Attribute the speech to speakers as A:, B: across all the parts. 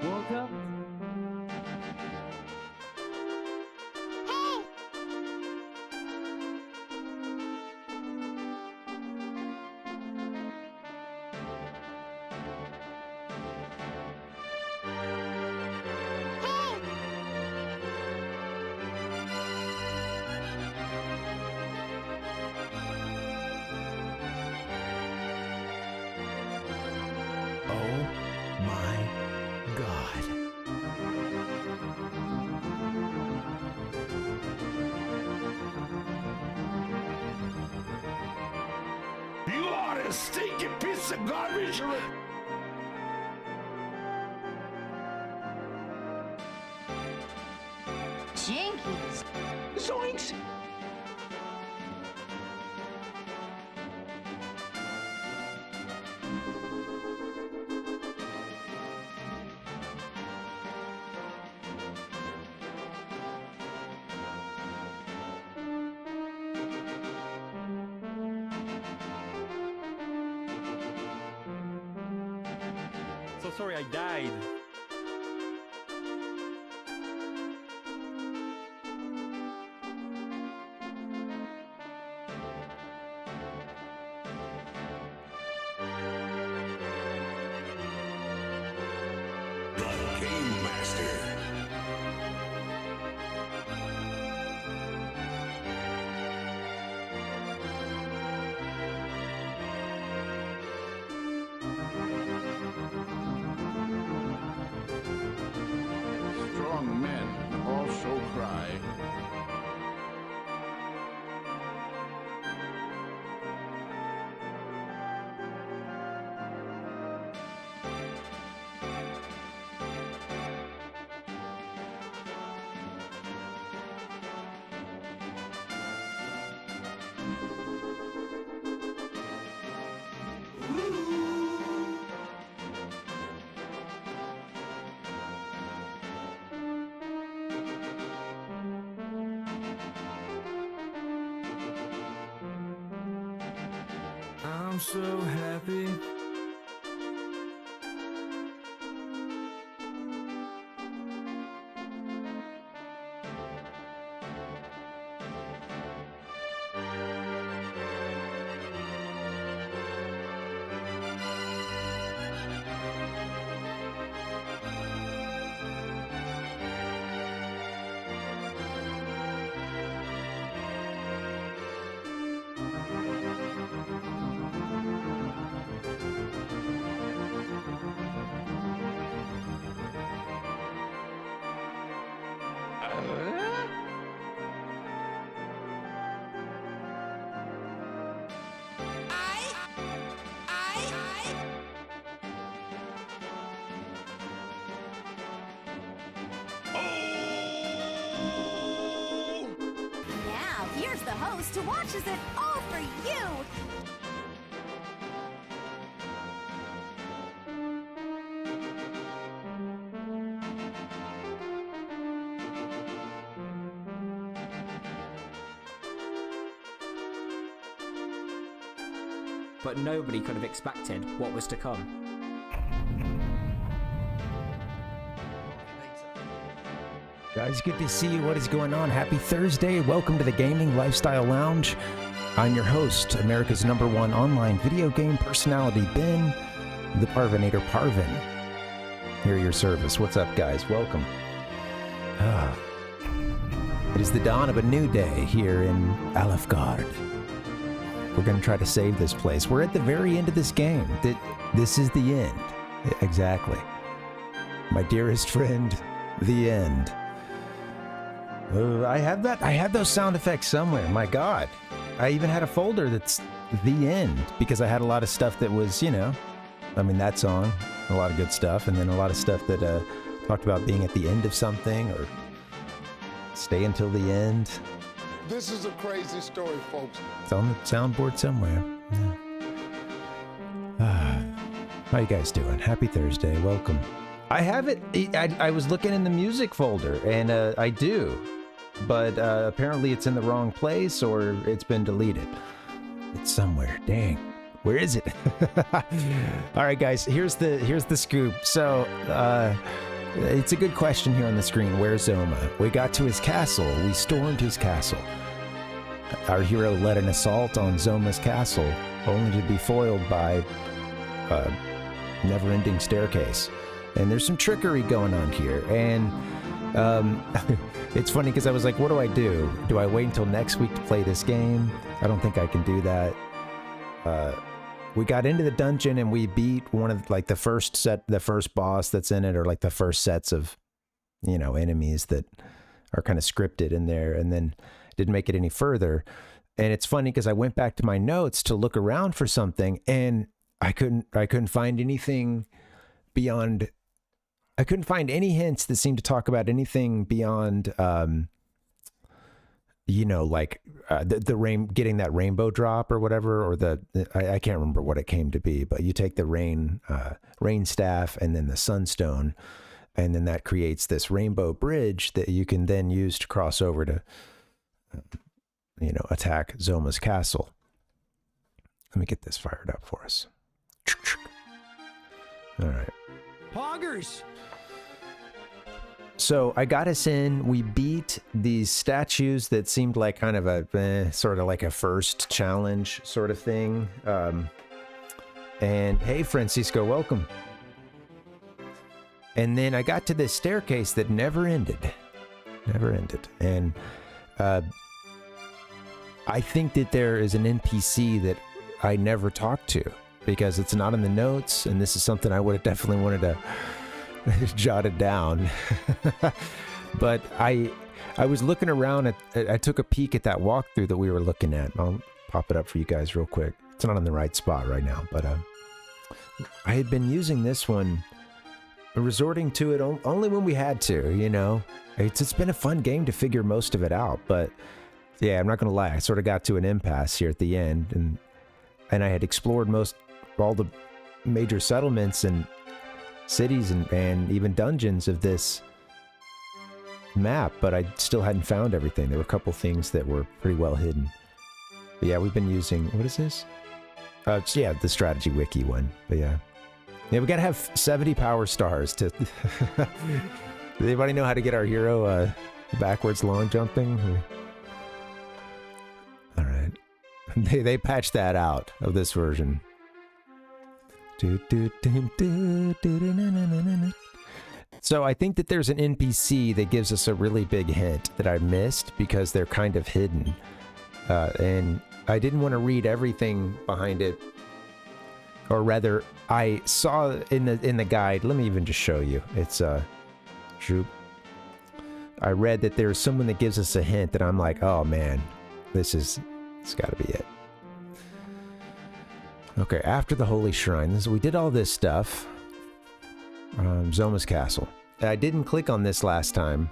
A: Welcome.
B: You are a stinking piece of garbage!
C: Jinkies.
B: Zoinks!
A: So sorry I died.
B: The Game Master.
D: Strong men also cry.
A: I'm so happy.
C: Now, here's the host who watches it all for you.
E: But nobody could have expected what was to come.
F: Guys, good to see you. What is going on? Happy Thursday. Welcome to the Gaming Lifestyle Lounge. I'm your host, America's #1 online video game personality, Ben, the Parvinator Parvin. Here at your service. What's up, guys? Welcome. It is the dawn of a new day here in Alefgard. We're going to try to save this place. We're at the very end of this game. This is the end. Exactly. My dearest friend, the end. I have those sound effects somewhere. My God. I even had a folder that's the end because I had a lot of stuff that was, that song, a lot of good stuff, and then a lot of stuff that talked about being at the end of something or stay until the end.
D: This is a crazy story, folks.
F: It's on the soundboard somewhere. Yeah. How you guys doing? Happy Thursday. Welcome. I have it. I was looking in the music folder, and I do. But apparently it's in the wrong place or it's been deleted. It's somewhere. Dang. Where is it? All right, guys. Here's the scoop. So It's a good question here on the screen. Where's Zoma? We got to his castle. We stormed his castle. Our hero led an assault on Zoma's castle, only to be foiled by a never-ending staircase. And there's some trickery going on here. And it's funny because I was like, what do I do? Do I wait until next week to play this game? I don't think I can do that. We got into the dungeon and we beat one of like the first boss that's in it, or like the first sets of, you know, enemies that are kind of scripted in there, and then didn't make it any further. And it's funny because I went back to my notes to look around for something, and I couldn't find anything beyond. I couldn't find any hints that seemed to talk about anything beyond, you know, like getting that rainbow drop or whatever, or I can't remember what it came to be, but you take the rain staff and then the sunstone, and then that creates this rainbow bridge that you can then use to cross over to, you know, attack Zoma's castle. Let me get this fired up for us. All right.
A: Poggers!
F: So I got us in. We beat these statues that seemed like kind of a sort of like a first challenge sort of thing. And hey, Francisco, welcome. And then I got to this staircase that never ended. Never ended. And I think that there is an NPC that I never talked to because it's not in the notes, and this is something I would have definitely wanted to jotted down. But I was looking around I took a peek at that walkthrough that we were looking at. I'll pop it up for you guys real quick. It's not on the right spot right now, but I had been using this one, resorting to it only when we had to, you know. It's been a fun game to figure most of it out, but yeah, I'm not gonna lie, I sort of got to an impasse here at the end, and I had explored all the major settlements and cities and even dungeons of this map, but I still hadn't found everything. There were a couple things that were pretty well hidden. But yeah, we've been using, what is this? Yeah, the strategy wiki one. But yeah, we gotta have 70 power stars to. Does anybody know how to get our hero backwards long jumping? All right, they patched that out of this version. So I think that there's an NPC that gives us a really big hint that I missed because they're kind of hidden. And I didn't want to read everything behind it. Or rather, I saw in the guide, let me even just show you. It's I read that there's someone that gives us a hint that I'm like, oh man, it's gotta be it. Okay, after the Holy Shrine, we did all this stuff. Zoma's Castle. I didn't click on this last time.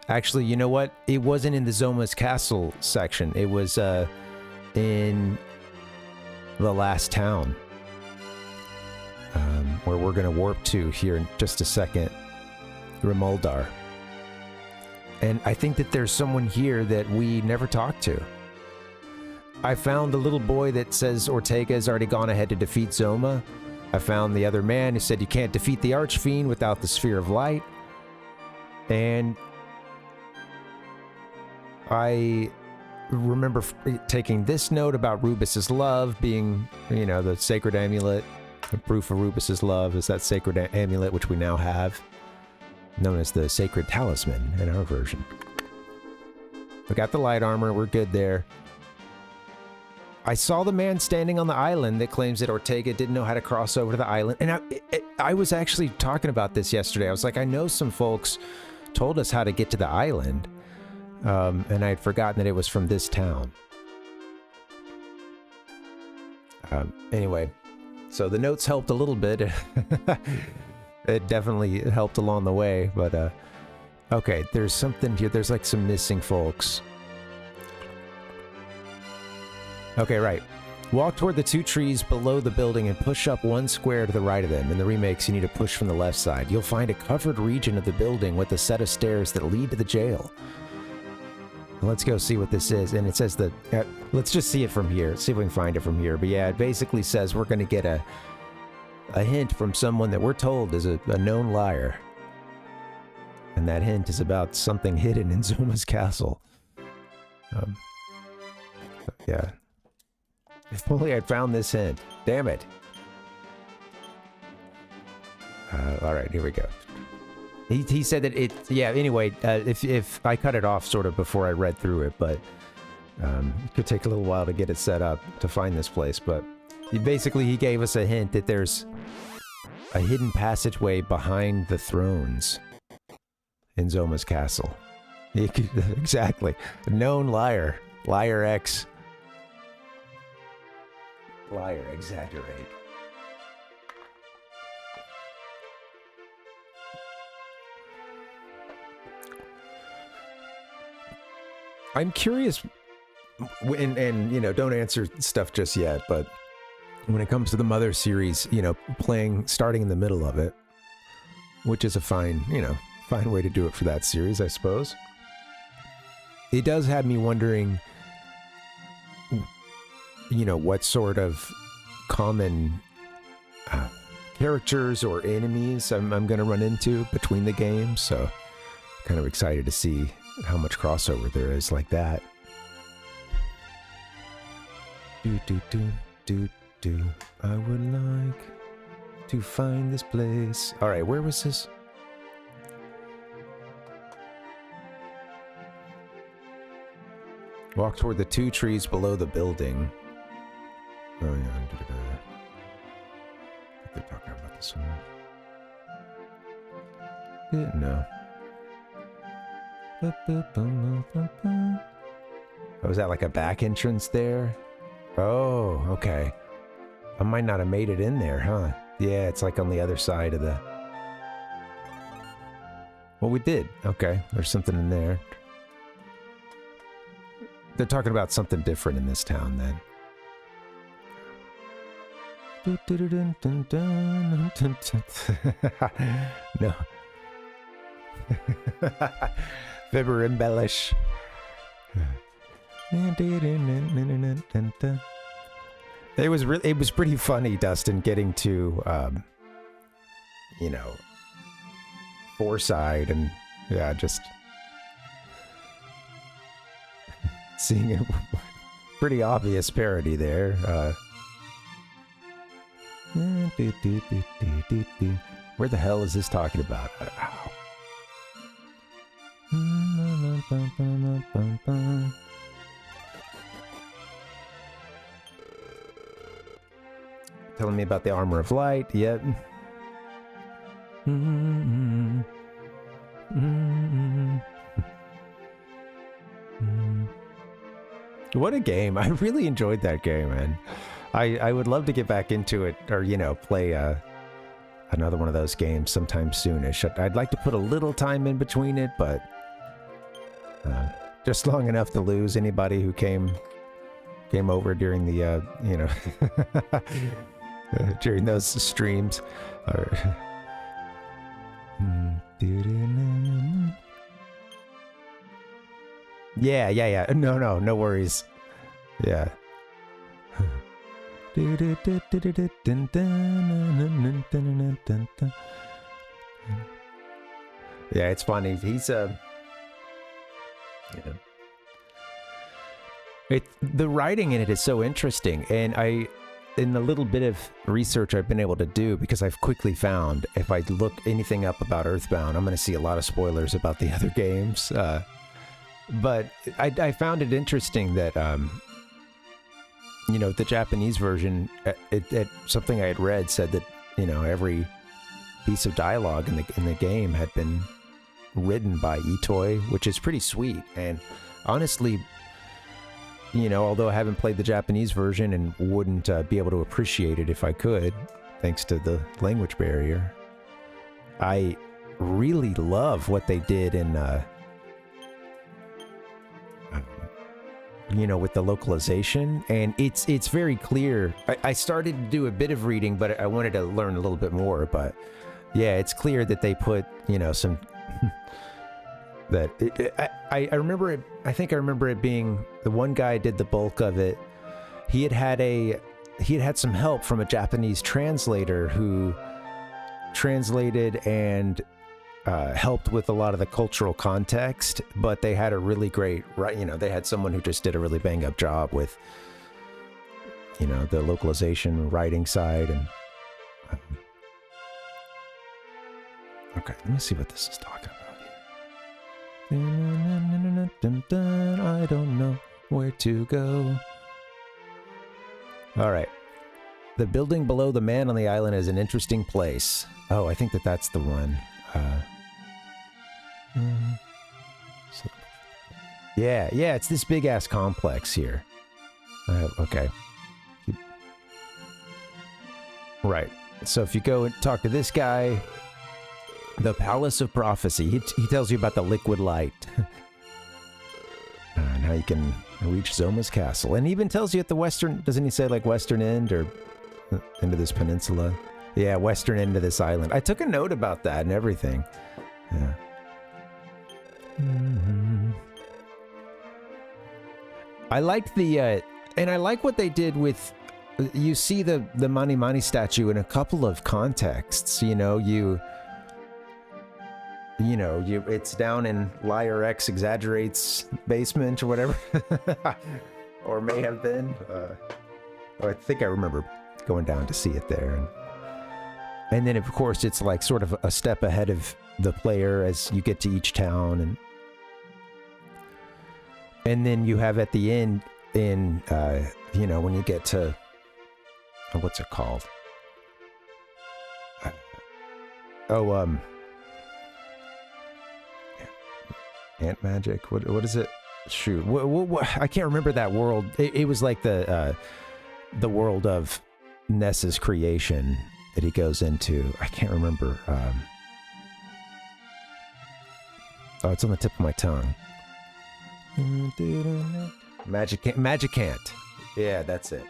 F: Actually, you know what? It wasn't in the Zoma's Castle section. It was in the last town. Where we're going to warp to here in just a second. Remuldar. And I think that there's someone here that we never talked to. I found the little boy that says Ortega has already gone ahead to defeat Zoma. I found the other man who said you can't defeat the Archfiend without the Sphere of Light. And I remember taking this note about Rubus's love being, you know, the sacred amulet. The proof of Rubus's love is that sacred amulet, which we now have, known as the sacred talisman in our version. We got the light armor. We're good there. I saw the man standing on the island that claims that Ortega didn't know how to cross over to the island. And I was actually talking about this yesterday. I was like, I know some folks told us how to get to the island. And I had forgotten that it was from this town. Anyway, so the notes helped a little bit. It definitely helped along the way. But, okay, there's something here. There's like some missing folks. Okay, right. Walk toward the two trees below the building and push up one square to the right of them. In the remakes, you need to push from the left side. You'll find a covered region of the building with a set of stairs that lead to the jail. Let's go see what this is. And it says that... let's just see it from here. See if we can find it from here. But yeah, it basically says we're going to get a hint from someone that we're told is a known liar. And that hint is about something hidden in Zoma's castle. Yeah. If only I'd found this hint. Damn it. Alright, here we go. He said that it... Yeah, anyway, if I cut it off sort of before I read through it, but... it could take a little while to get it set up to find this place, but... Basically, he gave us a hint that there's a hidden passageway behind the thrones in Zoma's castle. Exactly. Known liar. Liar X. Liar, exaggerate. I'm curious, and you know, don't answer stuff just yet, but when it comes to the Mother series, you know, starting in the middle of it, which is a fine way to do it for that series, I suppose. It does have me wondering, you know, what sort of common characters or enemies I'm going to run into between the games, so kind of excited to see how much crossover there is like that. I would like to find this place. All right, where was this? Walk toward the 2 trees below the building. Oh yeah, they're talking about this one. No. Oh, is that like a back entrance there? Oh, okay. I might not have made it in there, huh? Yeah, it's like on the other side of the... Well, we did. Okay, there's something in there. They're talking about something different in this town, then. No. Fibber embellish. It was pretty funny, Dustin, getting to you know, Foreside, and yeah, just seeing a pretty obvious parody there. Where the hell is this talking about? Telling me about the armor of light. Yep. What a game. I really enjoyed that game, man. I would love to get back into it, or, you know, play another one of those games sometime soonish. I'd like to put a little time in between it, but just long enough to lose anybody who came over during the, you know, during those streams. Yeah. No worries. Yeah. Yeah, it's funny. He's the writing in it is so interesting, and in the little bit of research I've been able to do, because I've quickly found if I look anything up about Earthbound, I'm going to see a lot of spoilers about the other games. But I found it interesting that, you know, the Japanese version, something I had read said that, you know, every piece of dialogue in the game had been written by Itoi, which is pretty sweet. And honestly, you know, although I haven't played the Japanese version and wouldn't be able to appreciate it if I could, thanks to the language barrier, I really love what they did in, you know, with the localization. And it's very clear. I started to do a bit of reading, but I wanted to learn a little bit more. But yeah, it's clear that they put, you know, some... that I remember it. I think I remember it being the one guy did the bulk of it. He had a he had some help from a Japanese translator who translated and helped with a lot of the cultural context, but they had a really great, they had someone who just did a really bang up job with, the localization writing side. And okay, let me see what this is talking about here. I don't know where to go. All right. The building below the man on the island is an interesting place. Oh, I think that's the one. Yeah, it's this big ass complex here. Okay. Right. So if you go and talk to this guy, the Palace of Prophecy, he tells you about the liquid light. And how you can reach Zoma's castle. And he even tells you at the western, doesn't he say like western end or end of this peninsula? Yeah, western end of this island. I took a note about that and everything. Yeah. I liked and I like what they did with, you see the Mani Mani statue in a couple of contexts, it's down in Liar X Exaggerates basement or whatever, or may have been. I think I remember going down to see it there. And then, of course, it's like sort of a step ahead of the player as you get to each town. And then you have at the end, when you get to, what's it called? Ant magic? What is it? Shoot. What, I can't remember that world. It was like the world of Ness's creation that he goes into. I can't remember. It's on the tip of my tongue. Magicant. Yeah, that's it.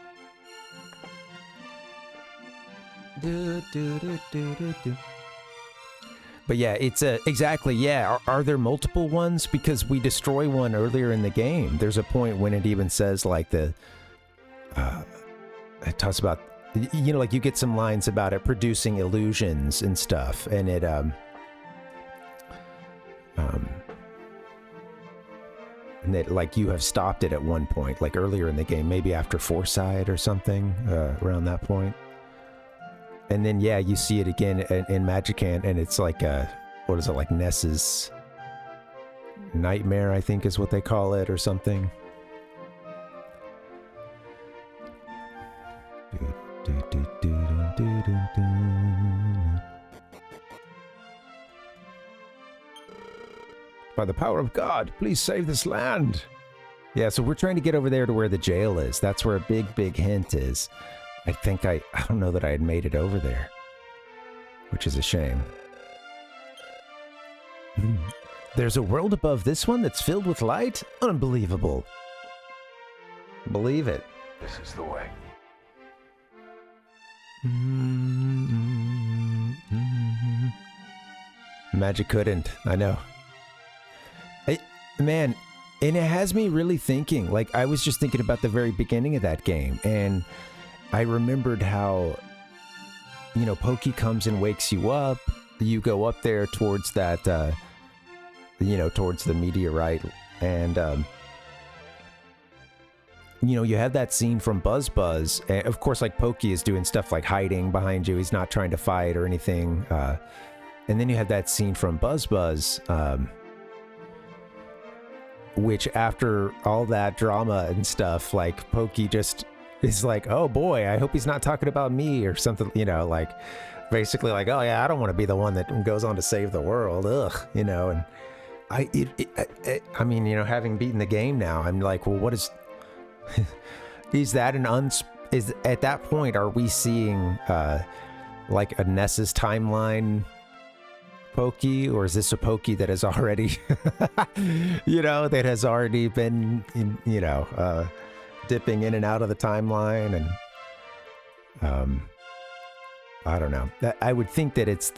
F: But yeah, it's exactly, yeah. Are there multiple ones? Because we destroy one earlier in the game. There's a point when it even says like it talks about, like you get some lines about it producing illusions and stuff. And it, and that like you have stopped it at one point, like earlier in the game, maybe after Foresight or something, around that point. And then, yeah, you see it again in Magicant, and it's like, what is it, like Ness's nightmare, I think is what they call it, or something. By the power of God, please save this land. Yeah, so we're trying to get over there to where the jail is. That's where a big hint is. I think I don't know that I had made it over there, which is a shame. There's a world above this one that's filled with light? Unbelievable. Believe it.
B: This is the way.
F: Magic couldn't. I know. Man, and it has me really thinking. Like, I was just thinking about the very beginning of that game, and I remembered how, Pokey comes and wakes you up. You go up there towards that, towards the meteorite. And, you have that scene from Buzz Buzz. And of course, like, Pokey is doing stuff like hiding behind you. He's not trying to fight or anything. And then you have that scene from Buzz Buzz, which after all that drama and stuff, like, Pokey just is like, oh boy, I hope he's not talking about me or something, like basically like, oh yeah, I don't want to be the one that goes on to save the world. Ugh, and I mean, having beaten the game now, I'm like, well, what is, is that is at that point, are we seeing like a Ness's timeline Pokey, or is this a Pokey that has already, that has already been, dipping in and out of the timeline? And I don't know. I would think that it's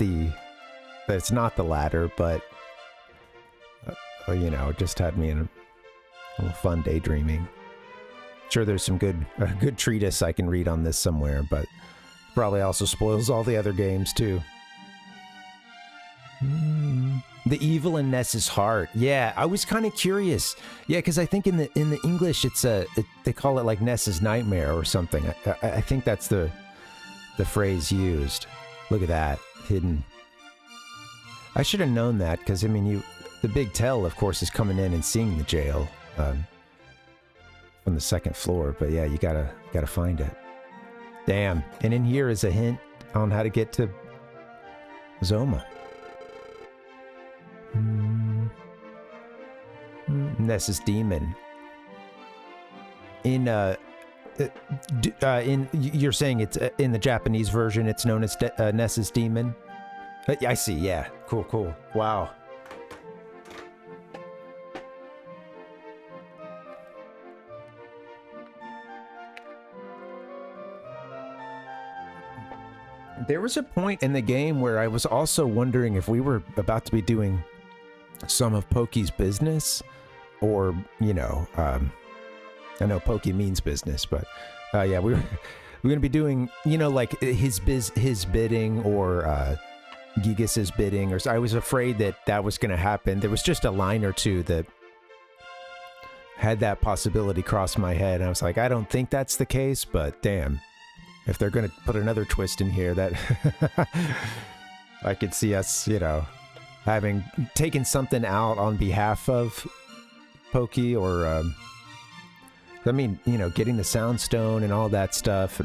F: not the latter, but it just had me in a little fun daydreaming. Sure, there's some good treatise I can read on this somewhere, but probably also spoils all the other games too. The evil in Ness's heart. Yeah, I was kind of curious. Yeah, because I think in the English they call it like Ness's nightmare or something. I think that's the phrase used. Look at that, hidden. I should have known that because I mean the big tell, of course, is coming in and seeing the jail from the second floor. But yeah, you gotta find it. Damn. And in here is a hint on how to get to Zoma. Ness's demon. You're saying it's in the Japanese version, it's known as Ness's demon. I see. Yeah. Cool. Wow. There was a point in the game where I was also wondering if we were about to be doing some of Pokey's business, or, you know, I know Pokey means business, but yeah, we're gonna be doing, you know, like his bidding or Gigas's bidding, or I was afraid that was gonna happen. There was just a line or two that had that possibility cross my head, and I was like, I don't think that's the case, but damn. If they're going to put another twist in here, that I could see us, you know, having taken something out on behalf of Pokey, or, I mean, you know, getting the Sound Stone and all that stuff.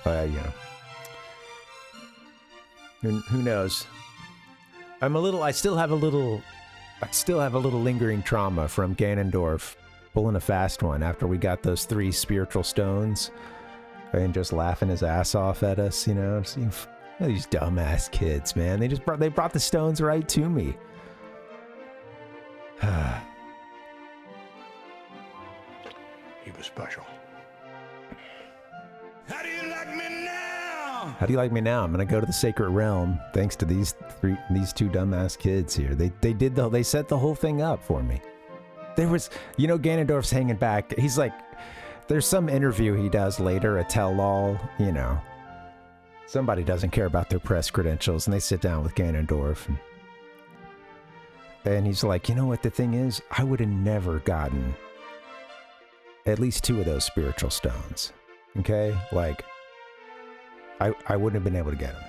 F: You know, who knows? I still have a little lingering trauma from Ganondorf pulling a fast one after we got those 3 spiritual stones. And just laughing his ass off at us, you know. These dumbass kids, man. They brought the stones right to me.
B: He was special. How do you like me now?
F: How do you like me now? I'm gonna go to the Sacred Realm thanks to these 2 dumbass kids here. They set the whole thing up for me. There was, you know, Ganondorf's hanging back. He's like. There's some interview he does later, a tell-all, you know. Somebody doesn't care about their press credentials, and they sit down with Ganondorf. And he's like, you know what the thing is? I would have never gotten at least 2 of those spiritual stones. Okay? Like, I wouldn't have been able to get them.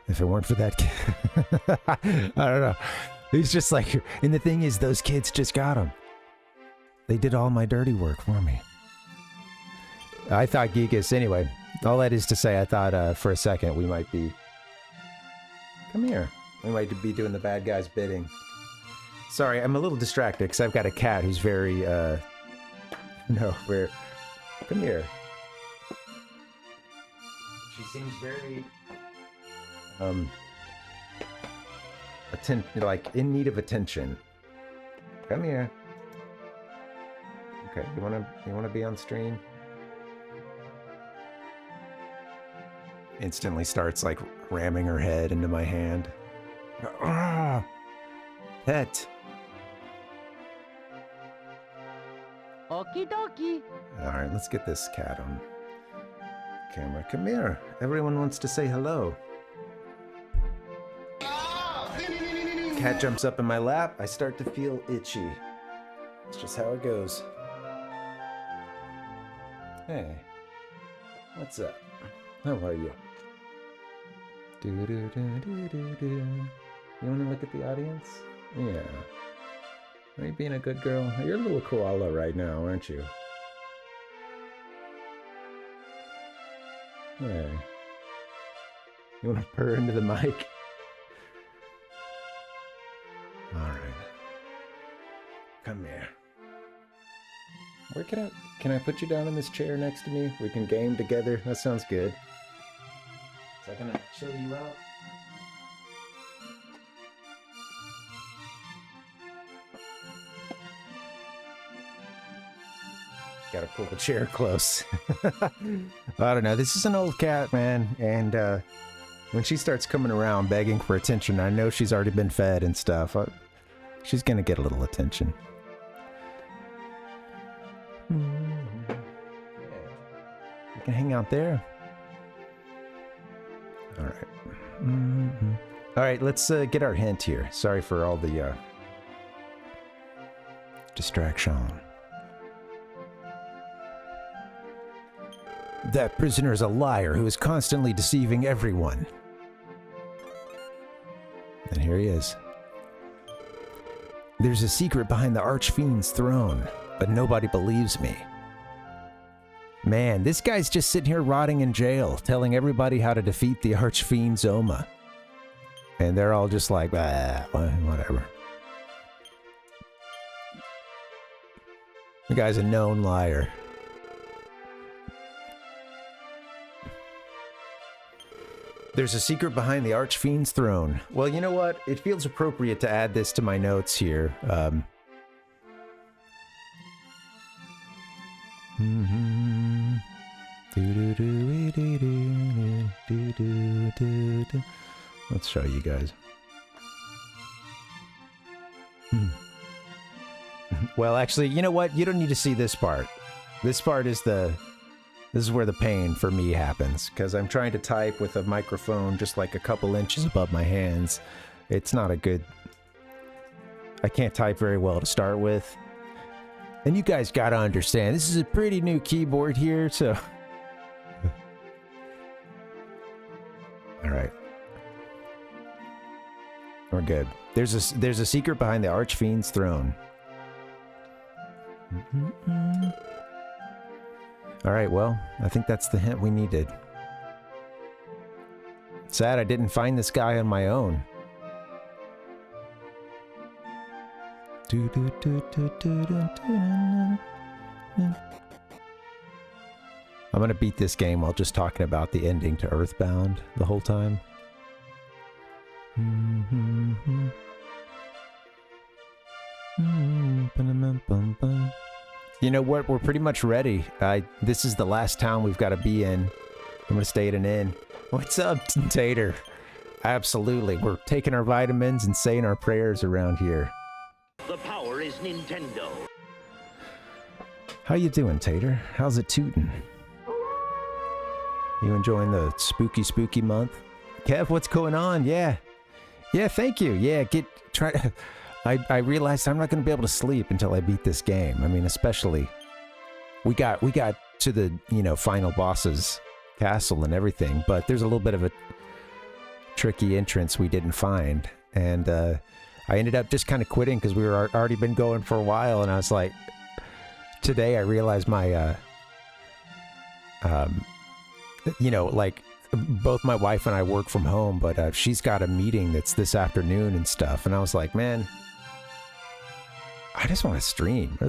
F: If it weren't for that kid. I don't know. He's just like, and the thing is, those kids just got them. They did all my dirty work for me. I thought Gigas, anyway, all that is to say, I thought for a second we might be... Come here. We might be doing the bad guy's bidding. Sorry, I'm a little distracted because I've got a cat who's very, no, where... Come here. She seems very, like, in need of attention. Come here. Okay, you wanna be on stream? Instantly starts like ramming her head into my hand. Ah, pet.
G: Okie dokie.
F: All right, let's get this cat on camera. Come here. Everyone wants to say hello. Cat jumps up in my lap. I start to feel itchy. It's just how it goes. Hey, what's up? How are you? You want to look at the audience? Yeah. Are you being a good girl? You're a little koala right now, aren't you? Hey. You want to purr into the mic? Alright. Come here. Where can I put you down in this chair next to me? We can game together. That sounds good. Is that gonna chill you out? Gotta pull the chair close. I don't know. This is an old cat, man. And when she starts coming around begging for attention, I know she's already been fed and stuff. She's gonna get a little attention. can hang out there. All right. Mm-hmm. All right, let's get our hint here. Sorry for all the distraction. That prisoner is a liar who is constantly deceiving everyone. And here he is. There's a secret behind the Archfiend's throne, but nobody believes me. Man, this guy's just sitting here rotting in jail, telling everybody how to defeat the Archfiend Zoma. And they're all just like, whatever. The guy's a known liar. There's a secret behind the Archfiend's throne. Well, you know what? It feels appropriate to add this to my notes here. Let's show you guys. Well, actually, you know what? You don't need to see this part. This part is this is where the pain for me happens, because I'm trying to type with a microphone just like a couple inches above my hands. It's not a good... I can't type very well to start with. And you guys gotta understand, this is a pretty new keyboard here, so... Alright. We're good. There's a secret behind the Archfiend's throne. Alright, well, I think that's the hint we needed. Sad I didn't find this guy on my own. I'm gonna beat this game while just talking about the ending to Earthbound the whole time. You know what? We're pretty much ready. This is the last town we've got to be in. I'm gonna stay at an inn. What's up, Tater? Absolutely. We're taking our vitamins and saying our prayers around here.
B: The power is Nintendo.
F: How you doing, Tater? How's it tootin'? You enjoying the spooky month? Kev, what's going on? Yeah, thank you. Yeah, I realized I'm not going to be able to sleep until I beat this game. I mean, especially we got to the, final boss's castle and everything, but there's a little bit of a tricky entrance we didn't find, and I ended up just kind of quitting because we were already been going for a while, and I was like, today I realized my like both my wife and I work from home, but she's got a meeting that's this afternoon and stuff, and I was like, man, I just want to stream. I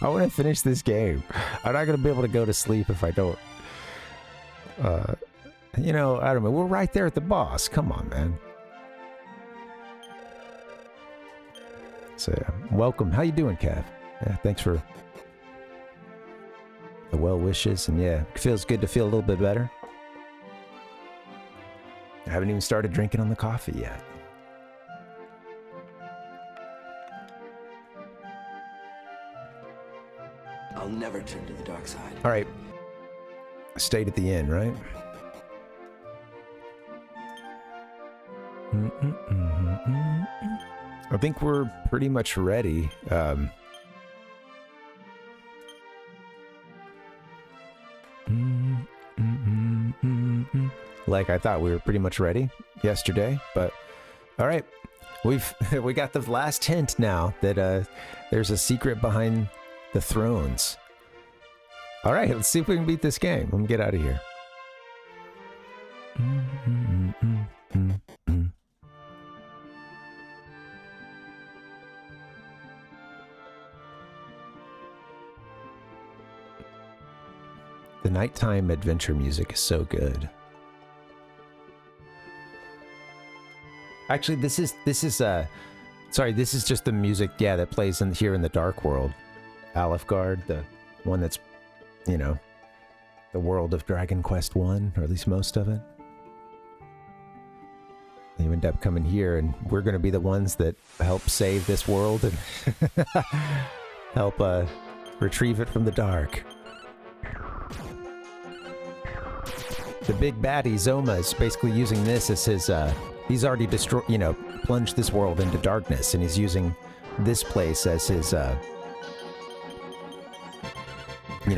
F: want to finish this game. I'm not going to be able to go to sleep if I don't. I don't know. We're right there at the boss. Come on, man. So, welcome. How you doing, Kev? Yeah, thanks for the well wishes. And yeah, it feels good to feel a little bit better. I haven't even started drinking on the coffee yet.
G: I'll never turn to the dark side.
F: All right. Stayed at the inn, right? I think we're pretty much ready. Like I thought we were pretty much ready yesterday, but all right. We got the last hint now that there's a secret behind the thrones. All right, let's see if we can beat this game. Let me get out of here. The nighttime adventure music is so good. Actually, this is just the music, that plays here in the Dark World. Alefgard, the one that's, the world of Dragon Quest 1, or at least most of it. You end up coming here, and we're going to be the ones that help save this world and help retrieve it from the dark. big baddie Zoma is basically using this as his, he's already destroyed, plunged this world into darkness, and he's using this place as his,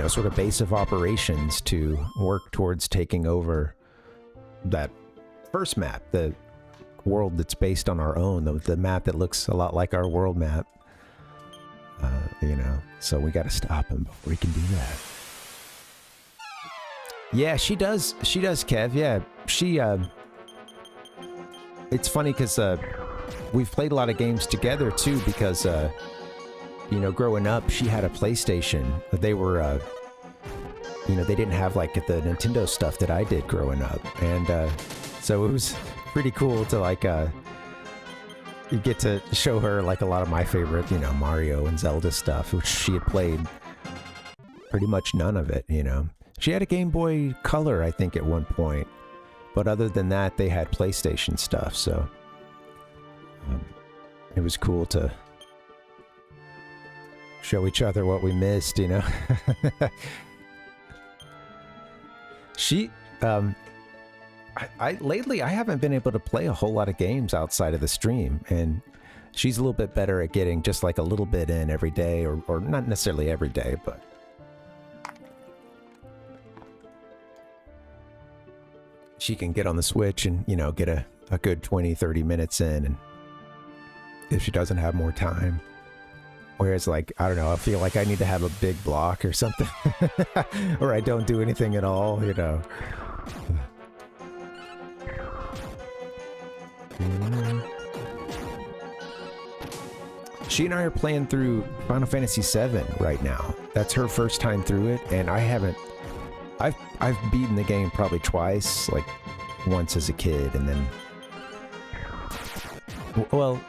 F: sort of base of operations to work towards taking over that first map, the world that's based on our own, the map that looks a lot like our world map. So we got to stop him before he can do that. Yeah, she does, Kev. Yeah, she, it's funny because, we've played a lot of games together too because, growing up, she had a PlayStation. They were, they didn't have like the Nintendo stuff that I did growing up. And, so it was pretty cool to like, you get to show her like a lot of my favorite, Mario and Zelda stuff, which she had played pretty much none of it, She had a Game Boy Color, I think, at one point. But other than that, they had PlayStation stuff, so it was cool to show each other what we missed, She, lately, I haven't been able to play a whole lot of games outside of the stream, and she's a little bit better at getting just like a little bit in every day, or not necessarily every day, but she can get on the Switch and, get a good 20, 30 minutes in, and if she doesn't have more time. Whereas, like, I don't know, I feel like I need to have a big block or something, or I don't do anything at all, She and I are playing through Final Fantasy VII right now. That's her first time through it, and I haven't. I've beaten the game probably twice, like once as a kid, and then, well,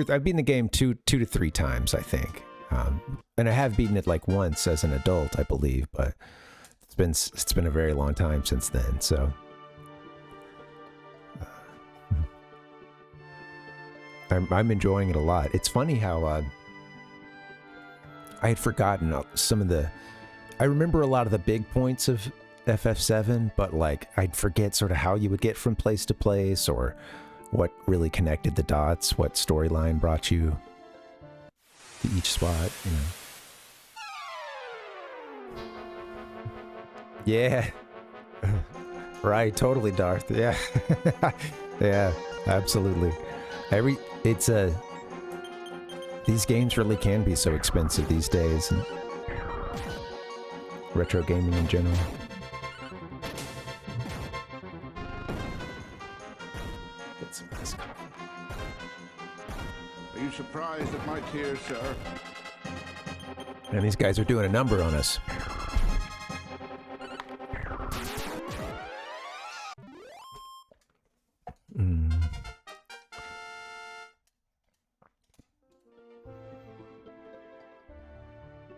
F: I've beaten the game two to three times, I think, and I have beaten it like once as an adult, I believe, but it's been a very long time since then. So, I'm enjoying it a lot. It's funny how I had forgotten some of the. I remember a lot of the big points of FF7, but like I'd forget sort of how you would get from place to place, or what really connected the dots, what storyline brought you to each spot, Yeah. Right, totally, Darth. Yeah. Yeah, absolutely. These games really can be so expensive these days, and retro gaming in general. Get some nice coffee.
D: Are you surprised at my tears, sir?
F: And these guys are doing a number on us.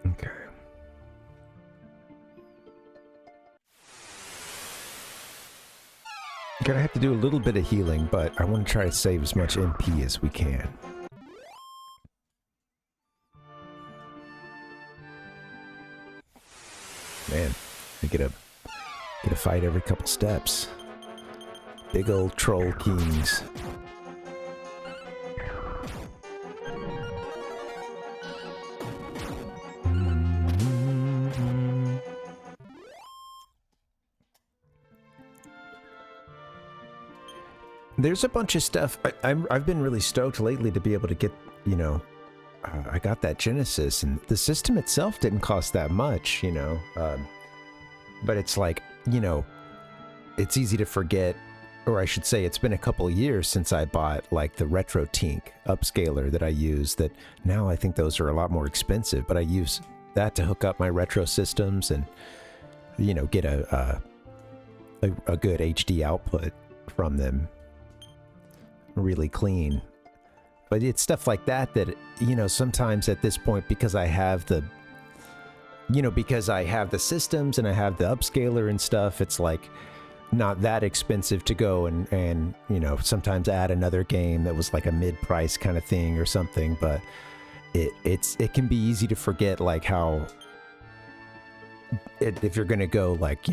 F: Okay. Gonna have to do a little bit of healing, but I want to try to save as much MP as we can. Man, I get a fight every couple steps. Big old troll kings. There's a bunch of stuff. I've been really stoked lately to be able to get, I got that Genesis, and the system itself didn't cost that much, but it's like, it's easy to forget, or I should say it's been a couple of years since I bought like the Retro Tink upscaler that I use, that now I think those are a lot more expensive, but I use that to hook up my retro systems and, get a good HD output from them. Really clean. But it's stuff like that sometimes at this point, because I have the systems and I have the upscaler and stuff, it's like not that expensive to go and sometimes add another game that was like a mid-price kind of thing or something. But it can be easy to forget like how if you're gonna go like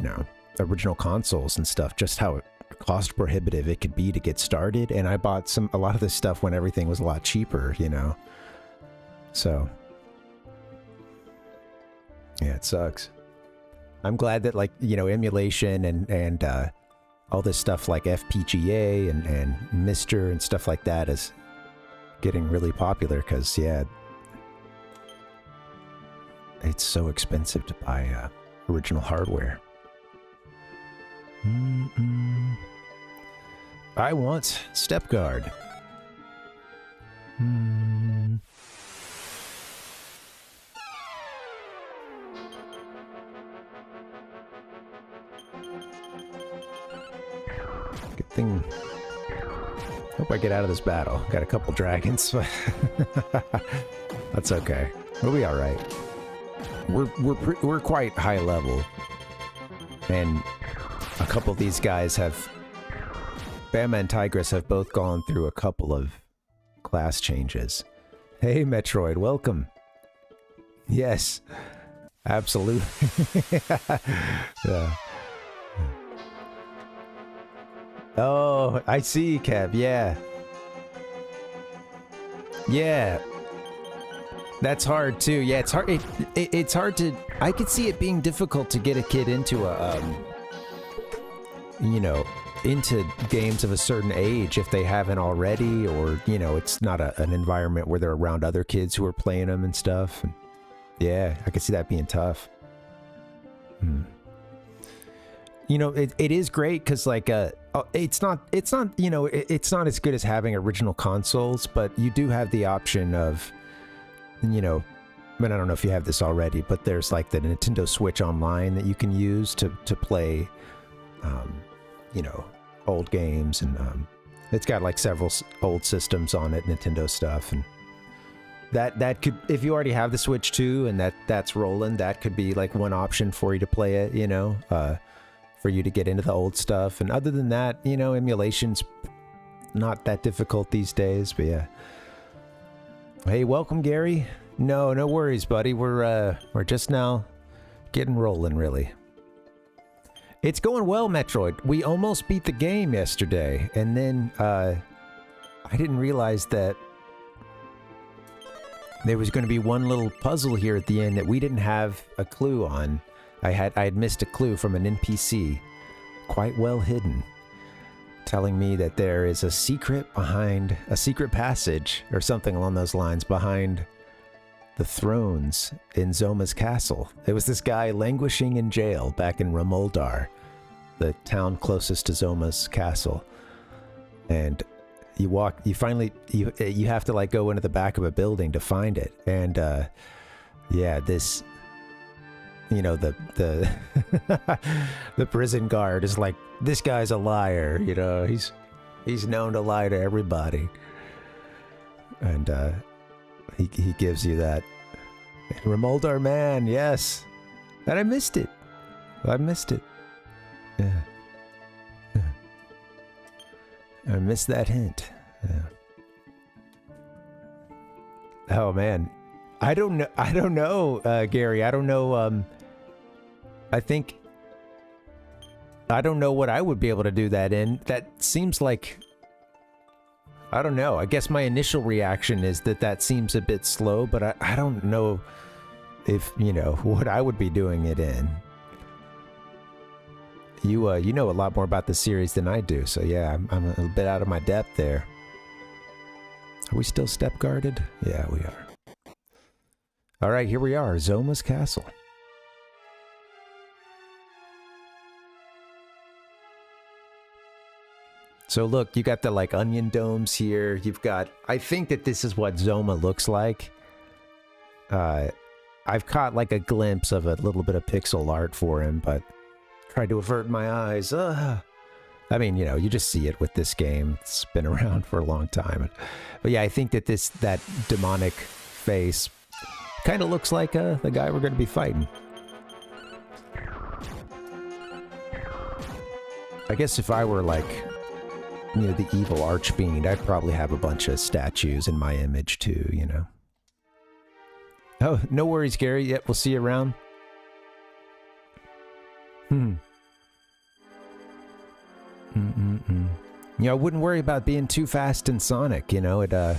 F: original consoles and stuff, just how cost prohibitive it could be to get started. And I bought a lot of this stuff when everything was a lot cheaper, you know. So yeah, it sucks. I'm glad that, like, you know, emulation and all this stuff like FPGA and Mister and stuff like that is getting really popular, because yeah, it's so expensive to buy original hardware. I want step guard. Good thing. Hope I get out of this battle. Got a couple dragons. That's okay. We'll be all right. We're quite high level, and a couple of these guys have. Bama and Tigress have both gone through a couple of class changes. Hey, Metroid, welcome. Yes, absolutely. Yeah. Oh, I see, Kev. Yeah. Yeah. That's hard too. Yeah, it's hard. It's hard to. I could see it being difficult to get a kid into you know, into games of a certain age if they haven't already, or, you know, it's not an environment where they're around other kids who are playing them and stuff. And yeah, I could see that being tough. You know, it is great because, like, it's not, you know, it's not as good as having original consoles, but you do have the option of, you know, I mean, I don't know if you have this already, but there's like the Nintendo Switch Online that you can use to play, you know, old games, and it's got like several old systems on it, Nintendo stuff, and that could, if you already have the Switch 2 and that's rolling, that could be like one option for you to play it, you know, for you to get into the old stuff. And other than that, you know, emulation's not that difficult these days, but yeah. Hey, welcome, Gary. No worries, buddy. We're just now getting rolling, really. It's going well, Metroid. We almost beat the game yesterday, and then I didn't realize that there was going to be one little puzzle here at the end that we didn't have a clue on. I had missed a clue from an NPC, quite well hidden, telling me that there is a secret passage or something along those lines behind the thrones in Zoma's castle. There was this guy languishing in jail back in Ramoldar, the town closest to Zoma's castle. And you have to like go into the back of a building to find it. And yeah, this, you know, the the prison guard is like, this guy's a liar, you know, he's known to lie to everybody. And he gives you that Ramoldar man, yes. And I missed it. Yeah. I missed that hint. Yeah. Oh man, I don't know, Gary. I don't know. I don't know what I would be able to do that in. That seems like, I don't know. I guess my initial reaction is that seems a bit slow, but I don't know if, you know, what I would be doing it in. You know a lot more about the series than I do, so yeah, I'm a little bit out of my depth there. Are we still step guarded? Yeah, we are. All right, here we are, Zoma's castle. So look, you got the like onion domes here. You've got, I think that this is what Zoma looks like. I've caught like a glimpse of a little bit of pixel art for him, but tried to avert my eyes. I mean, you know, you just see it with this game. It's been around for a long time. But yeah, I think that that demonic face kind of looks like the guy we're going to be fighting. I guess if I were like, you know, the evil archfiend, I'd probably have a bunch of statues in my image too, you know. Oh, no worries, Gary. Yep, we'll see you around. You know, I wouldn't worry about being too fast in Sonic, you know, that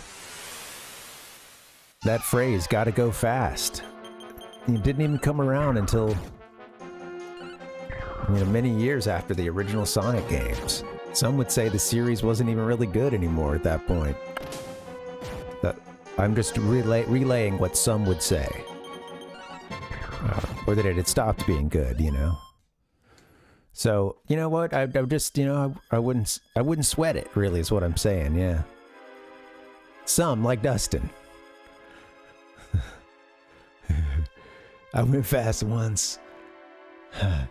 F: phrase, gotta go fast. It didn't even come around until, you know, many years after the original Sonic games. Some would say the series wasn't even really good anymore at that point. I'm just relaying what some would say. Or that it had stopped being good, you know? So, you know what? I just, you know, I wouldn't sweat it, really, is what I'm saying, yeah. Some, like Dustin. I went fast once. I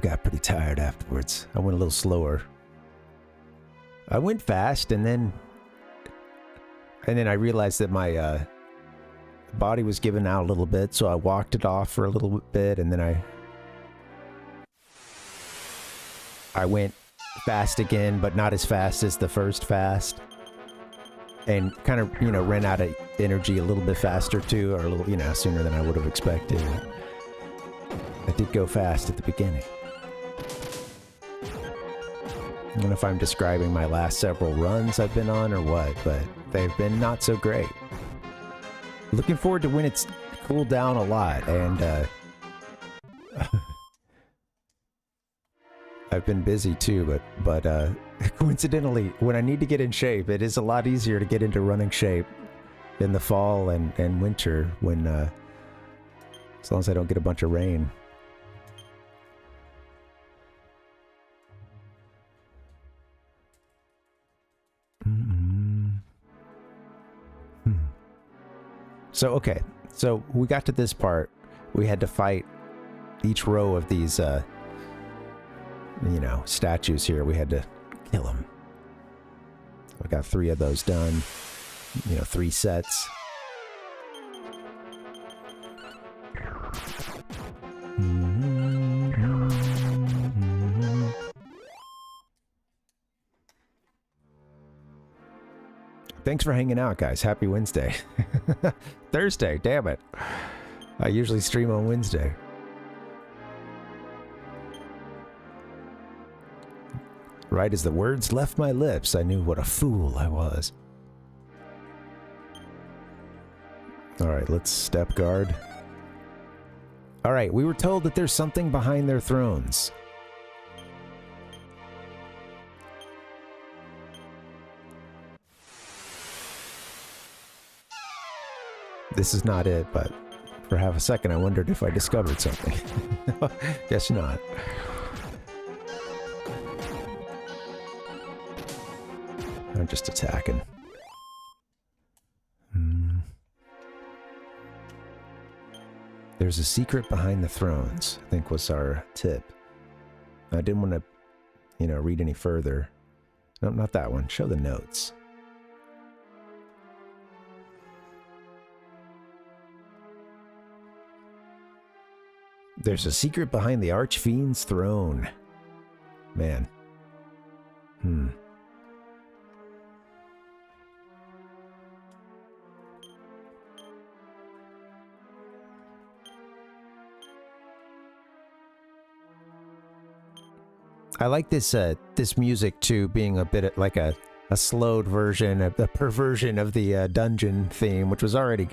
F: got pretty tired afterwards. I went a little slower. I went fast, and then I realized that my body was giving out a little bit, so I walked it off for a little bit, and then I went fast again, but not as fast as the first fast. And kind of, you know, ran out of energy a little bit faster too, or a little, you know, sooner than I would have expected. I did go fast at the beginning. I don't know if I'm describing my last several runs I've been on or what, but they've been not so great. Looking forward to when it's cooled down a lot, and I've been busy too, but coincidentally, when I need to get in shape, it is a lot easier to get into running shape in the fall and winter when, as long as I don't get a bunch of rain. So, okay. So we got to this part. We had to fight each row of these, you know, statues here. We had to kill them. We got 3 of those done. You know, 3 sets. Thanks for hanging out, guys. Happy Wednesday. Thursday, damn it. I usually stream on Wednesday. Right as the words left my lips, I knew what a fool I was. Alright, let's step guard. Alright, we were told that there's something behind their thrones. This is not it, but for half a second I wondered if I discovered something. Guess not. I'm just attacking. There's a secret behind the thrones, I think was our tip. I didn't want to, you know, read any further. No, not that one. Show the notes. There's a secret behind the Archfiend's throne. Man. I like this this music too, being a bit like a slowed version, a perversion of the dungeon theme, which was already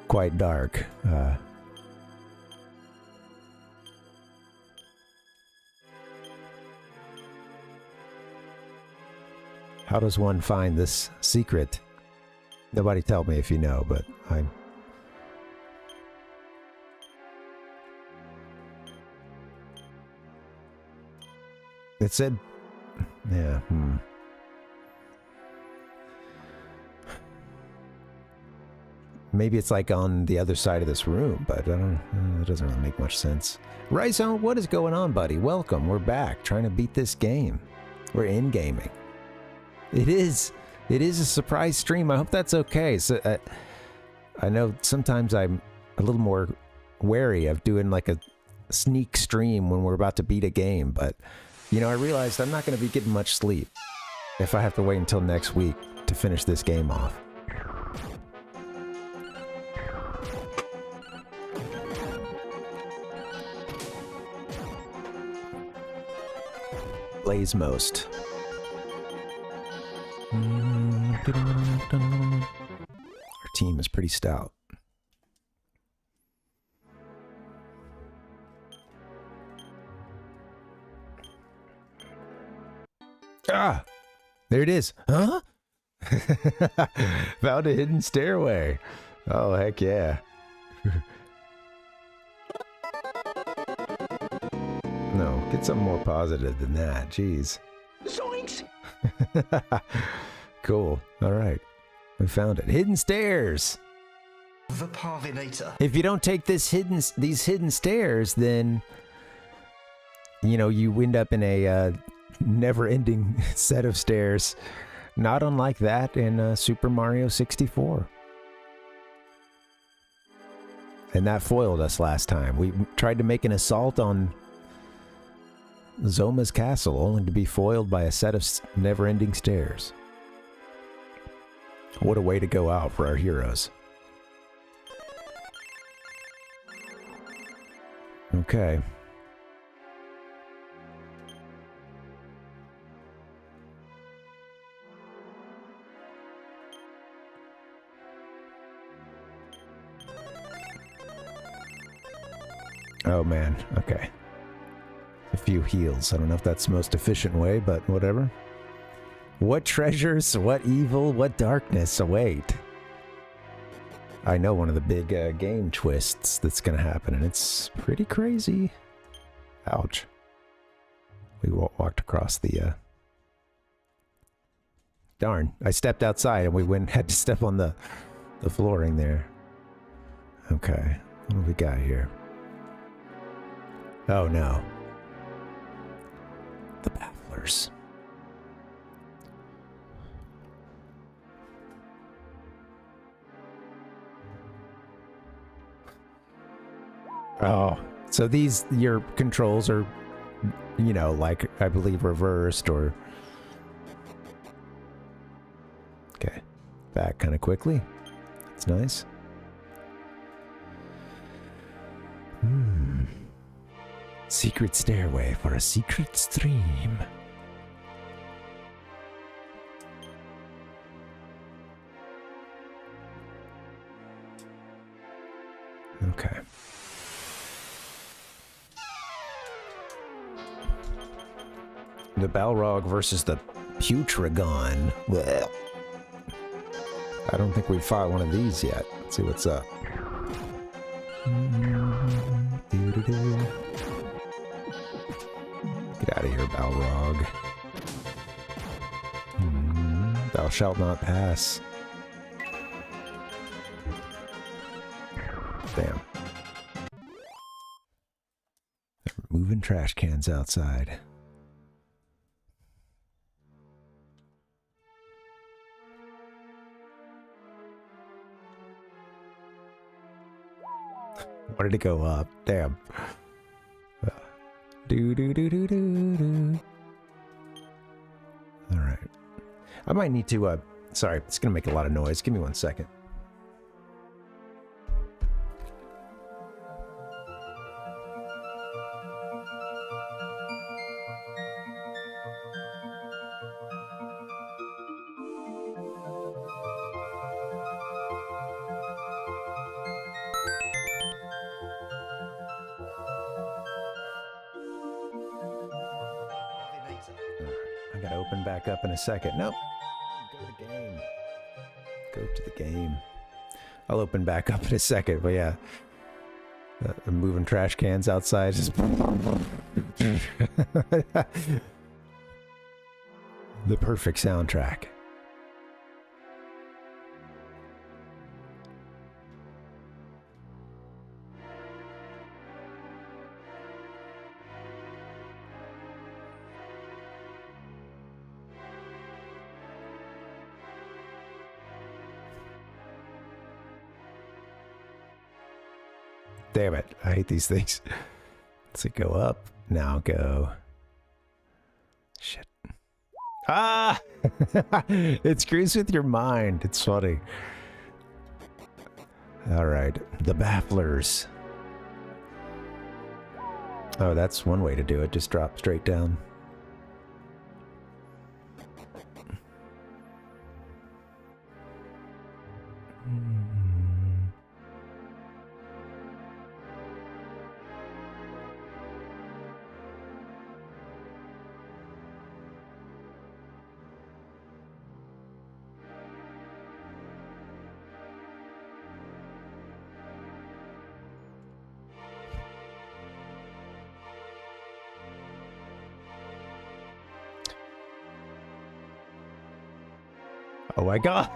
F: quite dark. How does one find this secret? Nobody tell me if you know, but I'm... It said... Yeah, Maybe it's like on the other side of this room, but I don't... It doesn't really make much sense. Ryzone, what is going on, buddy? Welcome, we're back, trying to beat this game. We're in-gaming. It is a surprise stream. I hope that's okay. So I know sometimes I'm a little more wary of doing like a sneak stream when we're about to beat a game, but you know, I realized I'm not going to be getting much sleep if I have to wait until next week to finish this game off. Blaze most. Our team is pretty stout. Ah! There it is. Huh? Found a hidden stairway. Oh, heck yeah. No, get something more positive than that. Jeez.
B: Zoinks!
F: Cool. All right. We found it. Hidden stairs.
G: The Parvinator.
F: If you don't take these hidden stairs, then you end up in a never-ending set of stairs, not unlike that in Super Mario 64. And that foiled us last time. We tried to make an assault on Zoma's castle, only to be foiled by a set of never-ending stairs. What a way to go out for our heroes. Okay. Oh man, okay. A few heals. I don't know if that's the most efficient way, but whatever. What treasures, what evil, what darkness await? I know one of the big game twists that's going to happen, and it's pretty crazy. Ouch. We walked across the... Darn, I stepped outside and we had to step on the flooring there. Okay, what do we got here? Oh no. The bafflers. Oh, so your controls are, like, I believe reversed or... Okay, back kind of quickly. That's nice. Secret stairway for a secret stream. Okay. The Balrog versus the Putragon. Well, I don't think we fought one of these yet. Let's see what's up. Get out of here, Balrog. Thou shalt not pass. Damn. They're moving trash cans outside. Wanted to go up. Damn. All right. I might need to, sorry, it's going to make a lot of noise. Give me 1 second. I gotta open back up in a second. Nope. Go to game. Go to the game. I'll open back up in a second, but yeah. I'm moving trash cans outside. Just the perfect soundtrack. Damn it. I hate these things. Let's see, go up. Now go. Shit. Ah! It screws with your mind. It's funny. Alright. The bafflers. Oh, that's one way to do it. Just drop straight down. Oh my god.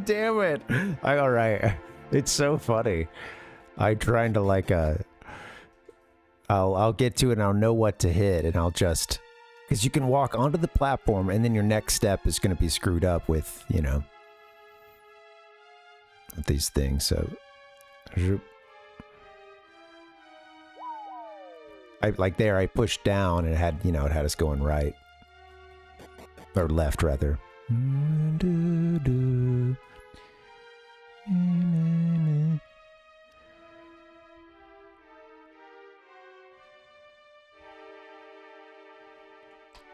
F: Damn it. All right. It's so funny. I'm trying to like I'll get to it and I'll know what to hit and I'll just because you can walk onto the platform and then your next step is going to be screwed up with, you know, with these things. So I like there I pushed down and it had, you know, it had us going right or left rather.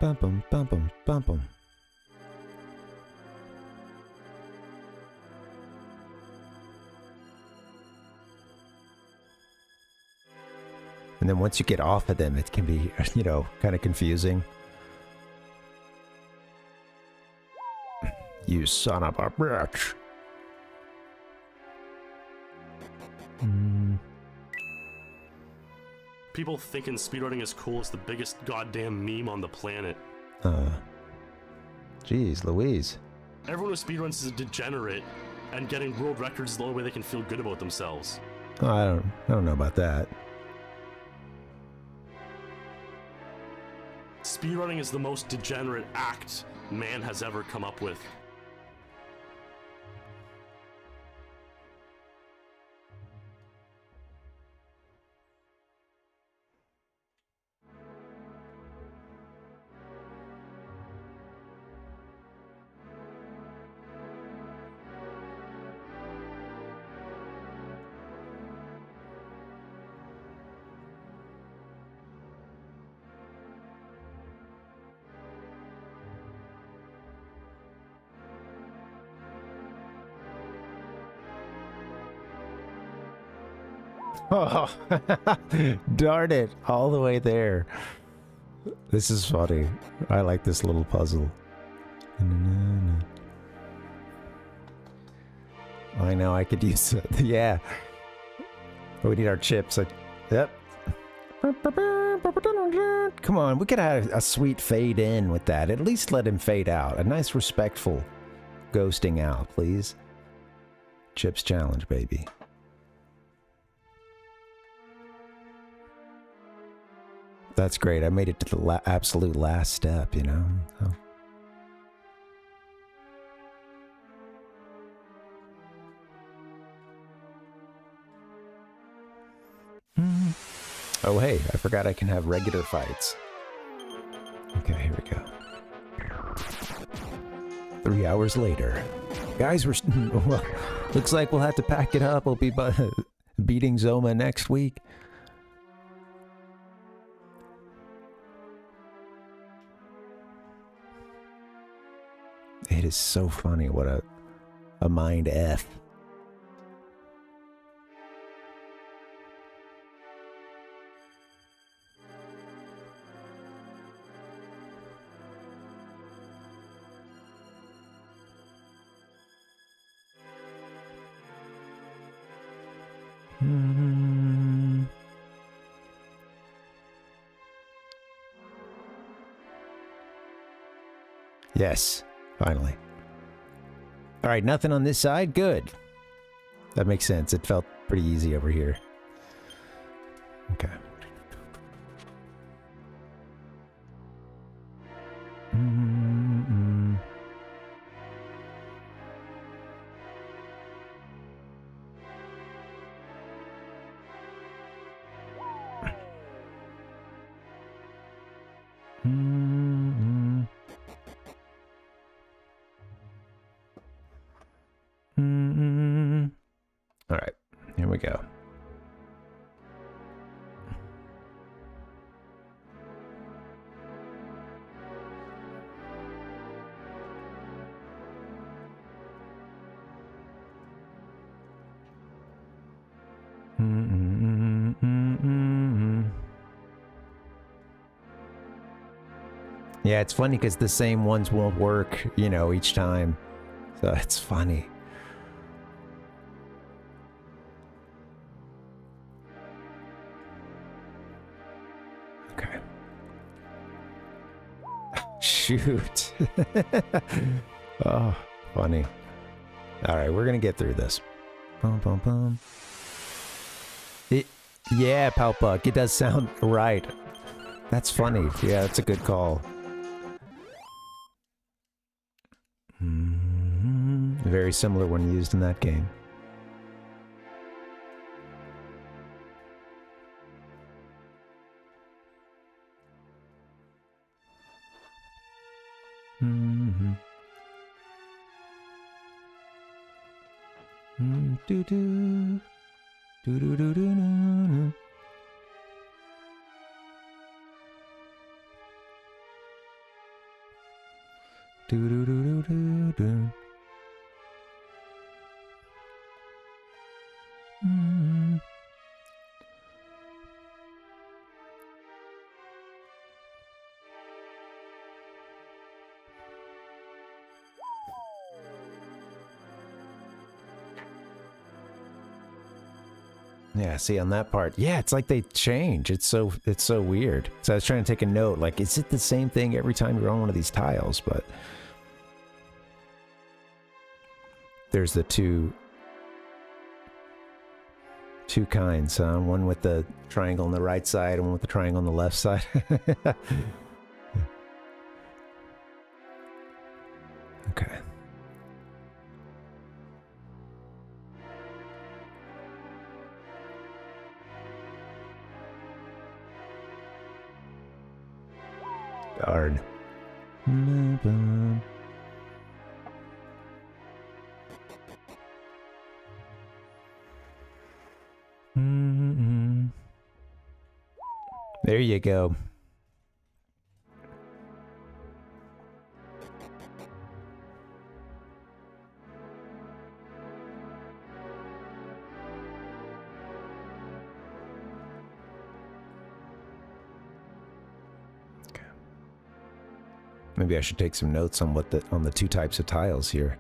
F: Bum bum bum bum bum bum. And then once you get off of them, it can be, you know, kind of confusing. You son of a bitch.
H: People thinking speedrunning is cool is the biggest goddamn meme on the planet.
F: Jeez, Louise.
H: Everyone who speedruns is a degenerate, and getting world records is the only way they can feel good about themselves.
F: Oh, I don't know about that.
H: Speedrunning is the most degenerate act man has ever come up with.
F: Oh, darn it. All the way there. This is funny. I like this little puzzle. I know I could use it. Yeah. We need our chips. Yep. Come on, we could have a sweet fade in with that. At least let him fade out. A nice respectful ghosting out, please. Chips challenge, baby. That's great. I made it to the absolute last step, you know? Oh, hey, I forgot I can have regular fights. Okay, here we go. 3 hours later. Guys, well, looks like we'll have to pack it up. We'll be beating Zoma next week. It is so funny. What a mind F. Yes, finally. All right, nothing on this side. Good. That makes sense. It felt pretty easy over here. Okay. All right, here we go. Yeah, it's funny because the same ones won't work, you know, each time. So it's funny. Okay. Shoot. Oh, Funny. Alright, we're gonna get through this. Bum, bum, bum. Yeah, Palpuck, it does sound right. That's funny. Yeah, that's a good call. Very similar one used in that game. Do do do do do do. Do do do do do do. Yeah, see on that part. Yeah, it's like they change. It's so weird. So I was trying to take a note, like, is it the same thing every time you're on one of these tiles? But there's the two kinds, huh? One with the triangle on the right side and one with the triangle on the left side. Okay. Darn. There you go. Maybe I should take some notes on what on the two types of tiles here.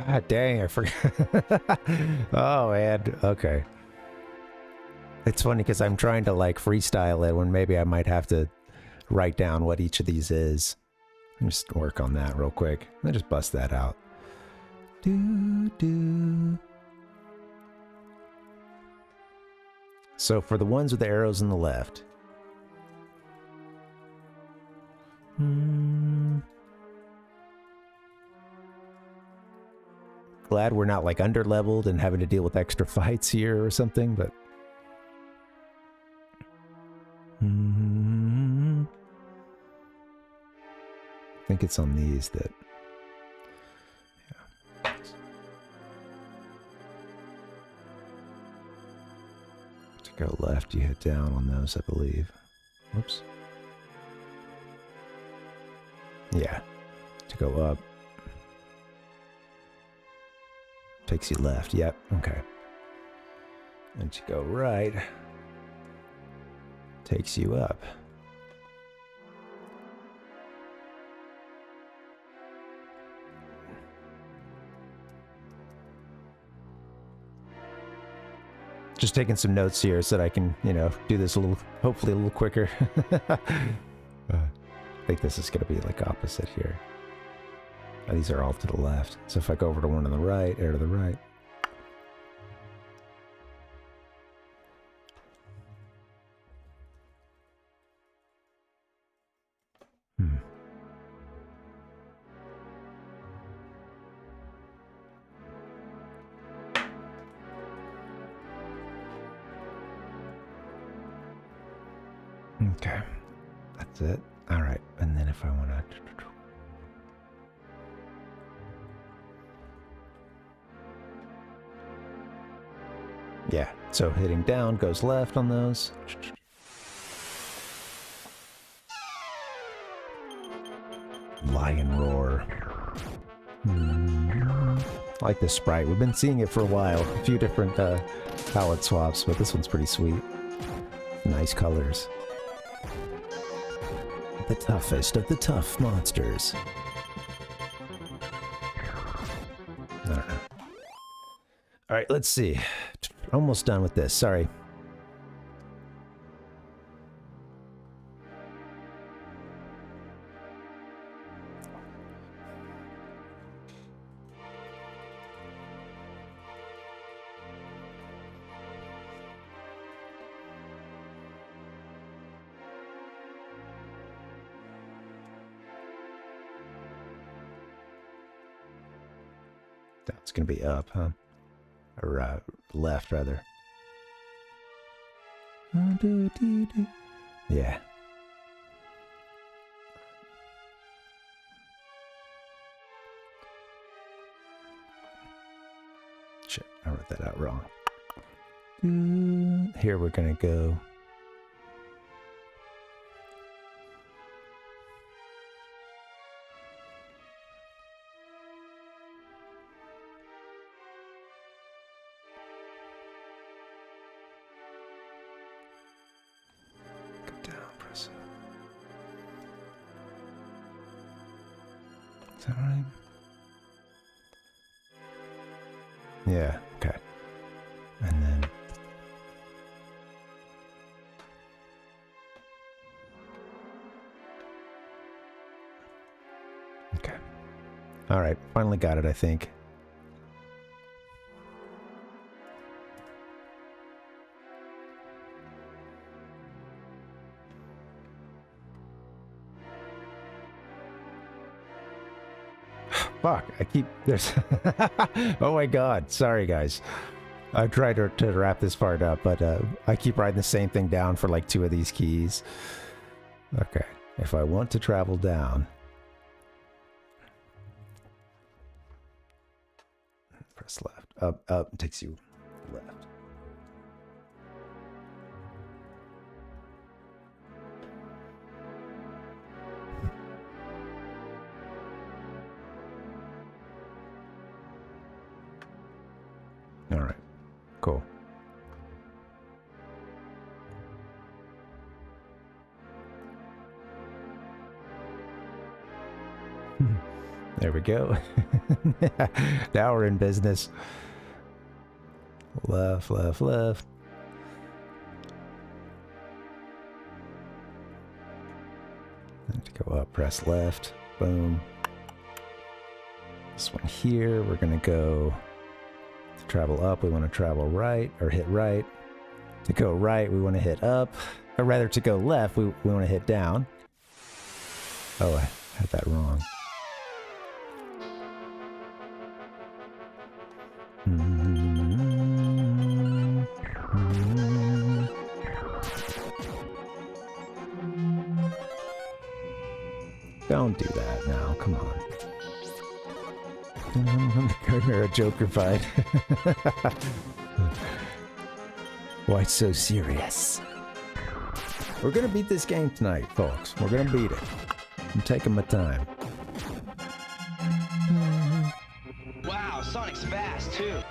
F: God dang, I forgot. Oh, man. Okay. It's funny because I'm trying to like freestyle it when maybe I might have to write down what each of these is. I'll just work on that real quick. I'll just bust that out. So for the ones with the arrows on the left. Glad we're not like under leveled and having to deal with extra fights here or something, but I think it's on these that to go left you hit down on those, I believe. Whoops. Yeah, to go up takes you left. Yep. Okay. And to go right takes you up. Just taking some notes here so that I can, you know, do this a little, hopefully a little quicker. I think this is going to be like opposite here. Oh, these are all to the left. So if I go over to one on the right, air to the right. Okay, that's it. All right, and then if I want to... Yeah, so hitting down goes left on those. Lion roar. I like this sprite. We've been seeing it for a while. A few different palette swaps, but this one's pretty sweet. Nice colors. The toughest of the tough monsters. I don't know. Alright, let's see. Almost done with this. Sorry. That's gonna be up, huh? Or left, rather. Yeah. Shit, I wrote that out wrong. Here we're gonna go. Is that right? Yeah, okay. And then... Okay. Alright, finally got it, I think. Fuck, I keep... There's... Oh my god, sorry guys. I've tried to wrap this part up, but I keep writing the same thing down for like 2 of these keys. Okay, if I want to travel down... Press left. Up takes you left. All right, cool. There we go. Now we're in business. Left, left, left. And to go up, press left. Boom. This one here, we're gonna go to travel up. We want to travel right, or hit right. To go right, we want to hit up. Or rather, to go left, we want to hit down. Oh, I had that wrong. Don't do that now, come on. Chimera Joker fight. Why so serious? We're gonna beat this game tonight, folks. We're gonna beat it. I'm taking my time.
G: Wow, Sonic's fast too.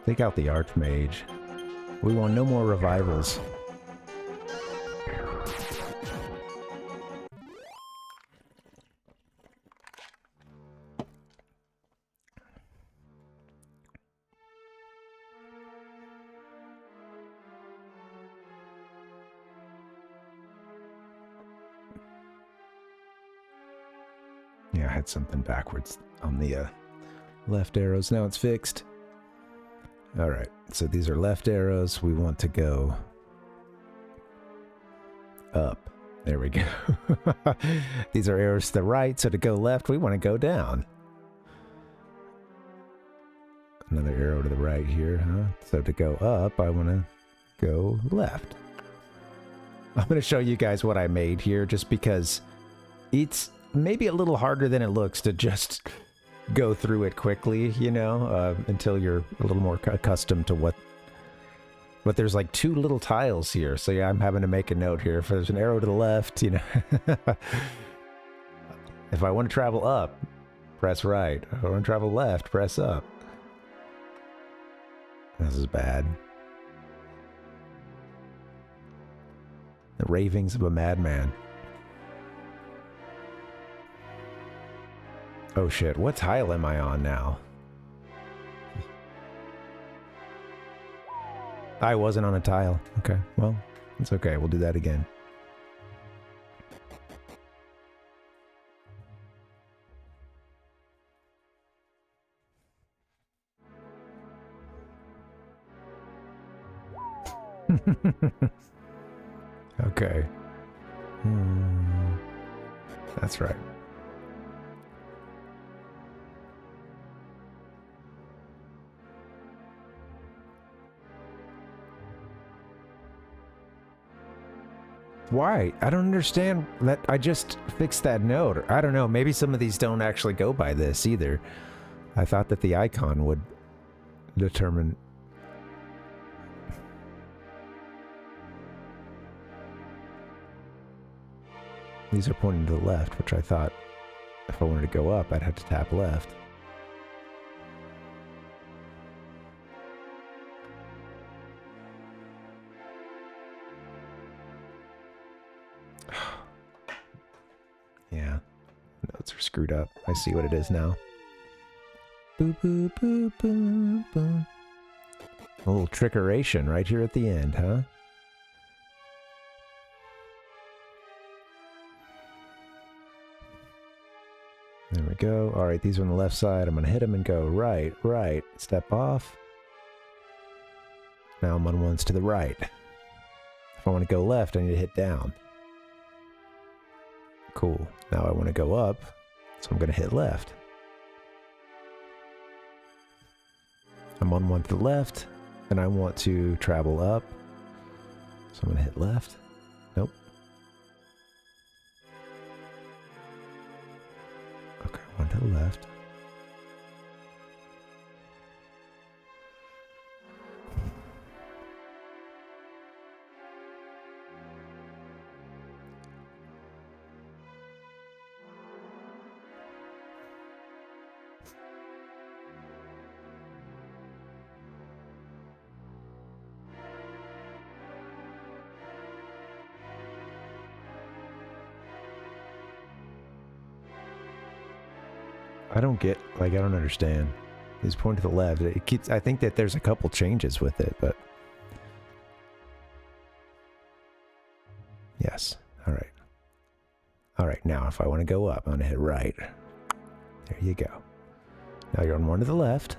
F: Take out the Archmage. We want no more revivals. Yeah, I had something backwards on the left arrows. Now it's fixed. All right, so these are left arrows. We want to go up. There we go. These are arrows to the right, so to go left, we want to go down. Another arrow to the right here, huh? So to go up, I want to go left. I'm going to show you guys what I made here, just because it's maybe a little harder than it looks to just go through it quickly, you know, until you're a little more accustomed to what... But there's like 2 little tiles here, so yeah, I'm having to make a note here. If there's an arrow to the left, you know... If I want to travel up, press right. If I want to travel left, press up. This is bad. The ravings of a madman. Oh shit, what tile am I on now? I wasn't on a tile. Okay, well, it's okay. We'll do that again. Okay. That's right. Why? I don't understand that. I just fixed that node. I don't know. Maybe some of these don't actually go by this either. I thought that the icon would determine. These are pointing to the left, which I thought if I wanted to go up, I'd have to tap left. Yeah, notes are screwed up. I see what it is now. Boo boo boo boo boo. A little trickeration right here at the end, huh? There we go. All right, these are on the left side. I'm going to hit them and go right, right. Step off. Now I'm on ones to the right. If I want to go left, I need to hit down. Cool. Now I want to go up, so I'm going to hit left. I'm on one to the left, and I want to travel up, so I'm going to hit left. Nope. Okay, one to the left. I don't get, like, I don't understand. He's pointing to the left. It keeps, I think that there's a couple changes with it, but... Yes. All right. All right, now if I want to go up, I'm going to hit right. There you go. Now you're on one to the left.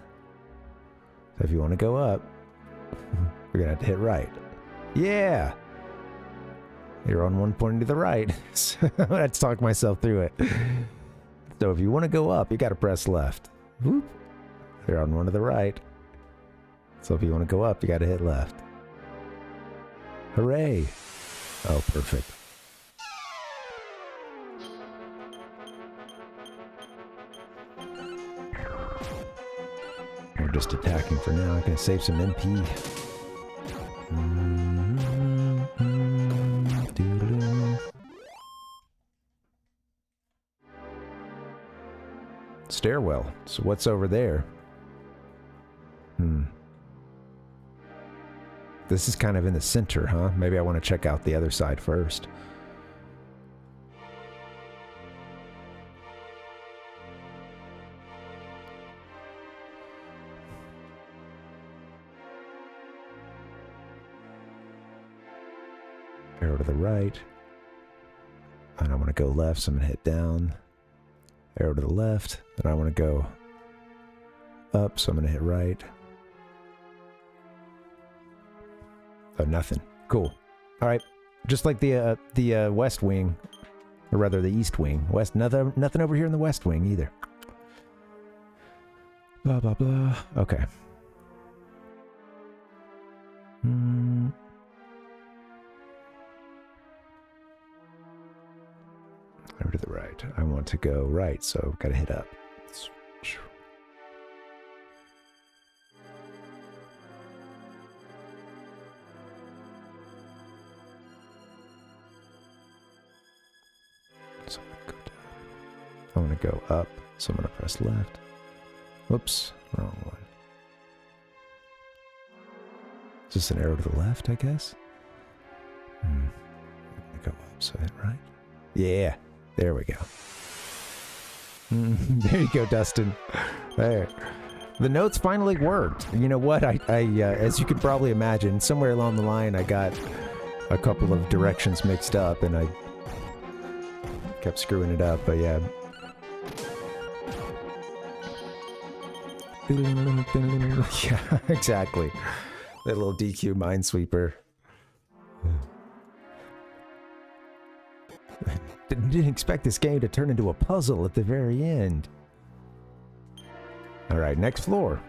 F: So if you want to go up, you're going to have to hit right. Yeah! You're on one pointing to the right. I had to talk myself through it. So if you want to go up, you got to press left. Whoop. You're on one to the right. So if you want to go up, you got to hit left. Hooray! Oh, perfect. We're just attacking for now. I'm going to save some MP. Stairwell. So what's over there? This is kind of in the center, huh? Maybe I want to check out the other side first. Arrow to the right. And I want to go left, so I'm going to hit down. Arrow to the left, and I want to go up, so I'm going to hit right. Oh, nothing. Cool. All right. Just like the west wing, or rather the east wing. West. Nothing over here in the west wing either. Blah blah blah. Okay. Over to the right. I want to go right, so I've got to hit up. So I'm gonna go down. I want to go up, so I'm going to press left. Whoops, wrong one. Just an arrow to the left, I guess? I'm going to go up, so hit right. Yeah, there we go. There you go, Dustin. There. The notes finally worked. You know what? I as you could probably imagine, somewhere along the line I got a couple of directions mixed up and I kept screwing it up, but yeah. Yeah, exactly. That little DQ Minesweeper. Didn't expect this game to turn into a puzzle at the very end. Alright, next floor.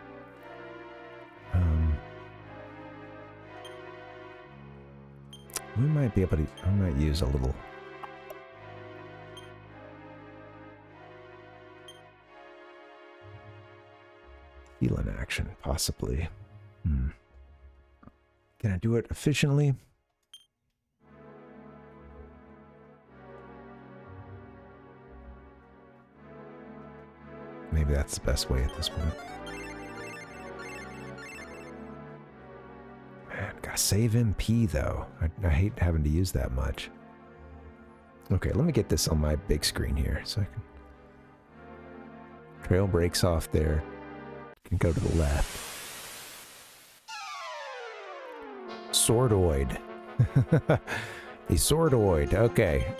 F: We might be able to... I might use a little... healing action, possibly. Can I do it efficiently? Maybe that's the best way at this point. Man, gotta save MP though. I hate having to use that much. Okay, let me get this on my big screen here so I can... Trail breaks off there. Can go to the left. Swordoid. A swordoid, okay.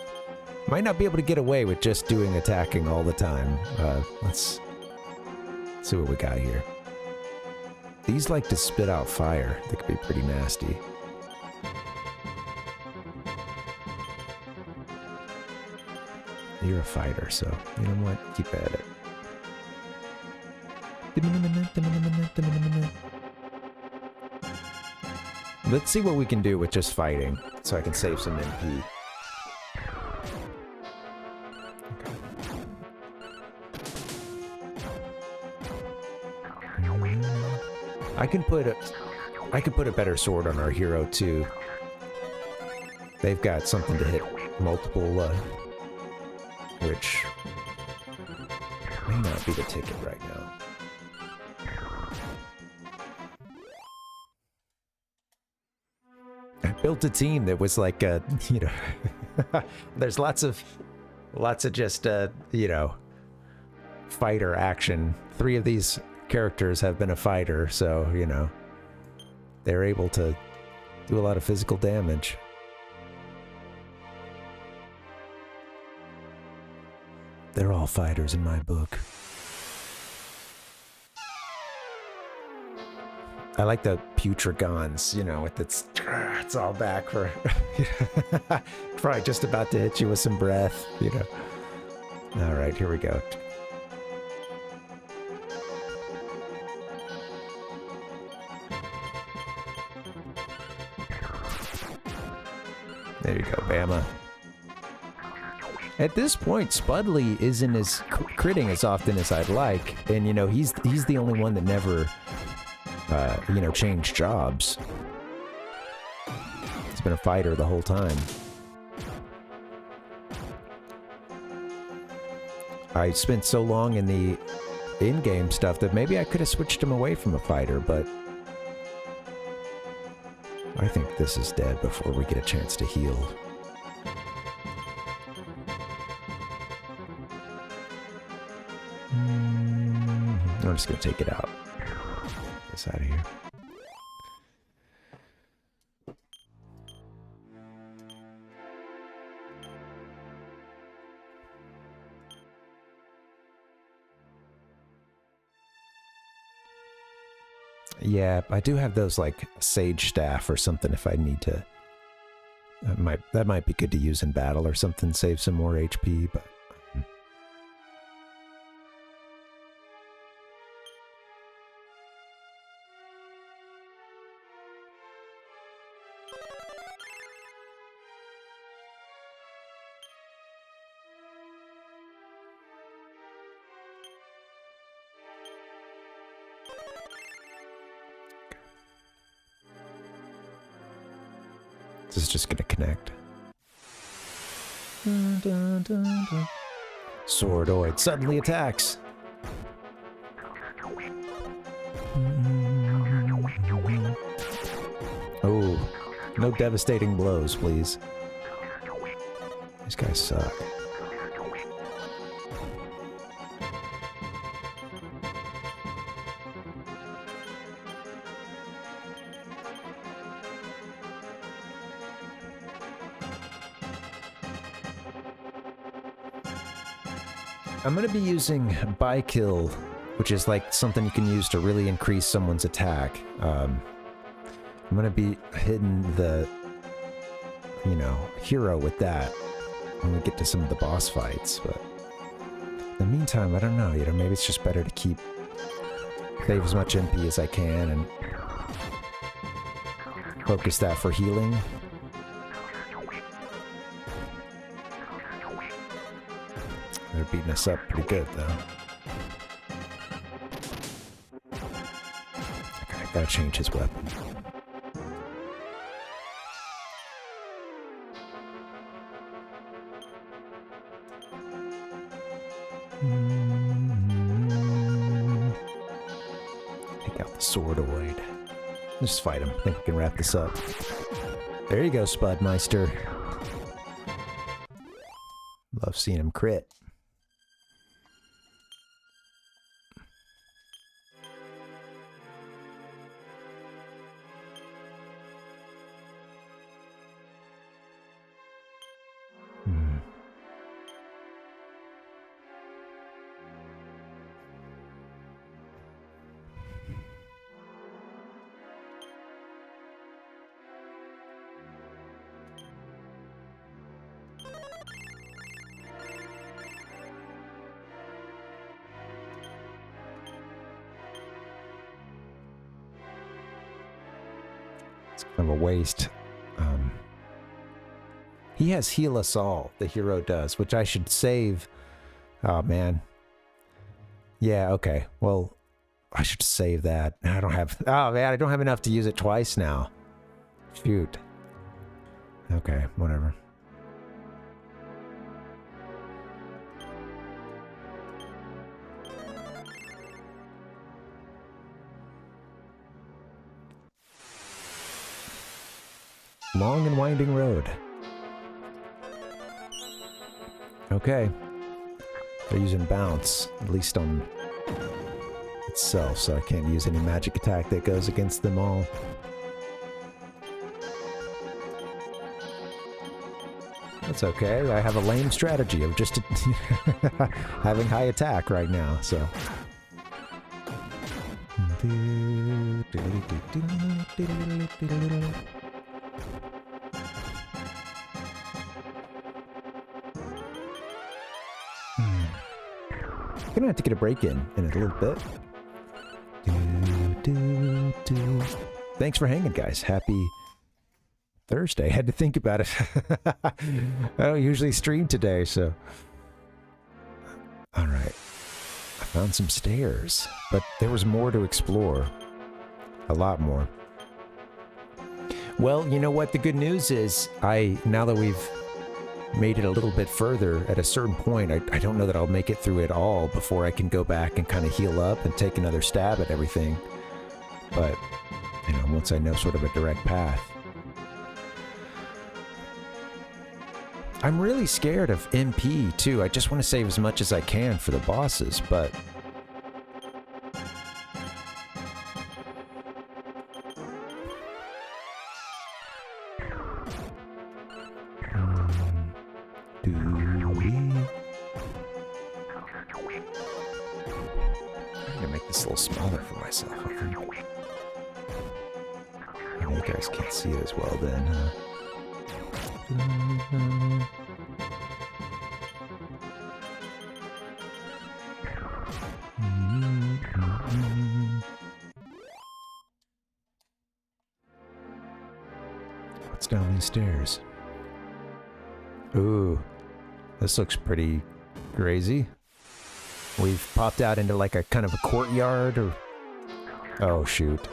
F: Might not be able to get away with just doing attacking all the time. Let's see what we got here. These like to spit out fire. They could be pretty nasty. You're a fighter, so you know what? Keep at it. Let's see what we can do with just fighting, so I can save some MP. I can put a better sword on our hero too. They've got something to hit multiple, which may not be the ticket right now. I built a team that was like, you know, there's lots of just, you know, fighter action. 3 of these characters have been a fighter, so, you know, they're able to do a lot of physical damage. They're all fighters in my book. I like the putragons, you know, with it's all back for probably just about to hit you with some breath, you know. All right, here we go. There you go, Bama. At this point, Spudley isn't as critting as often as I'd like, and you know he's the only one that never, you know, changed jobs. He's been a fighter the whole time. I spent so long in the in-game stuff that maybe I could have switched him away from a fighter, but I think this is dead before we get a chance to heal. I'm just gonna take it out. Get this out of here. Yeah, I do have those like sage staff or something if I need to. That might be good to use in battle or something, save some more HP, but this is just gonna connect. Swordoid suddenly attacks. Oh, no devastating blows, please. These guys suck. I'm gonna be using buy kill, which is like something you can use to really increase someone's attack. I'm gonna be hitting the, you know, hero with that when we get to some of the boss fights, but in the meantime, I don't know, you know, maybe it's just better to save as much MP as I can and focus that for healing. They're beating us up pretty good, though. Okay, I gotta change his weapon. Take out the Swordoid. Just fight him. I think we can wrap this up. There you go, Spudmeister. Love seeing him crit. It's kind of a waste. He has heal us all, the hero does, which I should save. Oh, man. Yeah, okay. Well, I should save that. I don't have... Oh, man, I don't have enough to use it twice now. Shoot. Okay, whatever. Long and winding road. Okay. They're using bounce, at least on itself, so I can't use any magic attack that goes against them all. That's okay. I have a lame strategy of just having high attack right now, so. Gonna have to get a break in a little bit. Thanks for hanging, guys. Happy Thursday. I had to think about it. I don't usually stream today, so. All right. I found some stairs, but there was more to explore. A lot more. Well, you know what? The good news is, now that we've made it a little bit further, at a certain point, I don't know that I'll make it through it all before I can go back and kind of heal up and take another stab at everything. But, you know, once I know sort of a direct path. I'm really scared of MP, too. I just want to save as much as I can for the bosses, but... I'm gonna make this a little smaller for myself, I think. Oh, you guys can't see it as well then, huh? What's down these stairs? Ooh, this looks pretty crazy. We've popped out into like a kind of a courtyard, or... Oh, shoot.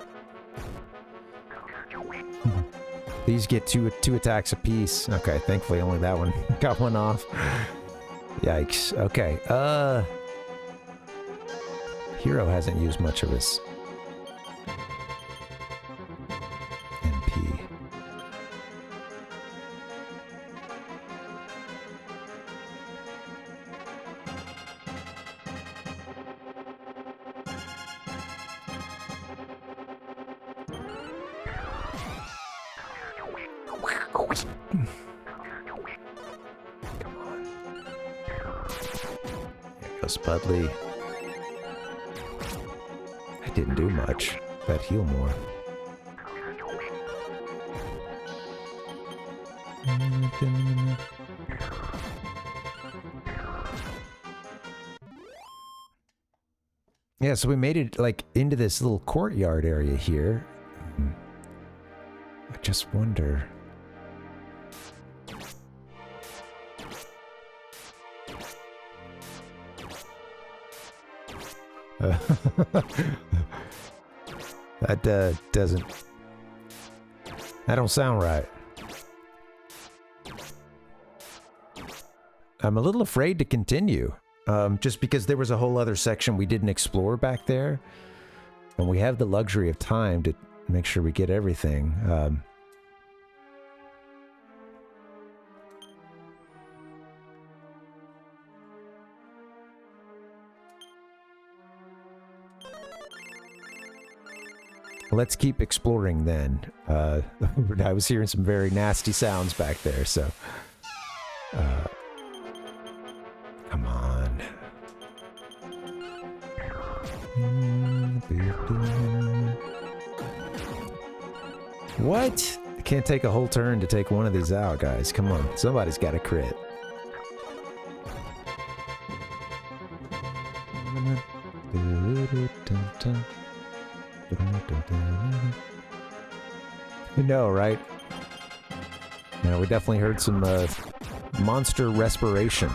F: These get two attacks apiece. Okay, thankfully only that one got one off. Yikes. Okay. Hero hasn't used much of his MP. Come on. There goes Spudley. I didn't do much. But heal more. Yeah, so we made it like into this little courtyard area here. I just wonder. That doesn't. That don't sound right. I'm a little afraid to continue. Just because there was a whole other section we didn't explore back there. And we have the luxury of time to make sure we get everything. Let's keep exploring then. I was hearing some very nasty sounds back there, so... come on. What? I can't take a whole turn to take one of these out, guys. Come on, somebody's got a crit. You know, right? Yeah, we definitely heard some monster respiration.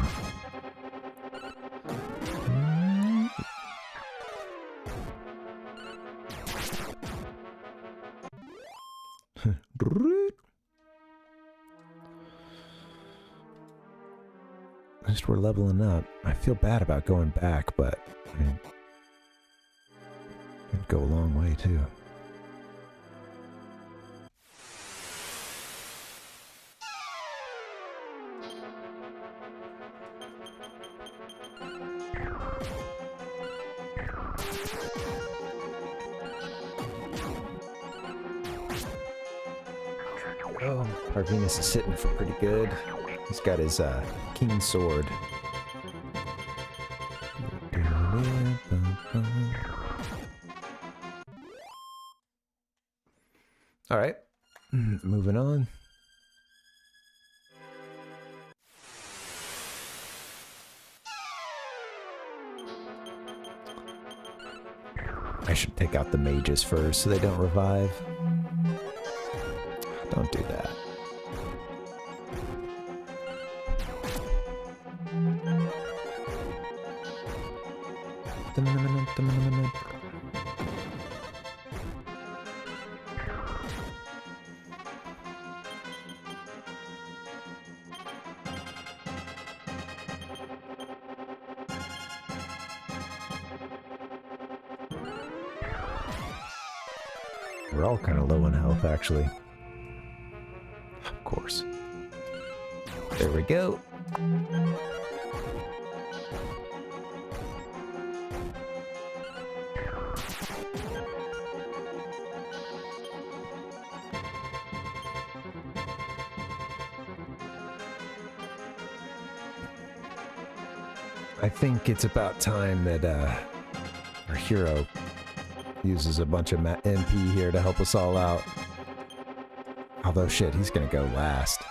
F: At least we're leveling up. I feel bad about going back, but it'd go a long way too. Oh, Parvinus is sitting for pretty good. He's got his king sword. All right, moving on. I should take out the mages first so they don't revive. Don't do that. We're all kind of low on health, actually. Of course. There we go. I think it's about time that our hero uses a bunch of MP here to help us all out. Although shit, he's gonna go last.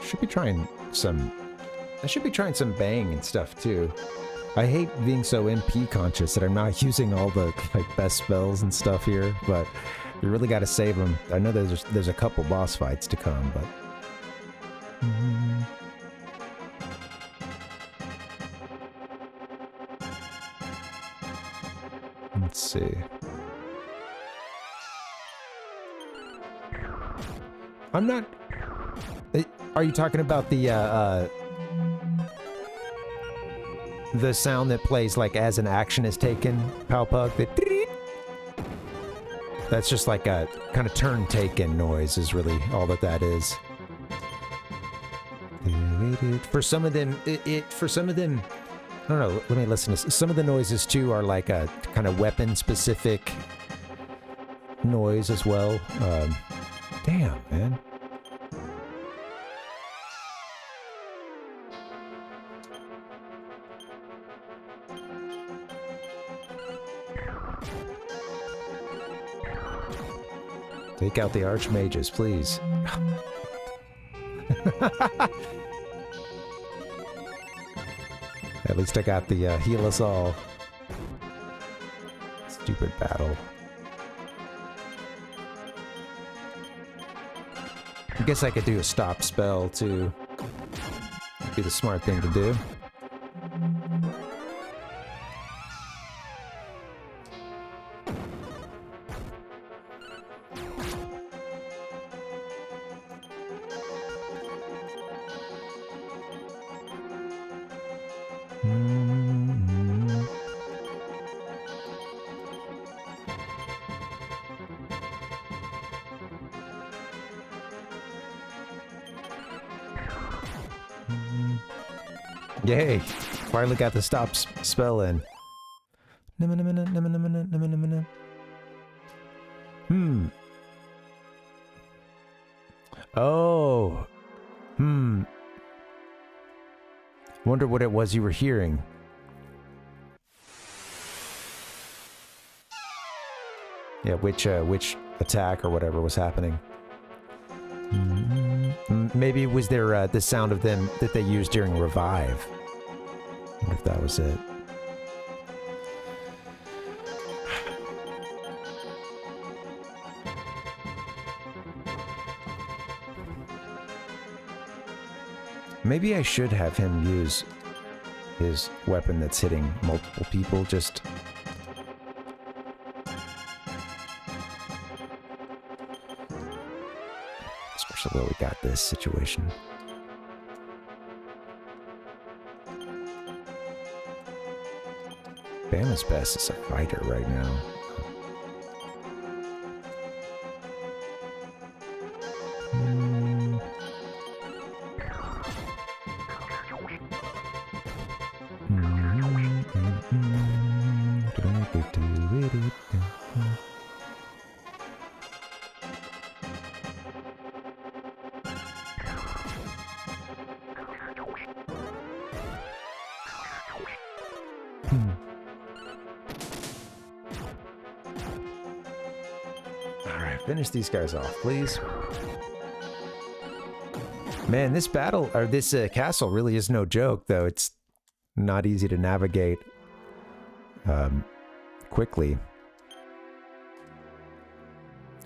F: Should be trying some. I should be trying some bang and stuff too. I hate being so MP conscious that I'm not using all the like best spells and stuff here, but we really got to save them. I know there's a couple boss fights to come, but. Let's see. I'm not... Are you talking about the sound that plays, like, as an action is taken, Palpug? That's just like a kind of turn-taken noise is really all that is. For some of them, for some of them, I don't know, let me listen to some of the noises too are like a kind of weapon-specific noise as well. Damn, man. Take out the archmages, please. At least I got the heal us all. Stupid battle. I guess I could do a stop spell too. That'd be the smart thing to do. Yay! Finally got the stop spell in. Oh. Wonder what it was you were hearing. Yeah, which attack or whatever was happening. Maybe it was their the sound of them that they used during revive. I wonder if that was it. Maybe I should have him use his weapon that's hitting multiple people, just... Especially where we got this situation. Bama's best is a fighter right now. Finish these guys off, please. Man, this battle, or this castle really is no joke, though. It's not easy to navigate quickly.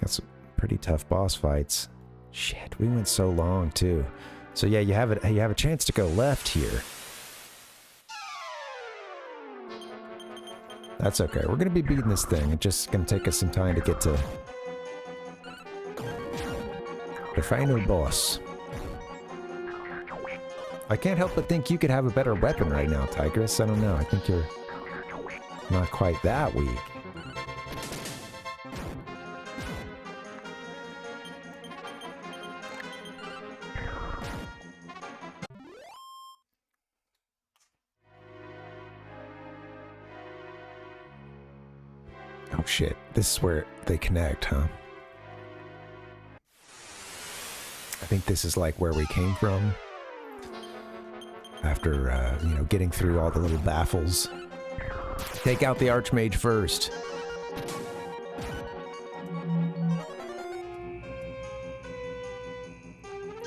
F: Got some pretty tough boss fights. Shit, we went so long, too. So yeah, you have a chance to go left here. That's okay. We're gonna be beating this thing. It's just gonna take us some time to get to the final boss. I can't help but think you could have a better weapon right now, Tigress. I don't know. I think you're not quite that weak. Oh shit. This is where they connect, huh? I think this is like where we came from. After, you know, getting through all the little baffles. Take out the Archmage first.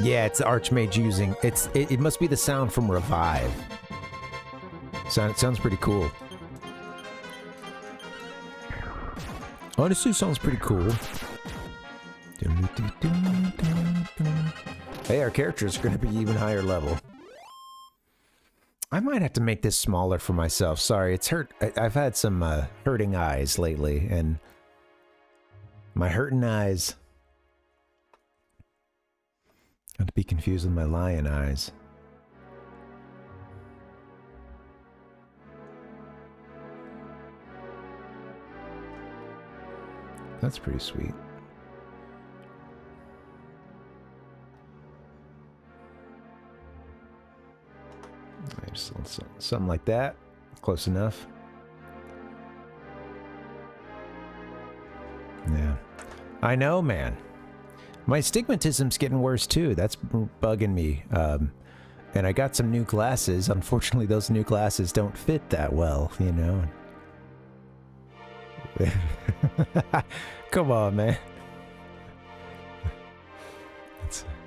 F: Yeah, it's the Archmage using... It must be the sound from Revive. Sounds pretty cool. Honestly, sounds pretty cool. Hey, our characters are going to be even higher level. I might have to make this smaller for myself. Sorry, it's hurt. I've had some hurting eyes lately, and my hurting eyes Not to be confused with my lion eyes. That's pretty sweet. Just something like that. Close enough. Yeah. I know, man. My stigmatism's getting worse too. That's bugging me. And I got some new glasses. Unfortunately, those new glasses don't fit that well, you know. Come on, man.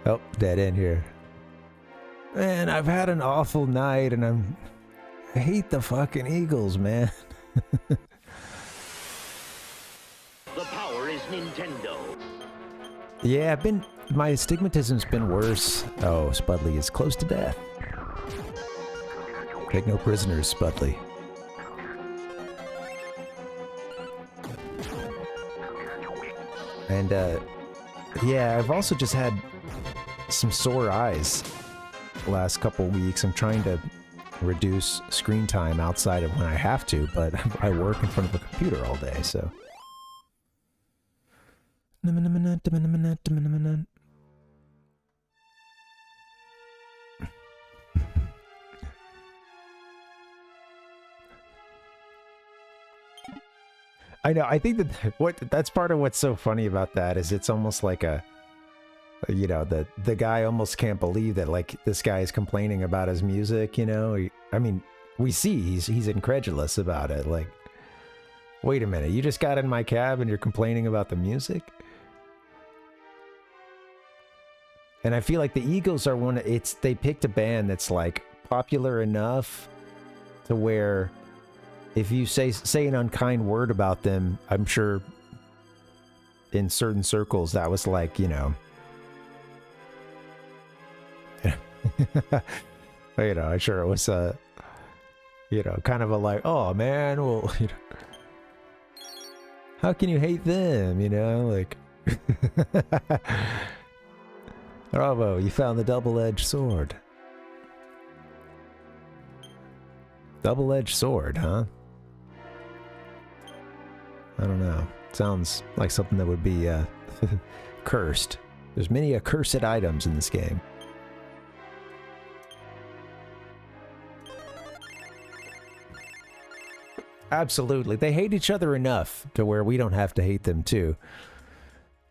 F: Oh, dead end here. Man, I've had an awful night, and I hate the fucking Eagles, man.
B: The power is Nintendo.
F: Yeah, my astigmatism's been worse. Oh, Spudley is close to death. Take no prisoners, Spudley. And, yeah, I've also just had some sore eyes the last couple weeks. I'm trying to reduce screen time outside of when I have to, but I work in front of a computer all day, so... I know, I think that's part of what's so funny about that is it's almost like a, you know, the guy almost can't believe that, like, this guy is complaining about his music, you know? I mean, we see he's incredulous about it, like, wait a minute, you just got in my cab and you're complaining about the music? And I feel like the Eagles are they picked a band that's, like, popular enough to where if you say an unkind word about them, I'm sure in certain circles that was like, you know, you know, I'm sure it was you know, kind of a like, oh man, well, you know, how can you hate them, you know, like, bravo, you found the double-edged sword. Double-edged sword, huh? I don't know. Sounds like something that would be cursed. There's many accursed items in this game. Absolutely. They hate each other enough to where we don't have to hate them too.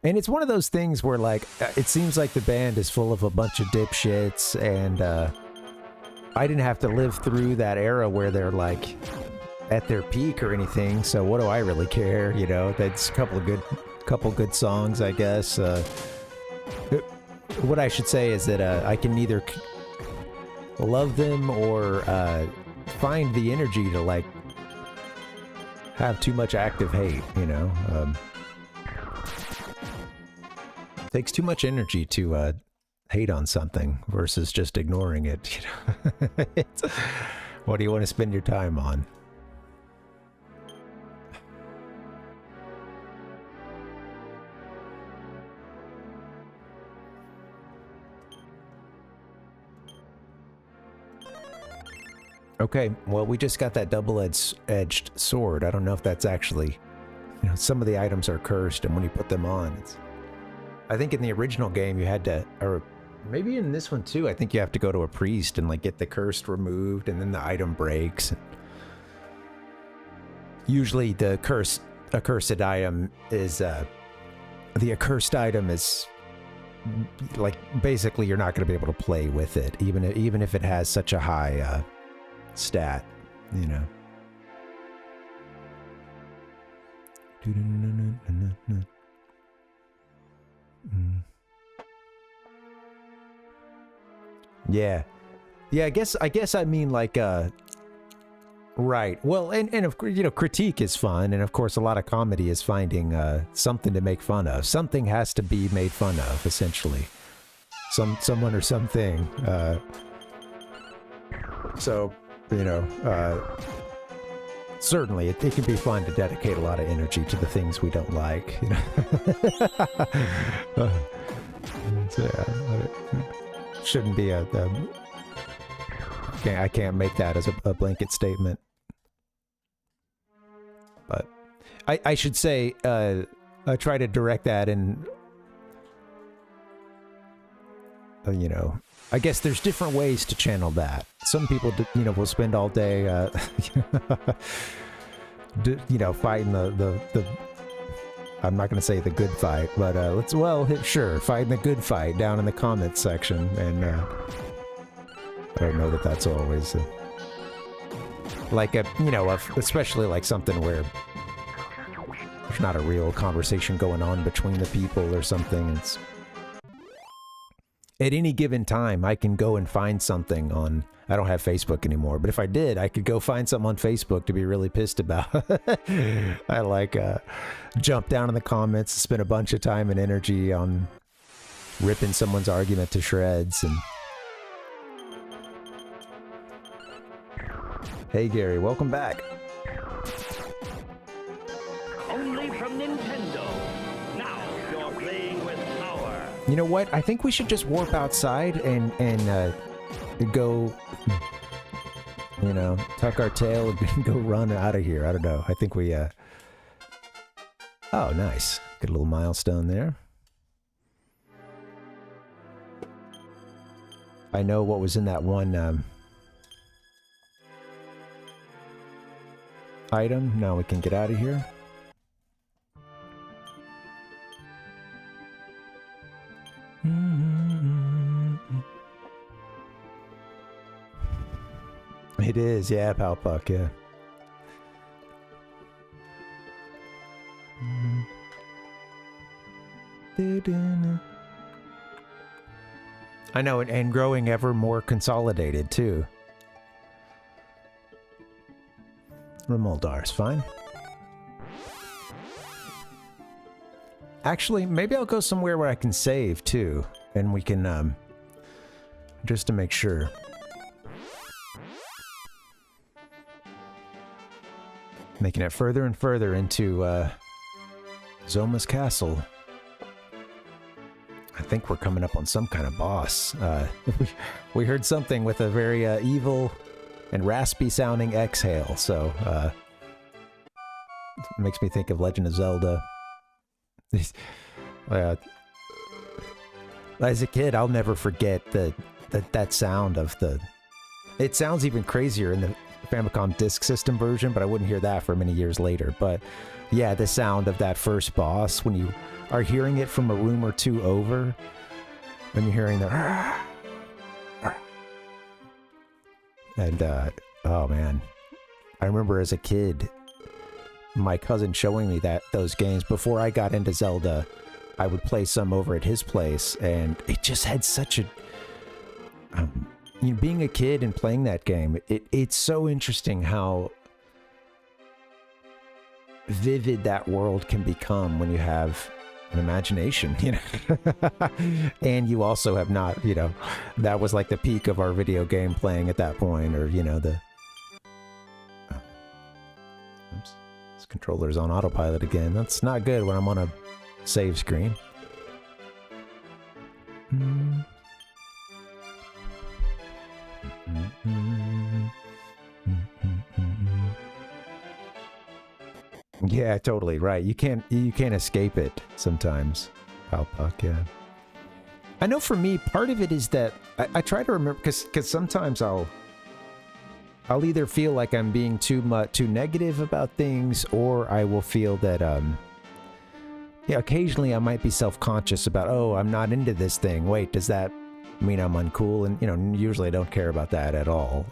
F: And it's one of those things where, like, it seems like the band is full of a bunch of dipshits, and I didn't have to live through that era where they're, like, at their peak or anything, so what do I really care, you know? That's a couple good songs, I guess. What I should say is that I can either love them or find the energy to, like, have too much active hate, you know? Takes too much energy to hate on something versus just ignoring it, you know? What do you want to spend your time on? Okay, well, we just got that double-edged sword. I don't know if that's actually, you know, some of the items are cursed, and when you put them on, it's... I think in the original game you had to, or maybe in this one too, I think you have to go to a priest and, like, get the curse removed, and then the item breaks. Usually the accursed item is, the accursed item is, like, basically you're not going to be able to play with it, even if it has such a high, stat, you know. Yeah, I guess I mean, like, right. Well, and of course, you know, critique is fun, and of course a lot of comedy is finding something to make fun of. Something has to be made fun of, essentially. Someone or something. So, you know, certainly it can be fun to dedicate a lot of energy to the things we don't like, you know. Shouldn't be I can't make that as a blanket statement. But I should say, I try to direct that in, you know, I guess there's different ways to channel that. Some people, you know, will spend all day, you know, fighting the I'm not going to say the good fight, but sure, fighting the good fight down in the comments section, and I don't know that that's always like you know, especially like something where there's not a real conversation going on between the people or something. It's at any given time I can go and find something on. I don't have Facebook anymore, but if I did, I could go find something on Facebook to be really pissed about. I like jump down in the comments, spend a bunch of time and energy on ripping someone's argument to shreds. And hey, Gary, welcome back.
B: Only from Nintendo. Now you're playing with power.
F: You know what? I think we should just warp outside and go, you know, tuck our tail and go run out of here. I don't know. I think we, oh, nice. Good little milestone there. I know what was in that one, item. Now we can get out of here. It is, yeah, Palpuck, yeah. I know, and growing ever more consolidated, too. Remoldar's fine. Actually, maybe I'll go somewhere where I can save, too. And we can, just to make sure. Making it further and further into Zoma's castle. I think we're coming up on some kind of boss. We heard something with a very evil and raspy sounding exhale, so it makes me think of Legend of Zelda. As a kid, I'll never forget that sound of the... It sounds even crazier in the Famicom Disk System version, but I wouldn't hear that for many years later. But yeah, the sound of that first boss, when you are hearing it from a room or two over, when you're hearing the... And, oh man. I remember as a kid, my cousin showing me those games. Before I got into Zelda, I would play some over at his place, and it just had such a... you know, being a kid and playing that game, it's so interesting how vivid that world can become when you have an imagination, you know. And you also have not, you know, that was like the peak of our video game playing at that point, or, you know, the... Oh. Oops. This controller's on autopilot again. That's not good when I'm on a save screen. Yeah, totally right. You can't escape it sometimes. Palpuck, yeah. I know for me, part of it is that I try to remember, because sometimes I'll either feel like I'm being too negative about things, or I will feel that yeah, occasionally I might be self-conscious about, oh, I'm not into this thing. Wait, does that mean I'm uncool? And, you know, usually I don't care about that at all.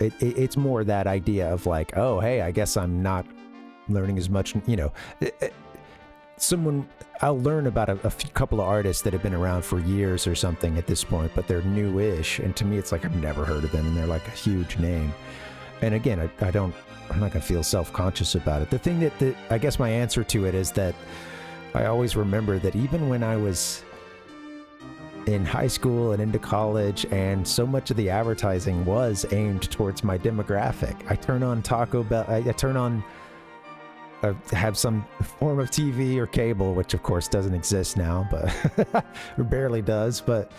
F: It's more that idea of like, oh, hey, I guess I'm not learning as much, you know. I'll learn about a couple of artists that have been around for years or something at this point, but they're new-ish, and to me it's like I've never heard of them, and they're like a huge name. And again, I'm not gonna feel self-conscious about it. The thing that I guess my answer to it is that I always remember that even when I was in high school and into college, and so much of the advertising was aimed towards my demographic. I turn on Taco Bell, I turn on have some form of TV or cable, which of course doesn't exist now, but or barely does. But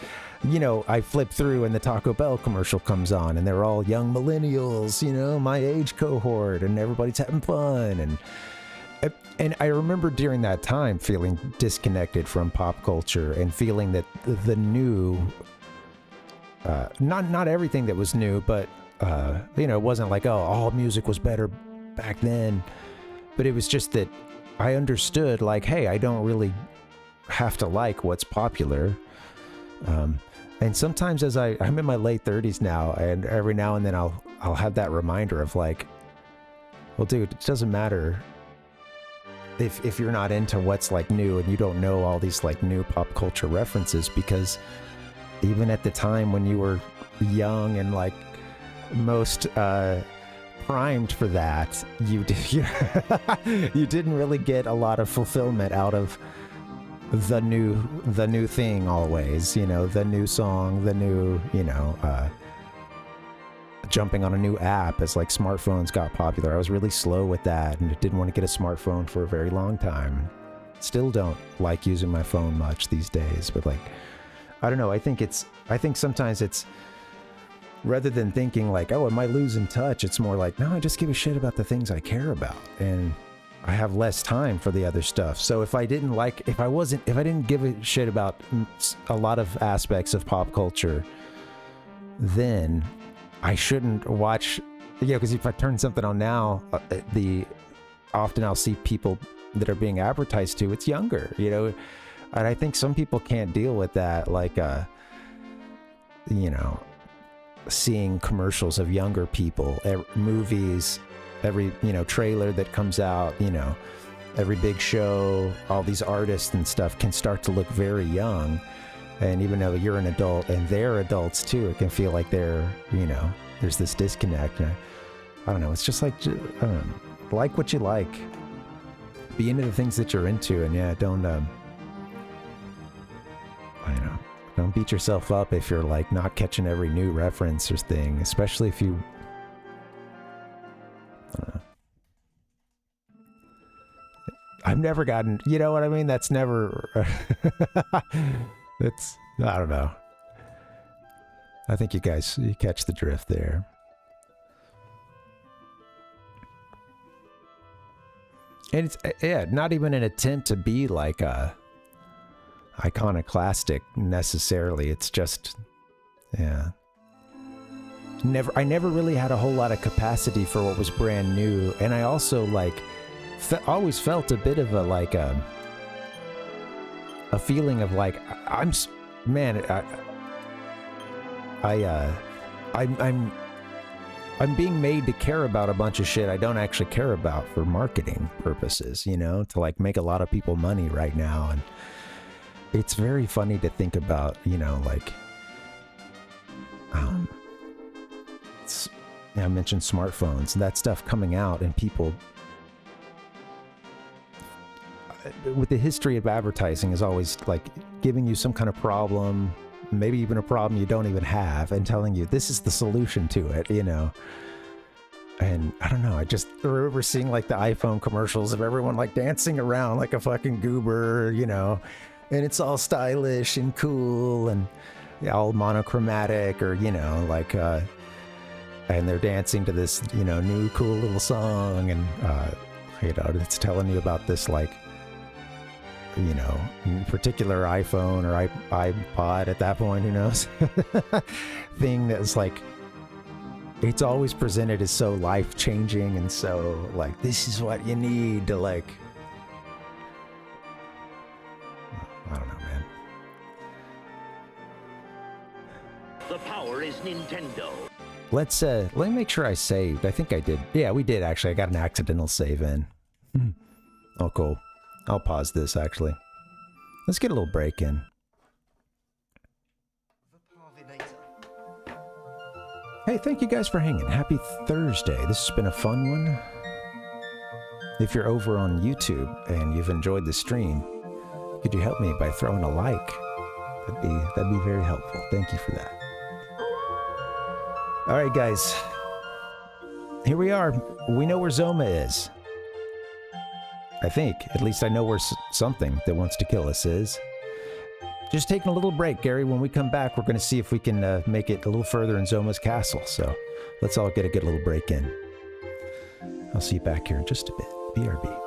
F: you know, I flip through and the Taco Bell commercial comes on, and they're all young millennials, you know, my age cohort, and everybody's having fun. And I remember during that time feeling disconnected from pop culture and feeling that the new, not everything that was new, but you know, it wasn't like, oh, all music was better back then. But it was just that I understood, like, hey, I don't really have to like what's popular. And sometimes as I'm in my late 30s now, and every now and then I'll have that reminder of like, well, dude, it doesn't matter if you're not into what's like new and you don't know all these like new pop culture references, because even at the time when you were young and like most primed for that, you didn't really get a lot of fulfillment out of the new thing always, you know, the new song, the new, you know, jumping on a new app as like smartphones got popular. I was really slow with that and didn't want to get a smartphone for a very long time. Still don't like using my phone much these days, but like, I don't know. I think sometimes it's, rather than thinking like, oh, am I losing touch? It's more like, no, I just give a shit about the things I care about, and I have less time for the other stuff. So if I didn't give a shit about a lot of aspects of pop culture, then I shouldn't watch, because if I turn something on now, often I'll see people that are being advertised to, it's younger, you know, and I think some people can't deal with that, like, you know, seeing commercials of younger people, movies, every, you know, trailer that comes out, you know, every big show, all these artists and stuff can start to look very young. And even though you're an adult and they're adults too, it can feel like they're, you know, there's this disconnect. And I don't know. It's just like, I don't know, like what you like, be into the things that you're into, and yeah, don't, I don't know. Don't beat yourself up if you're like not catching every new reference or thing, especially if you, I don't know. I've never gotten, you know what I mean? That's never, it's, I don't know. I think you catch the drift there. And it's, yeah, not even an attempt to be like a iconoclastic necessarily. It's just, yeah. I never really had a whole lot of capacity for what was brand new, and I also like always felt a bit of a like a feeling of like I'm being made to care about a bunch of shit I don't actually care about for marketing purposes, you know, to like make a lot of people money right now. And it's very funny to think about, you know, like, I mentioned smartphones and that stuff coming out, and people, with the history of advertising, is always like giving you some kind of problem, maybe even a problem you don't even have, and telling you this is the solution to it, you know. And I don't know, I just remember seeing like the iPhone commercials of everyone like dancing around like a fucking goober, you know, and it's all stylish and cool and all monochromatic, or, you know, like, and they're dancing to this, you know, new cool little song, and, you know, it's telling you about this, like, you know, particular iPhone or iPod at that point, who knows, thing that's like, it's always presented as so life-changing and so, like, this is what you need to, like, I don't know, man.
B: The power is Nintendo.
F: Let me make sure I saved. I think I did. Yeah, we did actually. I got an accidental save in. Oh, cool. I'll pause this actually. Let's get a little break in. Hey, thank you guys for hanging. Happy Thursday. This has been a fun one. If you're over on YouTube and you've enjoyed the stream, could you help me by throwing a like? That'd be very helpful. Thank you for that. All right, guys. Here we are. We know where Zoma is. I think. At least I know where something that wants to kill us is. Just taking a little break, Gary. When we come back, we're going to see if we can make it a little further in Zoma's castle. So let's all get a good little break in. I'll see you back here in just a bit. BRB.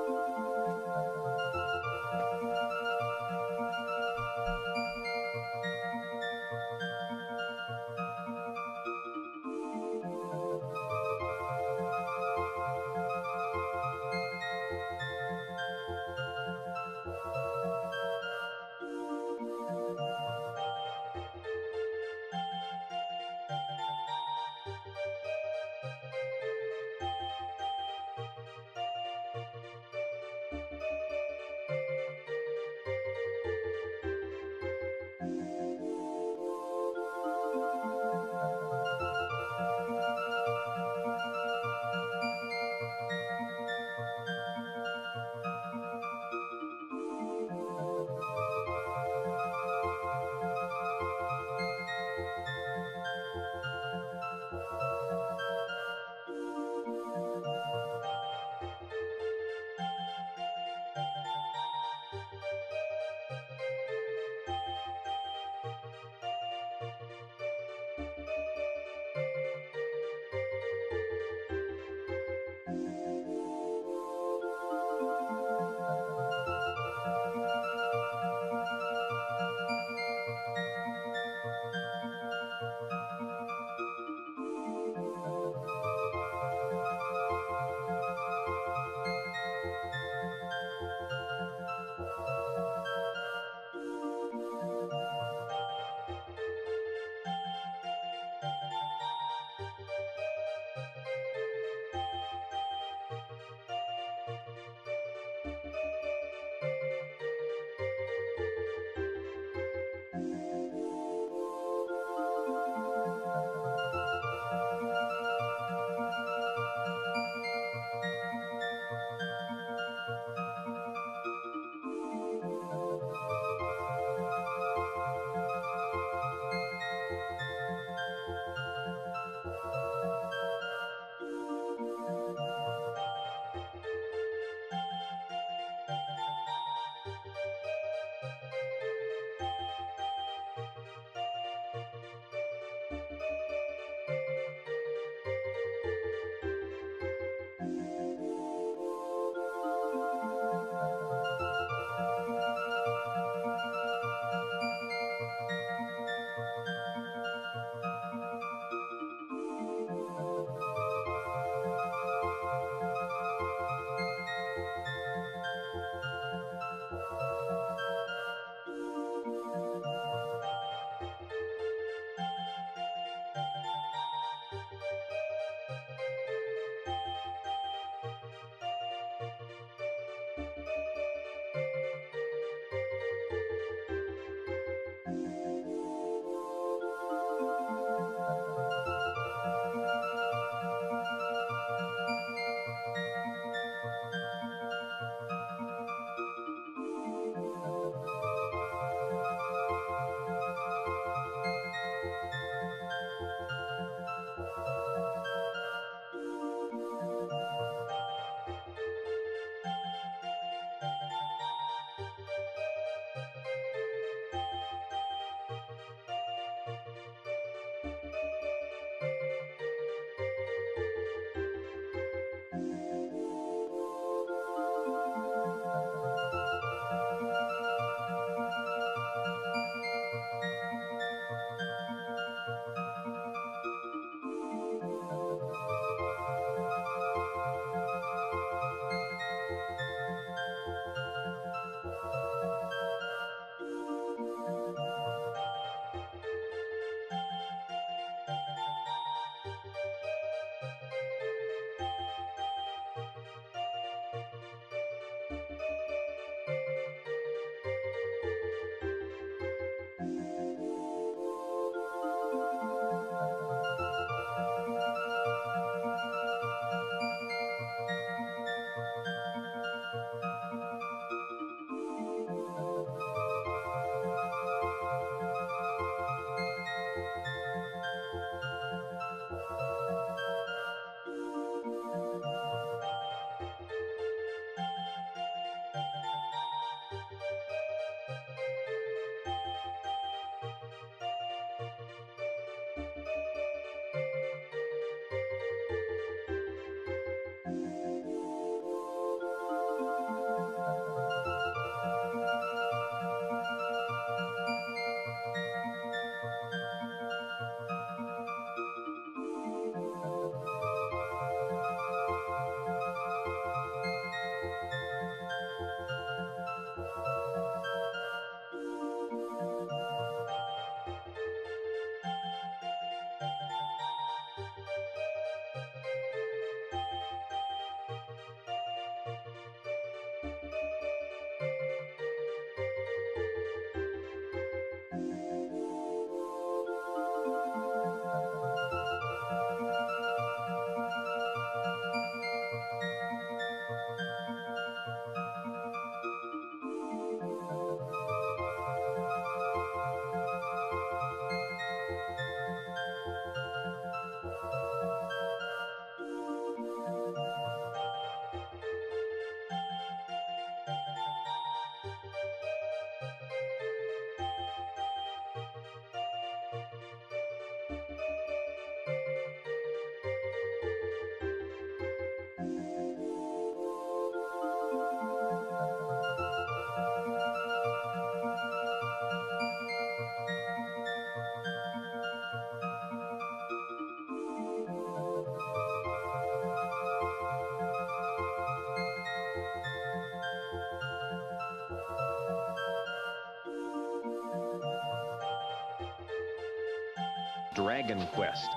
B: Dragon Quest.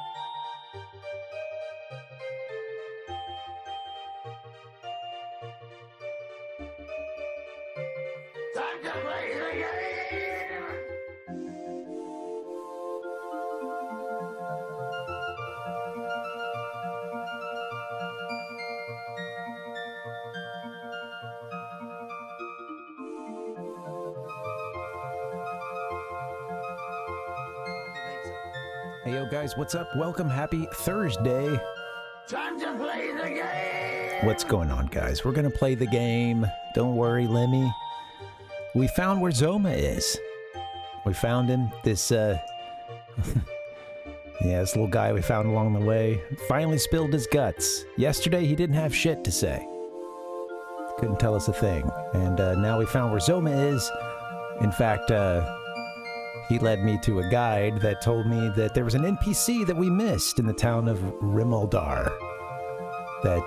D: Time to play the game!
F: Hey, yo, guys, what's up? Welcome. Happy Thursday.
D: Time to play the game!
F: What's going on, guys? We're going to play the game. Don't worry, Lemmy. We found where Zoma is. We found him. This, yeah, this little guy we found along the way finally spilled his guts. Yesterday, he didn't have shit to say. Couldn't tell us a thing. And now we found where Zoma is. In fact, he led me to a guide that told me that there was an NPC that we missed in the town of Rimuldar that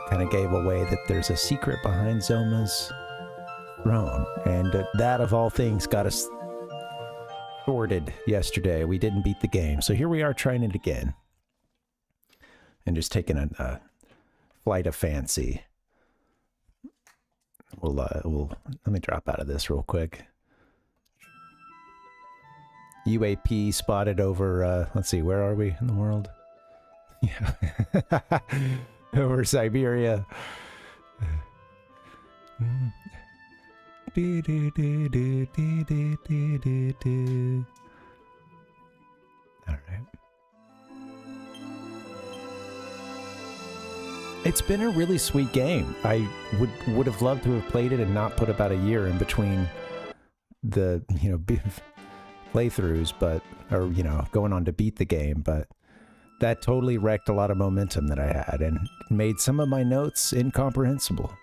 F: kind of gave away that there's a secret behind Zoma's throne. And that, of all things, got us thwarted yesterday. We didn't beat the game. So here we are trying it again. And just taking a flight of fancy. We'll let me drop out of this real quick. UAP spotted over, let's see, where are we in the world? Yeah. Over Siberia. All right. It's been a really sweet game. I would have loved to have played it and not put about a year in between the, playthroughs, but, or, going on to beat the game, but that totally wrecked a lot of momentum that I had and made some of my notes incomprehensible.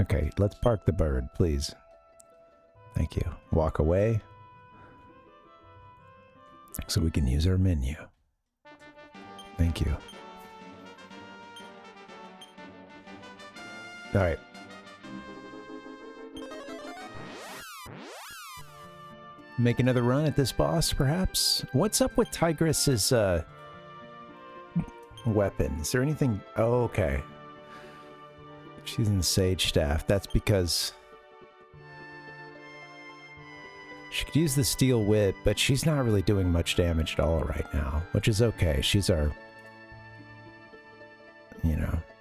F: Okay, let's park the bird, please. Thank you. Walk away so we can use our menu. Thank you. All right. Make another run at this boss, perhaps? What's up with Tigress's weapon? Is there anything... Oh, okay. She's in Sage Staff. That's because... she could use the Steel Whip, but she's not really doing much damage at all right now, which is okay. She's our...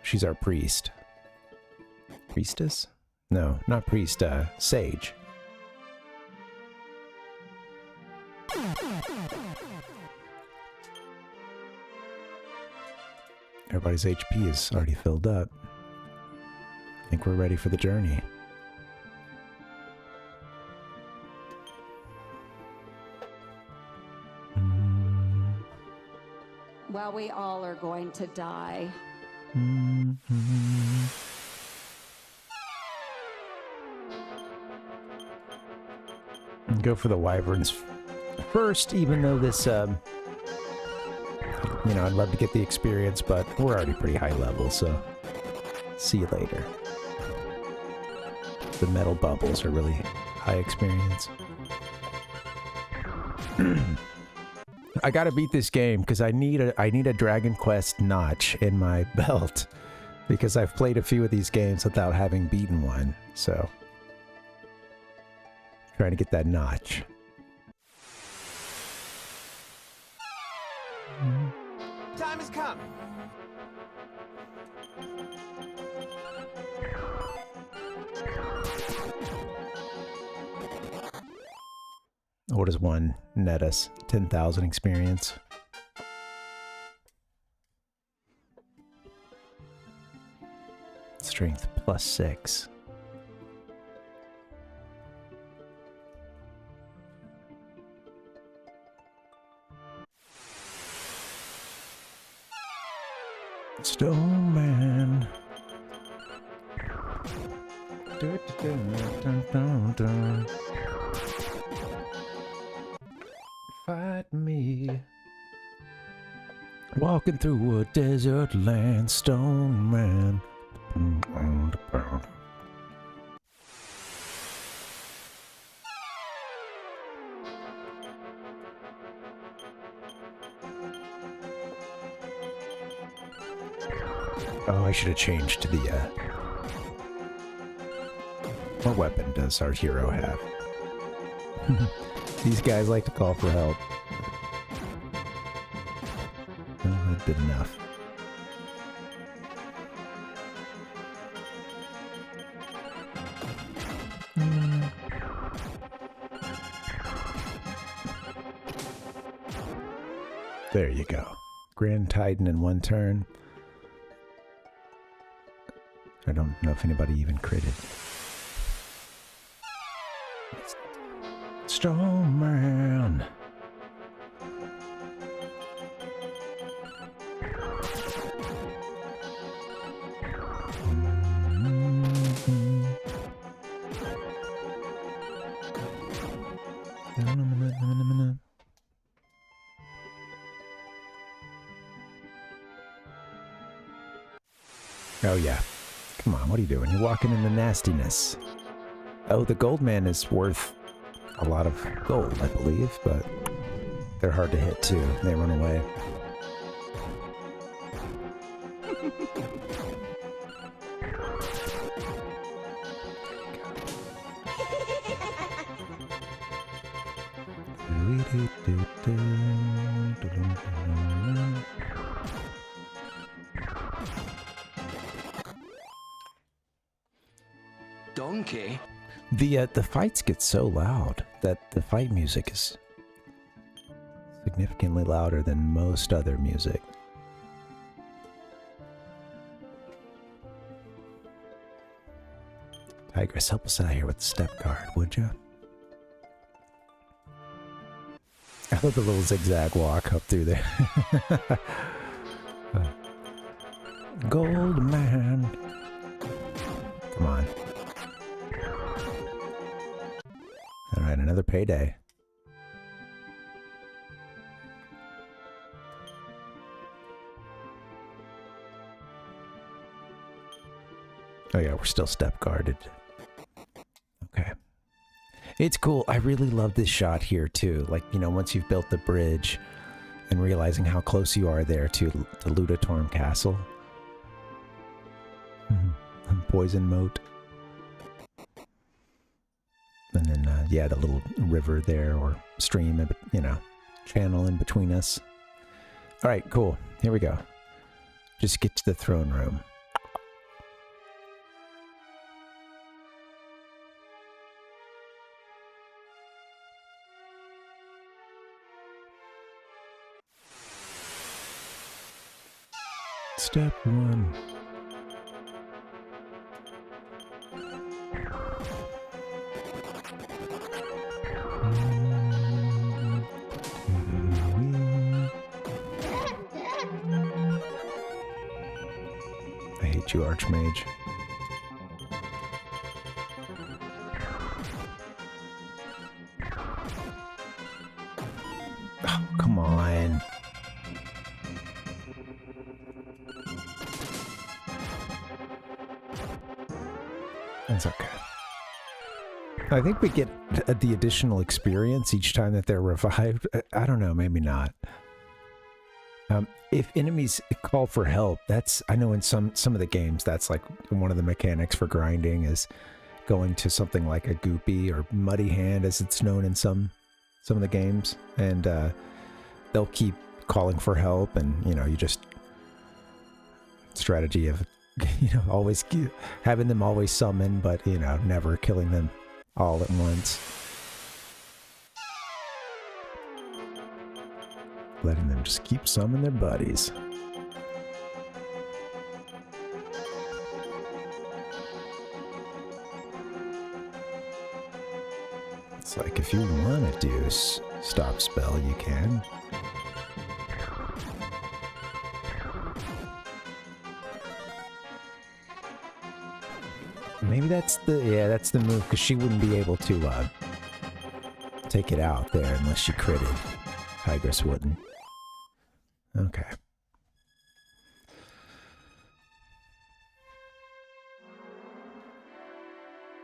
F: she's our priest. Priestess? No, not priest, sage. Everybody's HP is already filled up. I think we're ready for the journey.
I: Well, we all are going to die.
F: Go for the wyverns first, even though this, I'd love to get the experience, but we're already pretty high level, so see you later. The metal bubbles are really high experience. I gotta beat this game because I need a Dragon Quest notch in my belt because I've played a few of these games without having beaten one, so trying to get that notch.
G: Time has come.
F: What does one net us? 10,000 experience. Strength +6. Stone Man. Fight me. Walking through a desert land, Stone Man. Oh, I should have changed to the, what weapon does our hero have? These guys like to call for help. Well, that did enough. There you go. Grand Titan in one turn. I don't know if anybody even critted. Strong man. Oh yeah. Come on, what are you doing? You're walking into nastiness. Oh, the gold man is worth a lot of gold, I believe, but they're hard to hit too. They run away.
G: Donkey?
F: The fights get so loud that the fight music is significantly louder than most other music. Tigress, help us out here with the step guard, would you? I love the little zigzag walk up through there. Gold man. Come on. All right, another payday. Oh yeah, we're still step guarded. Okay. It's cool. I really love this shot here too. Like, you know, once you've built the bridge and realizing how close you are there to the Ludatorm Castle. Poison moat. And then, yeah, the little river there, or stream, you know, channel in between us. All right, cool. Here we go. Just get to the throne room. Step 1. I hate you, Archmage. Oh, come on. That's okay. I think we get the additional experience each time that they're revived. I don't know, maybe not. If enemies call for help, I know in some of the games, that's like one of the mechanics for grinding is going to something like a goopy or muddy hand, as it's known in some of the games, and they'll keep calling for help, and you know, you just strategy of, you know, always having them always summon, but you know, never killing them all at once. Letting them just keep summoning their buddies. It's like if you want to do stop spell, you can. Maybe that's the move, because she wouldn't be able to take it out there unless she critted. Tigress wouldn't. Okay.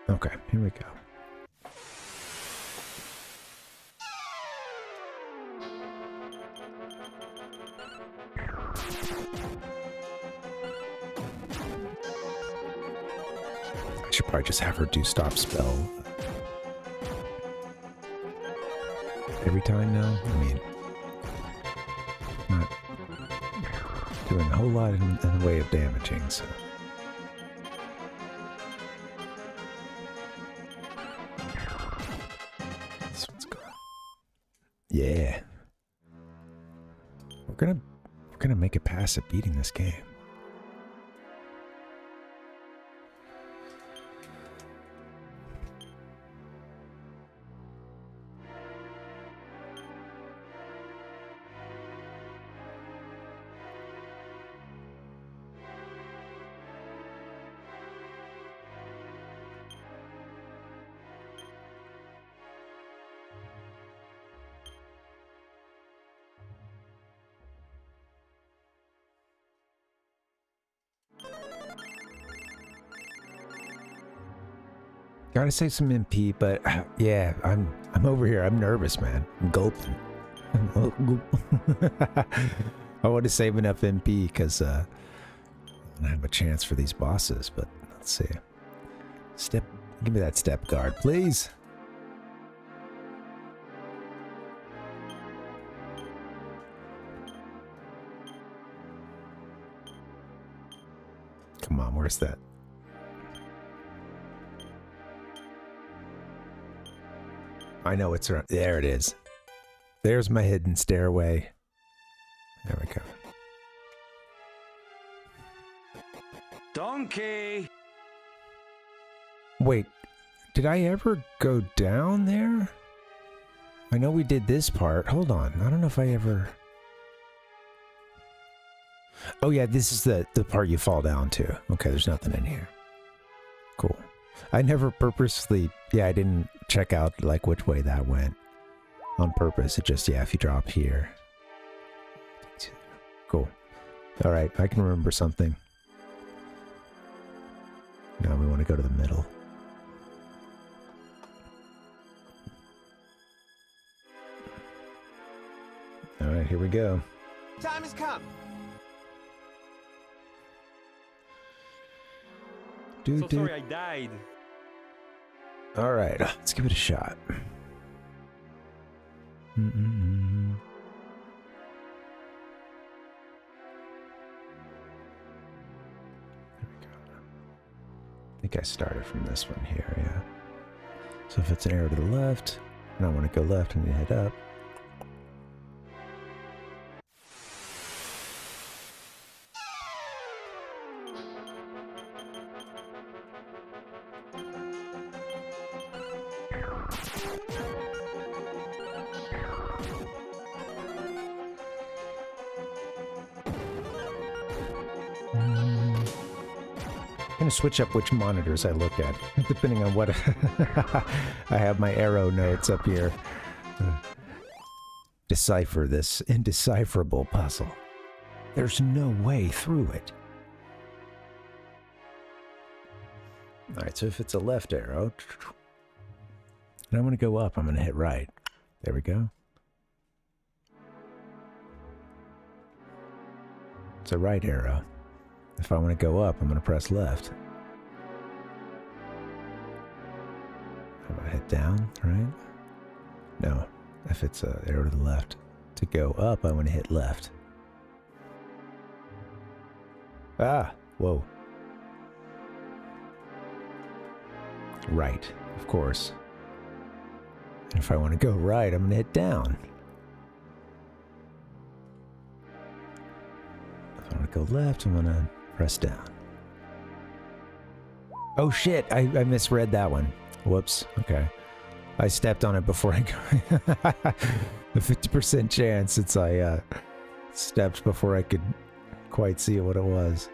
F: Okay, here we go. I should probably just have her do stop spell every time now. I mean, not doing a whole lot in the way of damaging, so. This one's gone. Yeah. We're gonna make it past it beating this game. Gotta say some MP, but yeah, I'm over here. I'm nervous, man. I'm gulping. I want to save enough MP because I don't have a chance for these bosses. But let's see. Step, give me that step guard, please. Come on, where's that? I know it's around. There it is. There's my hidden stairway. There we go.
A: Donkey!
F: Wait, did I ever go down there? I know we did this part. Hold on. I don't know if I ever... Oh yeah, this is the part you fall down to. Okay, there's nothing in here. Cool. I never purposely... Yeah, I didn't check out like which way that went on purpose. It just, yeah, if you drop here. Cool. All right, I can remember something. Now we want to go to the middle. All right, here we go.
G: Time has come.
A: So sorry I died.
F: All right, let's give it a shot. There we go. I think I started from this one here, yeah. So if it's an arrow to the left, and I want to go left, I need to head up. Switch up which monitors I look at, depending on what I have my arrow notes up here. Decipher this indecipherable puzzle. There's no way through it. Alright, so if it's a left arrow, and I'm going to go up, I'm going to hit right. There we go. It's a right arrow. If I want to go up, I'm going to press left. How about hit down, right? No, if it's an arrow to the left. To go up, I want to hit left. Ah, whoa. Right, of course. And if I want to go right, I'm going to hit down. If I want to go left, I'm going to press down. Oh shit, I misread that one. Whoops, okay. I stepped on it before I go. A 50% chance since I stepped before I could quite see what it was.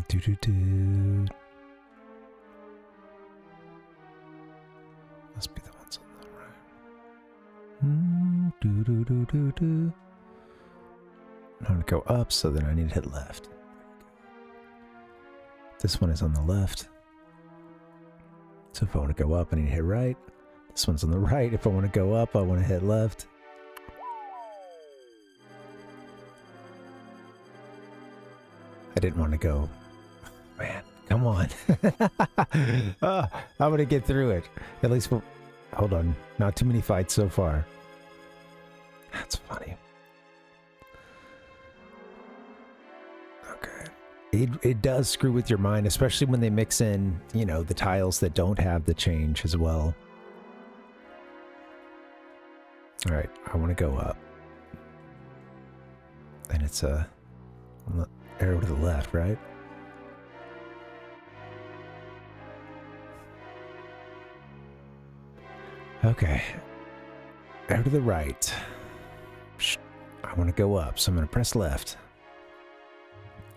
F: Do-do-do. Must be the ones on the right. Do-do-do-do-do. I'm going to go up, so then I need to hit left. This one is on the left. So if I want to go up, I need to hit right. This one's on the right. If I want to go up, I want to hit left. I didn't want to go. Man, come on. I'm going to get through it. At least, hold on. Not too many fights so far. That's funny. Okay. It does screw with your mind, especially when they mix in, you know, the tiles that don't have the change as well. All right, I want to go up. And it's a arrow to the left, right? Okay. Arrow to the right. I want to go up, so I'm going to press left.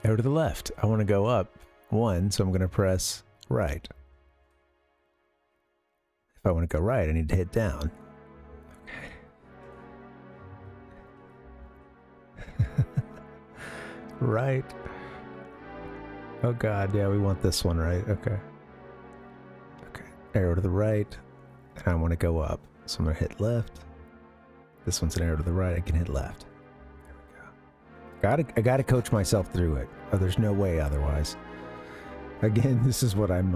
F: Arrow to the left. I want to go up 1, so I'm going to press right. If I want to go right, I need to hit down. Okay. Right. Oh god, yeah, we want this one, right? Okay. Okay. Arrow to the right. And I want to go up. So I'm going to hit left. This one's an arrow to the right. I can hit left. There we go. I gotta coach myself through it. Oh, there's no way otherwise. Again, this is what I'm...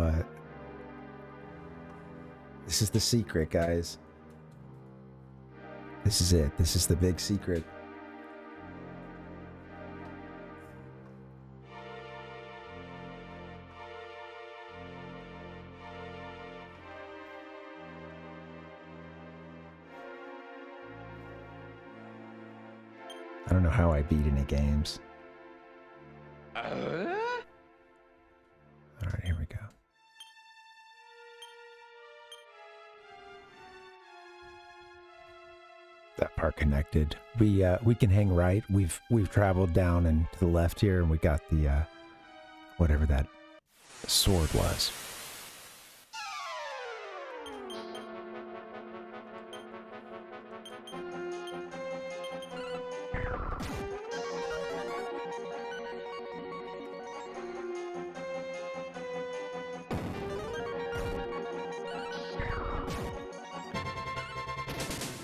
F: this is the secret, guys. This is it. This is the big secret. I don't know how I beat any games. Alright, here we go. That part connected. We can hang right. We've traveled down and to the left here, and we got the whatever that sword was.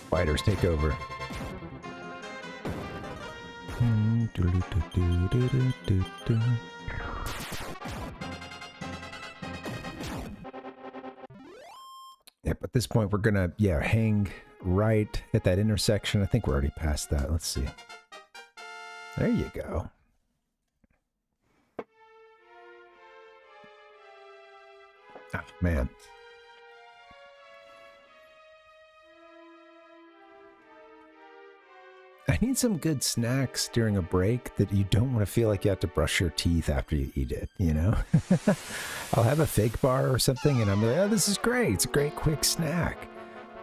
F: Fighters take over. Yep, at this point we're gonna, hang right at that intersection. I think we're already past that. Let's see. There you go. Oh, man. I need some good snacks during a break that you don't want to feel like you have to brush your teeth after you eat it, you know? I'll have a fake bar or something and I'm like, oh, this is great. It's a great quick snack.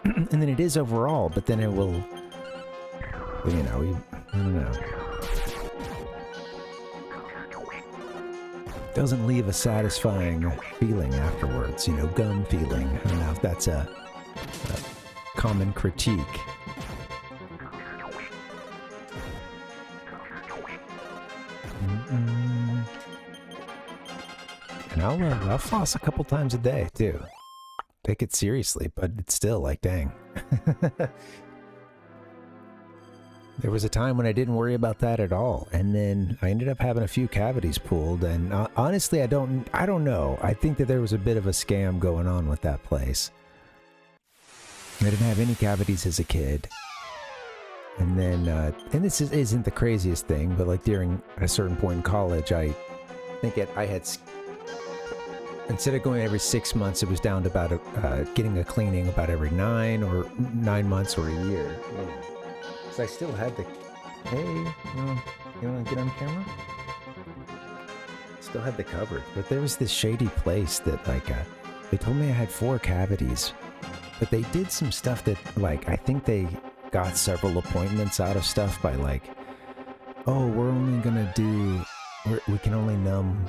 F: And then it is overall, but then it will, you know, I don't know. Doesn't leave a satisfying feeling afterwards, you know, gum feeling. I don't know if that's a common critique. And I'll floss a couple times a day too. Take it seriously, but it's still like, dang. There was a time when I didn't worry about that at all, and then I ended up having a few cavities pulled. And honestly, I don't know. I think that there was a bit of a scam going on with that place. I didn't have any cavities as a kid. And then, and this isn't the craziest thing, but like during a certain point in college, I think I had, instead of going every 6 months, it was down to about getting a cleaning about every 9 months or a year. So I still had the, hey, you want to get on camera? Still had the cover, but there was this shady place that like, they told me I had 4 cavities, but they did some stuff that like, I think they got several appointments out of stuff by like, oh, we're only gonna do, we can only numb,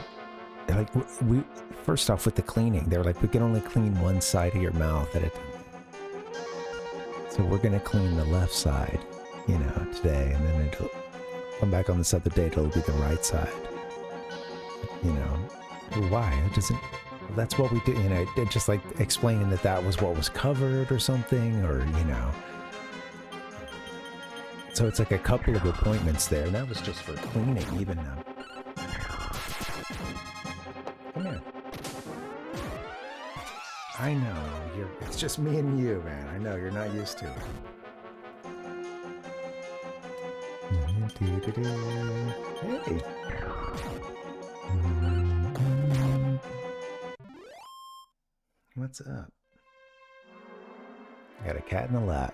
F: like, we first off with the cleaning, they were like, we can only clean one side of your mouth at a time. So we're gonna clean the left side, you know, today, and then it'll come back on this other day, it'll be the right side. You know, why? It doesn't, that's what we do, you know, just like explaining that that was what was covered or something, or, you know. So it's like a couple of appointments there, and that was just for cleaning, even now. Come here. I know, it's just me and you, man. I know, you're not used to it. Hey. What's up? I got a cat in the lap.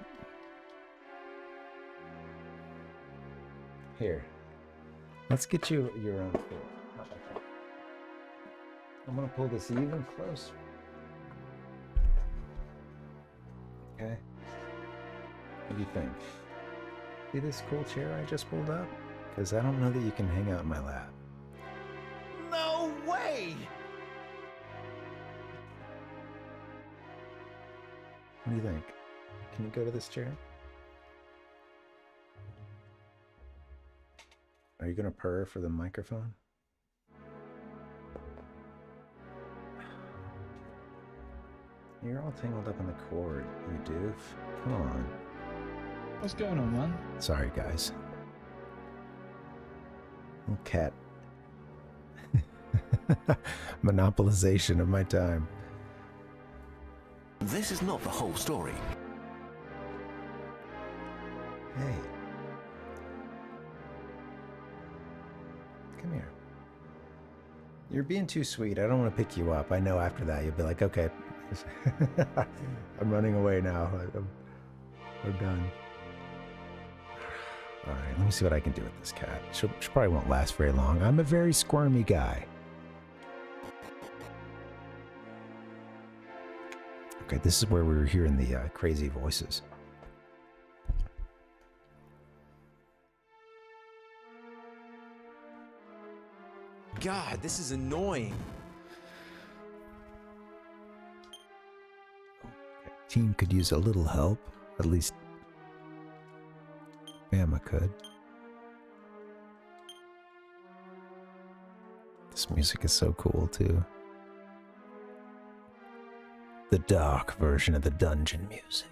F: Here. Let's get you your own food. Not like that. I'm gonna pull this even closer. Okay. What do you think? See this cool chair I just pulled up? Because I don't know that you can hang out in my lap.
G: No way!
F: What do you think? Can you go to this chair? Are you gonna purr for the microphone? You're all tangled up in the cord, you doof. Come on.
J: What's going on, man?
F: Sorry, guys. Little cat. Monopolization of my time.
K: This is not the whole story.
F: Hey. Come here. You're being too sweet. I don't want to pick you up. I know after that you'll be like, okay. I'm running away now. We're done. Alright, let me see what I can do with this cat. She probably won't last very long. I'm a very squirmy guy. Okay, this is where we were hearing the crazy voices.
G: God, this is annoying.
F: Team could use a little help. At least Bama could. This music is so cool too. The dark version of the dungeon music.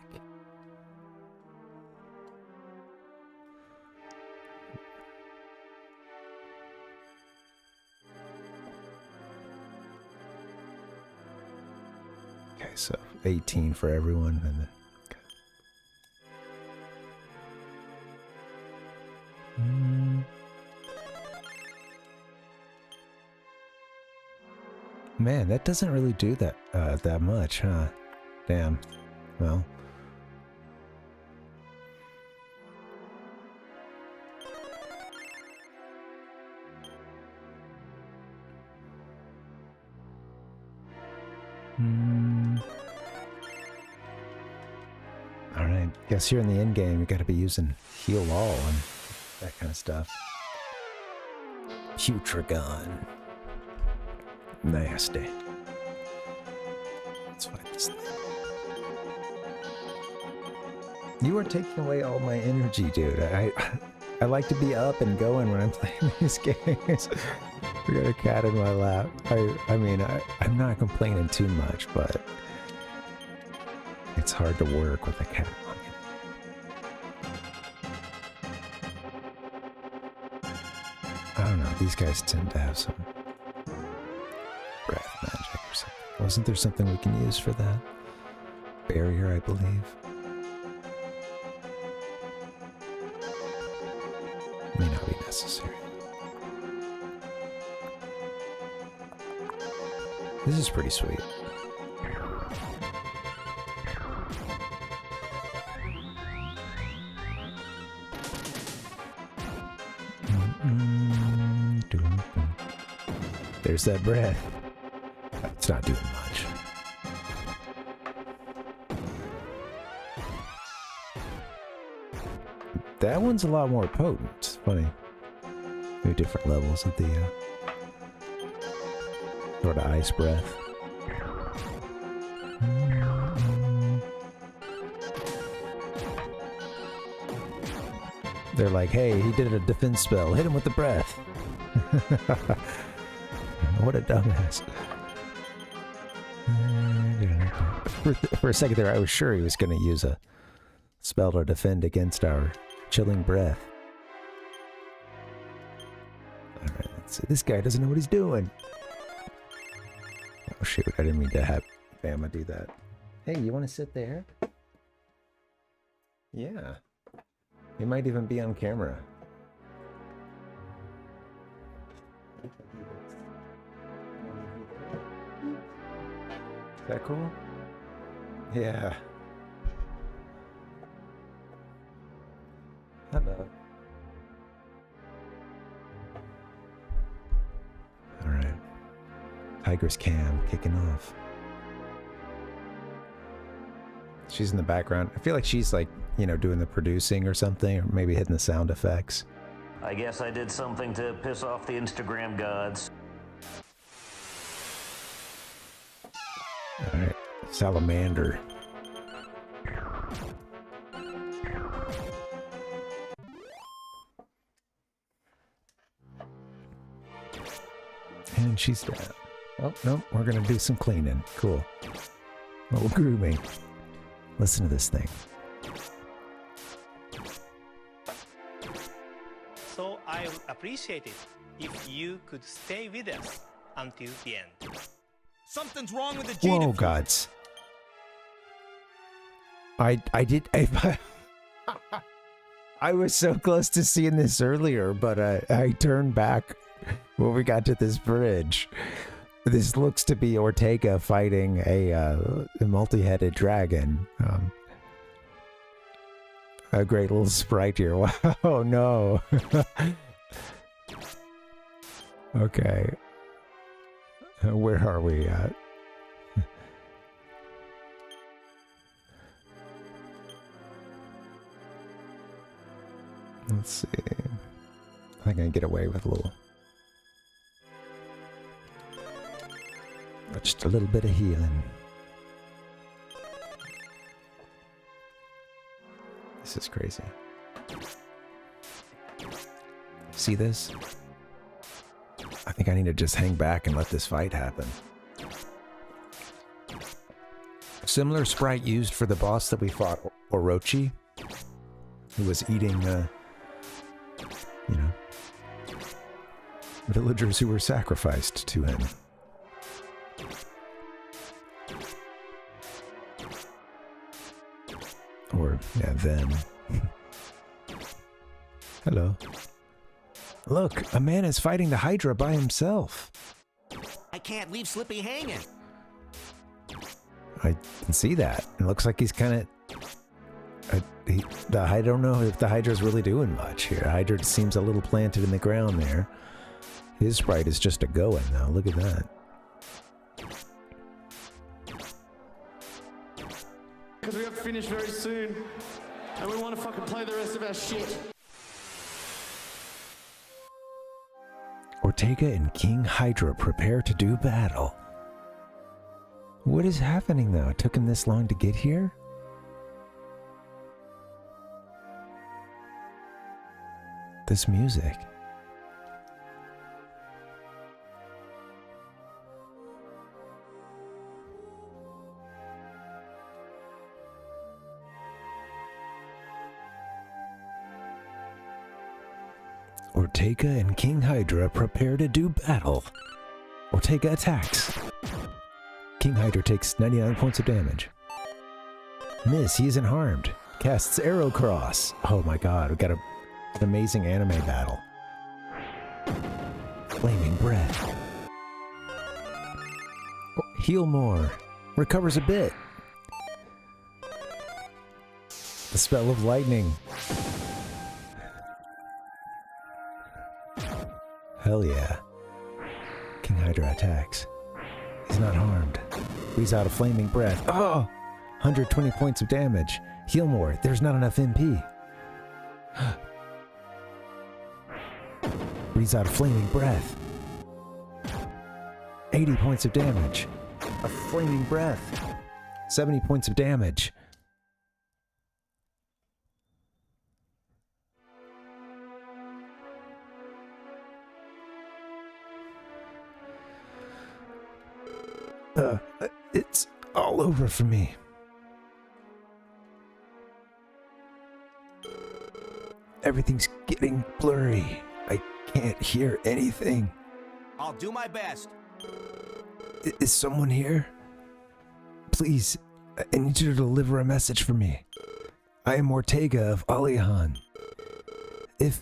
F: Okay, so 18 for everyone, and then man, that doesn't really do that much, huh? Damn. Well. Alright, guess here in the end game you gotta be using heal all and that kind of stuff. Putragon. Nasty. Let's fight this thing. You are taking away all my energy, dude. I like to be up and going when I'm playing these games. We got a cat in my lap. I mean, I'm not complaining too much, but it's hard to work with a cat on you. I don't know. These guys tend to have some breath magic or something. Wasn't there something we can use for that? Barrier, I believe. May not be necessary. This is pretty sweet. There's that breath. It's not doing much. That one's a lot more potent. It's funny. There are different levels of the sort of ice breath. They're like, hey, he did a defense spell. Hit him with the breath. What a dumbass. For a second there, I was sure he was going to use a spell to defend against our chilling breath. Alright, let's see. This guy doesn't know what he's doing. Oh shoot, I didn't mean to have Bama do that. Hey, you want to sit there? Yeah. He might even be on camera. Is that cool? Yeah. Hello. Alright. Tigress Cam kicking off. She's in the background. I feel like she's like, you know, doing the producing or something, or maybe hitting the sound effects.
B: I guess I did something to piss off the Instagram gods.
F: Alright. Salamander. And she's down. Oh, no, we're going to do some cleaning. Cool. A little grooming. Listen to this thing.
A: So I would appreciate it if you could stay with us until the end.
G: Something's wrong with the gene.
F: Whoa, gods. I was so close to seeing this earlier, but I turned back when we got to this bridge. This looks to be Ortega fighting a multi-headed dragon. A great little sprite here. Wow, oh no. Okay. Where are we at? Let's see. I think I can get away with a little. Just a little bit of healing. This is crazy. See this? I think I need to just hang back and let this fight happen. Similar sprite used for the boss that we fought, Orochi, who was eating, you know, villagers who were sacrificed to him. Or, yeah, them. Hello. Look, a man is fighting the Hydra by himself.
G: I can't leave Slippy hanging.
F: I can see that. It looks like he's kind of... I don't know if the Hydra's really doing much here. Hydra seems a little planted in the ground there. His sprite is just a going now. Look at that.
J: Because we have to finish very soon, and we want to fucking play the rest of our shit.
F: Ortega and King Hydra prepare to do battle. What is happening though? It took him this long to get here? This music. Ortega and King Hydra prepare to do battle. Ortega attacks. King Hydra takes 99 points of damage. Miss, he isn't harmed. Casts Arrow Cross. Oh my god, we got an amazing anime battle. Flaming Breath. Oh, heal more. Recovers a bit. The spell of lightning. Hell yeah. King Hydra attacks. He's not harmed. Breathes out a flaming breath. Oh! 120 points of damage. Heal more. There's not enough MP. Breathes out a flaming breath. 80 points of damage. A flaming breath. 70 points of damage. It's all over for me. Everything's getting blurry. I can't hear anything.
G: I'll do my best.
F: Is someone here? Please, I need you to deliver a message for me. I am Ortega of Alihan. If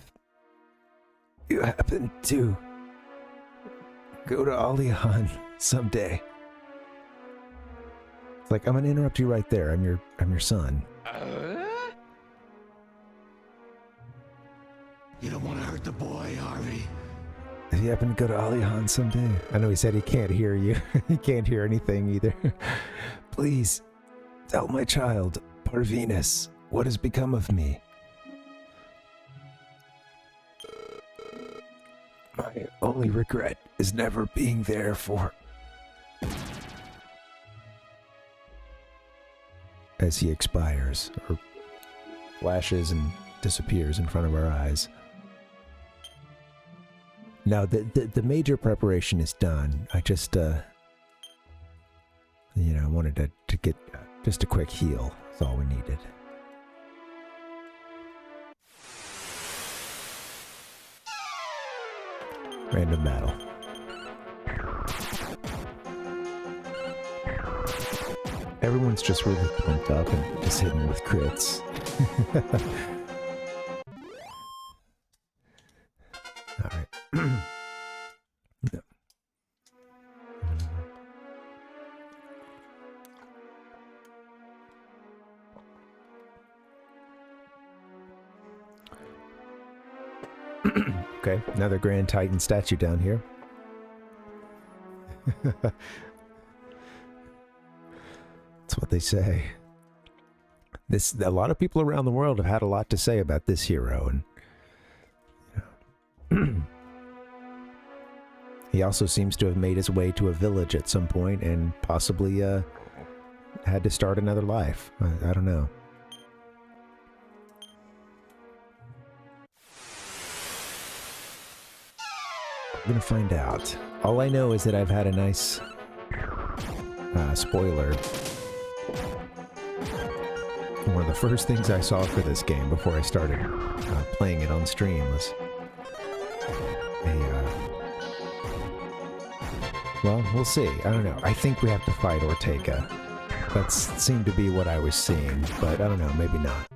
F: you happen to go to Alihan someday. It's like, I'm gonna interrupt you right there. I'm your son.
D: You don't want to hurt the boy, Harvey.
F: If you happen to go to Alihan someday. I know he said he can't hear you. He can't hear anything either. Please, tell my child, Parvinas, what has become of me. My only regret is never being there for... As he expires, or flashes and disappears in front of our eyes. Now, the major preparation is done. I just, wanted to get just a quick heal. That's all we needed. Random battle. Everyone's just really pumped up and just hitting with crits. Alright. Yeah. Okay, another Grand Titan statue down here. That's what they say. A lot of people around the world have had a lot to say about this hero, and he also seems to have made his way to a village at some point and possibly had to start another life. I don't know. I'm gonna find out. All I know is that I've had a nice spoiler. One of the first things I saw for this game before I started playing it on stream was well, we'll see. I don't know. I think we have to fight Ortega. That seemed to be what I was seeing, but I don't know. Maybe not.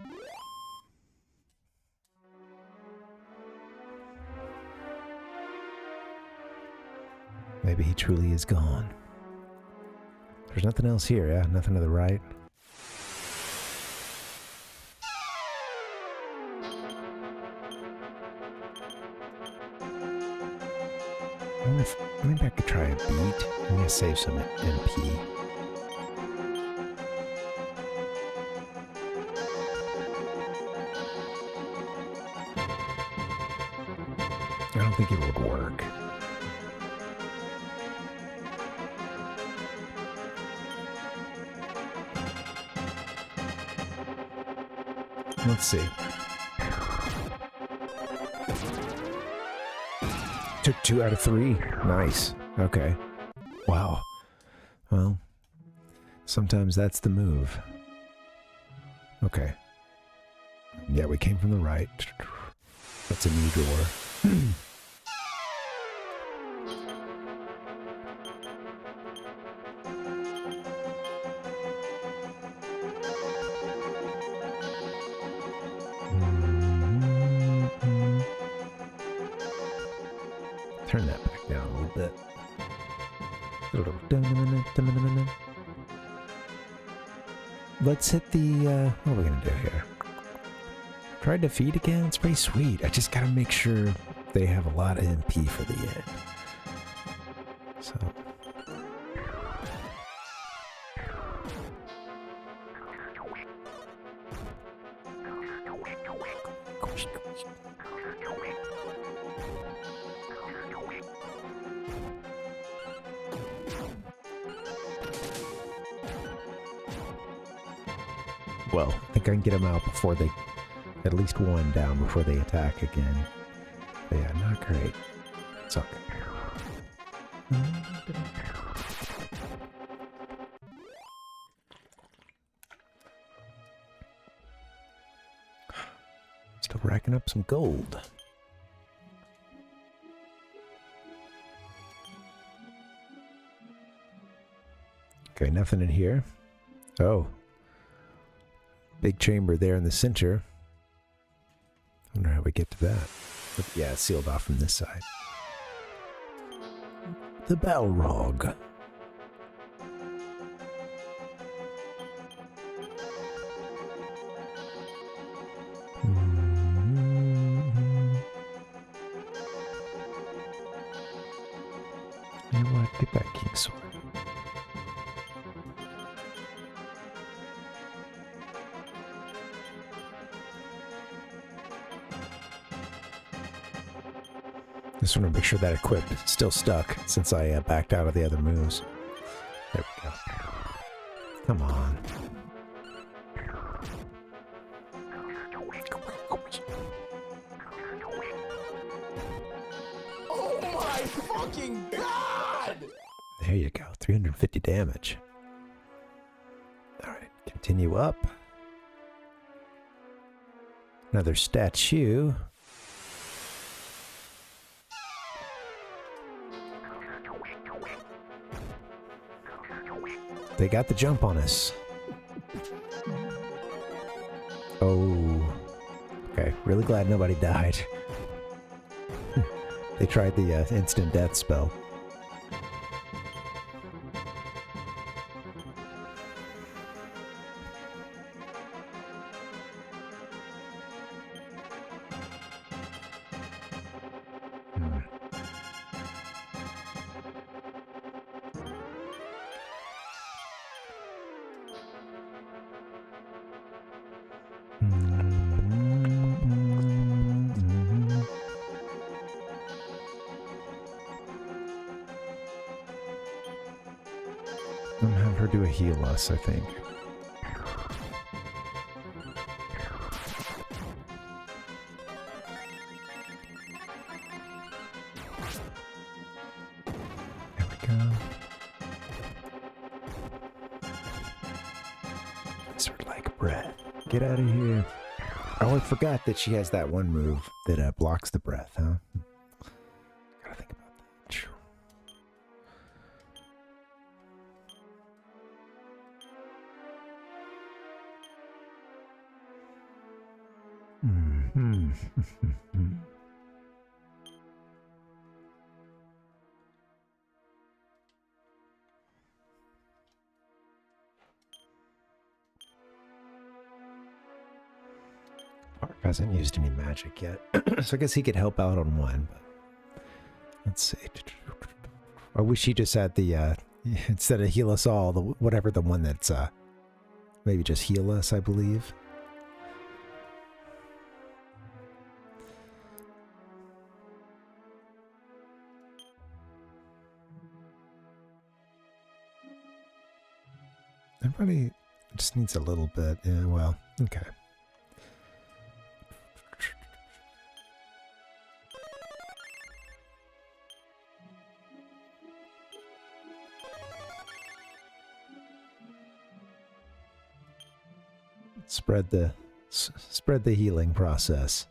F: Maybe he truly is gone. There's nothing else here, yeah? Nothing to the right? Maybe I could try a beat. I'm gonna save some MP. I don't think it would work. Let's see. Took 2 out of 3. Nice. Okay. Wow. Well, sometimes that's the move. Okay. Yeah, we came from the right. That's a new door. Turn that back down a little bit. Let's hit the, what are we gonna do here? Try defeat again? It's pretty sweet. I just gotta make sure they have a lot of MP for the end. So. Well, I think I can get them out before they... At least one down before they attack again. But yeah, not great. It's okay. Still racking up some gold. Okay, nothing in here. Oh. Big chamber there in the center. Wonder how we get to that. But yeah, it's sealed off from this side. The Balrog. You want to get that king sword. Just want to make sure that equip is still stuck since I backed out of the other moves. There we go. Come on.
D: Oh my fucking god!
F: There you go. 350 damage. Alright, continue up. Another statue. They got the jump on us. Oh. Okay, really glad nobody died. They tried the instant death spell. Have her do a heal us, I think. There we go. Sort of like breath. Get out of here. Oh, I forgot that she has that one move that blocks the breath, huh? Gotta think about that. Park hasn't used any magic yet, so I guess he could help out on one. But let's see. I wish he just had the instead of heal us all, the whatever the one that's maybe just heal us, I believe. Everybody just needs a little bit. Yeah, well, okay. Spread the healing process.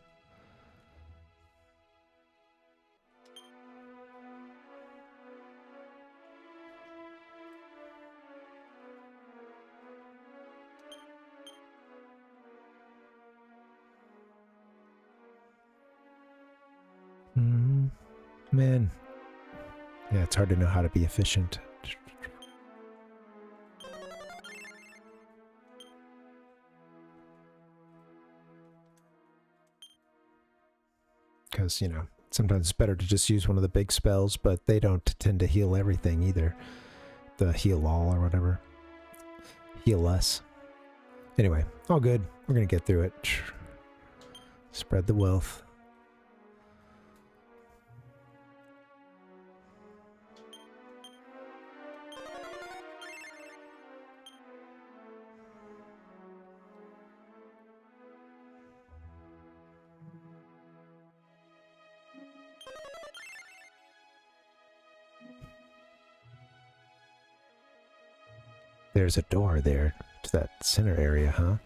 F: Man. Yeah, it's hard to know how to be efficient. Because, you know, sometimes it's better to just use one of the big spells, but they don't tend to heal everything either. The heal all or whatever. Heal us. Anyway, all good. We're going to get through it. Spread the wealth. There's a door there to that center area, huh?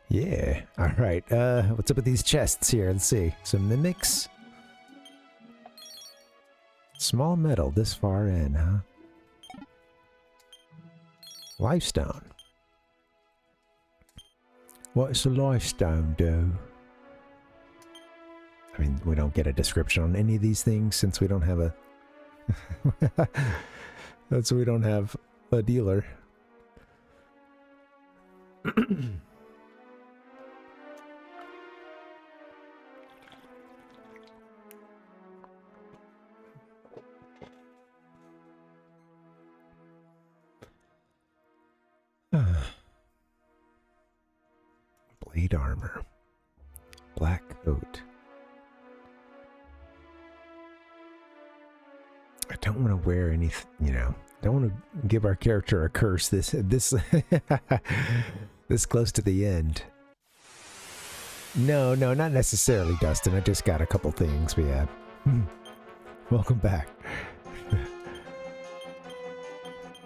F: Yeah. All right. What's up with these chests here? Let's see. Some mimics. Small metal this far in, huh? Lifestone. What's a lifestone do? I mean, we don't get a description on any of these things since we don't have a... That's why we don't have a dealer. Blade armor. Black coat. I don't want to wear any, you know, don't want to give our character a curse this this close to the end. No, not necessarily, Dustin. I just got a couple things we have. Welcome back.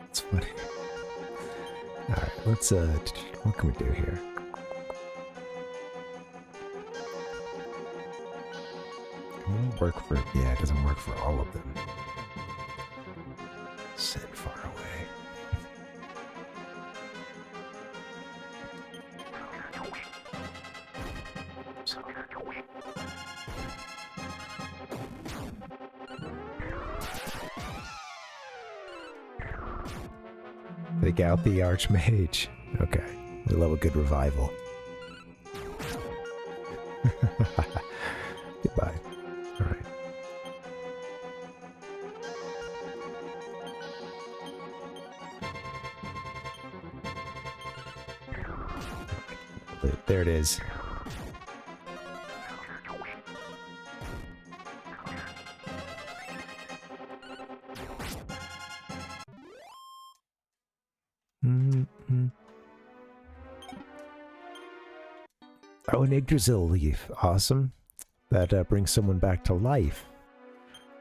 F: It's funny. Alright, let's, what can we do here? It won't work for, yeah, it doesn't work for all of them. Send far away. Take out the Archmage. Okay. We love a good revival. Goodbye. Alright. There it is. Oh, an Yggdrasil leaf. Awesome. That brings someone back to life.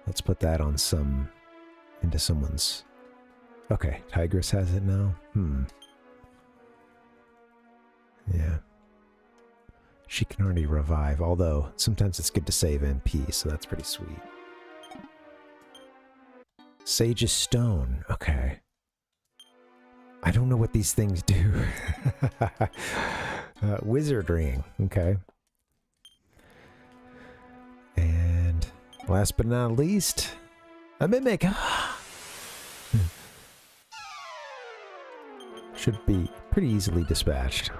F: Let's put that on into someone's... Okay, Tigress has it now. Yeah. She can already revive, although sometimes it's good to save MP, so that's pretty sweet. Sage's Stone. Okay. I don't know what these things do. Wizard Ring. Okay. And last but not least, a Mimic. Should be pretty easily dispatched.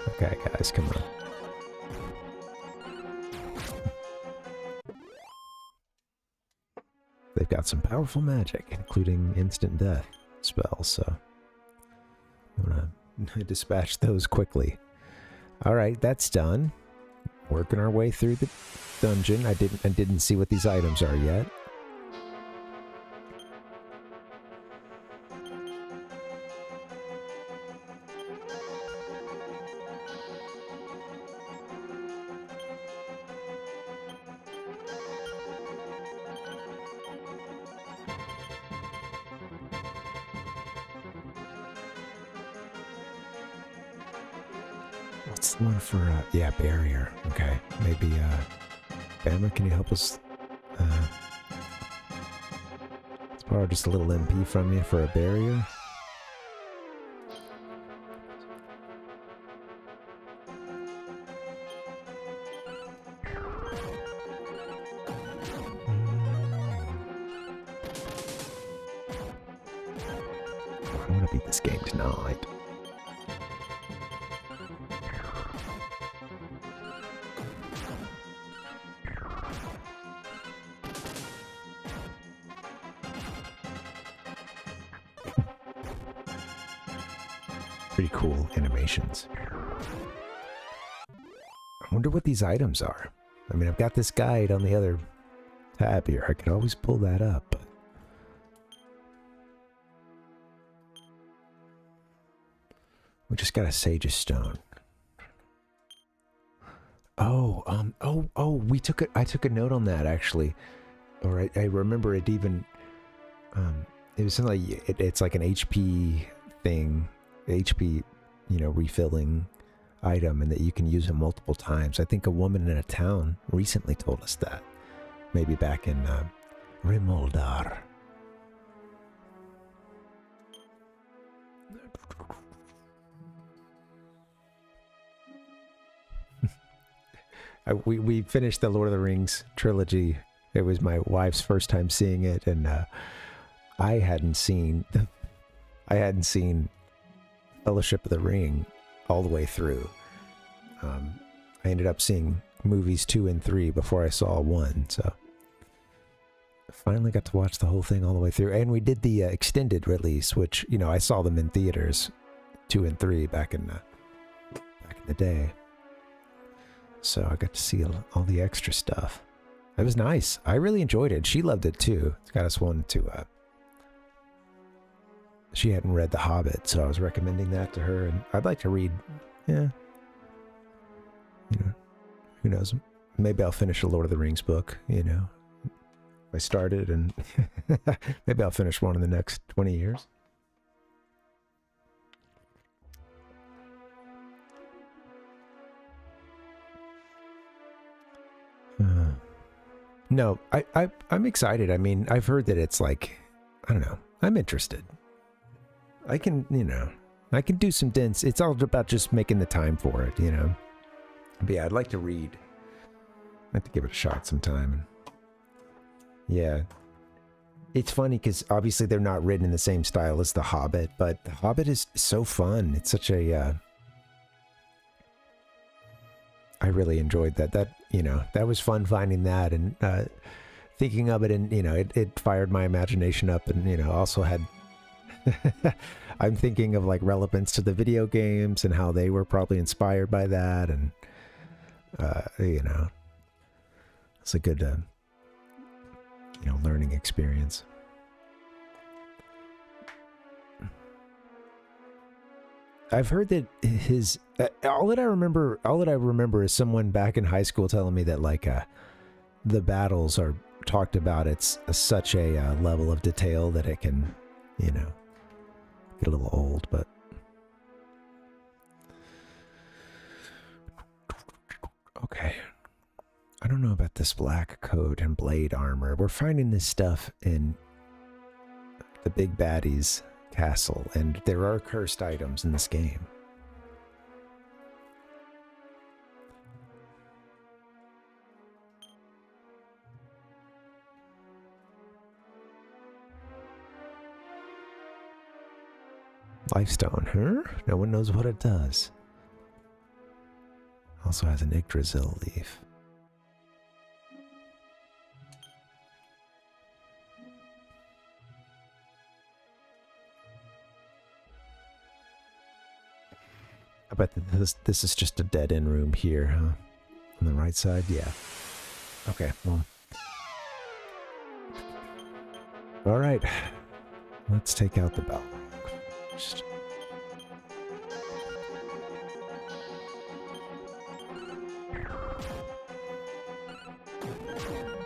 F: Okay, guys, come on. They've got some powerful magic, including instant death spells, so I'm gonna dispatch those quickly. Alright, that's done. Working our way through the dungeon. I didn't see what these items are yet. What's the one for, yeah, barrier. Okay, maybe, Bama, can you help us, let's borrow just a little MP from you for a barrier. I want to beat this game tonight. Pretty cool animations. I wonder what these items are. I mean, I've got this guide on the other tab here. I could always pull that up, but... we just got a Sage's Stone. Oh, we took I took a note on that, actually. Or I remember it even... it was something like... It's like an HP thing, HP, refilling item, and that you can use it multiple times. I think a woman in a town recently told us that. Maybe back in Remoldar. We finished the Lord of the Rings trilogy. It was my wife's first time seeing it, and I hadn't seen Fellowship of the Ring all the way through. I ended up seeing movies 2 and 3 before I saw 1, so I finally got to watch the whole thing all the way through. And we did the extended release, which I saw them in theaters, 2 and 3 back in the day. So I got to see all the extra stuff. It was nice. I really enjoyed it. She loved it too. It's got us wanting to. She hadn't read The Hobbit, so I was recommending that to her, and I'd like to read. Yeah. Who knows? Maybe I'll finish a Lord of the Rings book. I started, and maybe I'll finish one in the next 20 years. No, I'm excited. I mean, I've heard that it's like, I don't know. I'm interested. I can I can do some dense. It's all about just making the time for it, But yeah, I'd like to read. I'd like to give it a shot sometime. Yeah. It's funny because obviously they're not written in the same style as The Hobbit, but The Hobbit is so fun. It's such a... I really enjoyed that. That was fun finding that and thinking of it, and it fired my imagination up, and also had I'm thinking of like relevance to the video games and how they were probably inspired by that, and it's a good learning experience. I've heard that his all that I remember is someone back in high school telling me that like the battles are talked about. It's such a level of detail that it can get a little old, but okay. I don't know about this black coat and blade armor. We're finding this stuff in the big baddie's castle, and there are cursed items in this game. Lifestone, huh? No one knows what it does. Also has an Yggdrasil leaf. I bet this is just a dead-end room here, huh? On the right side? Yeah. Okay, well. Alright. Let's take out the bell.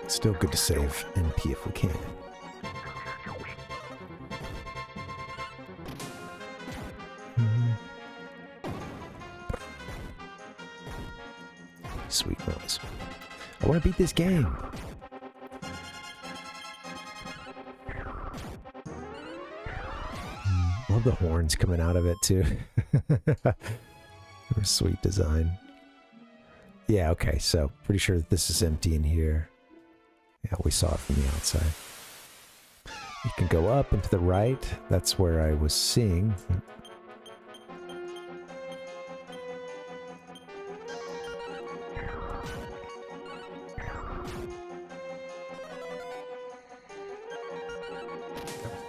F: Still good to save NP if we can. Sweet noise. I want to beat this game. Love the horns coming out of it too. Sweet design. Yeah, okay, so pretty sure that this is empty in here. Yeah, we saw it from the outside. You can go up and to the right. That's where I was seeing.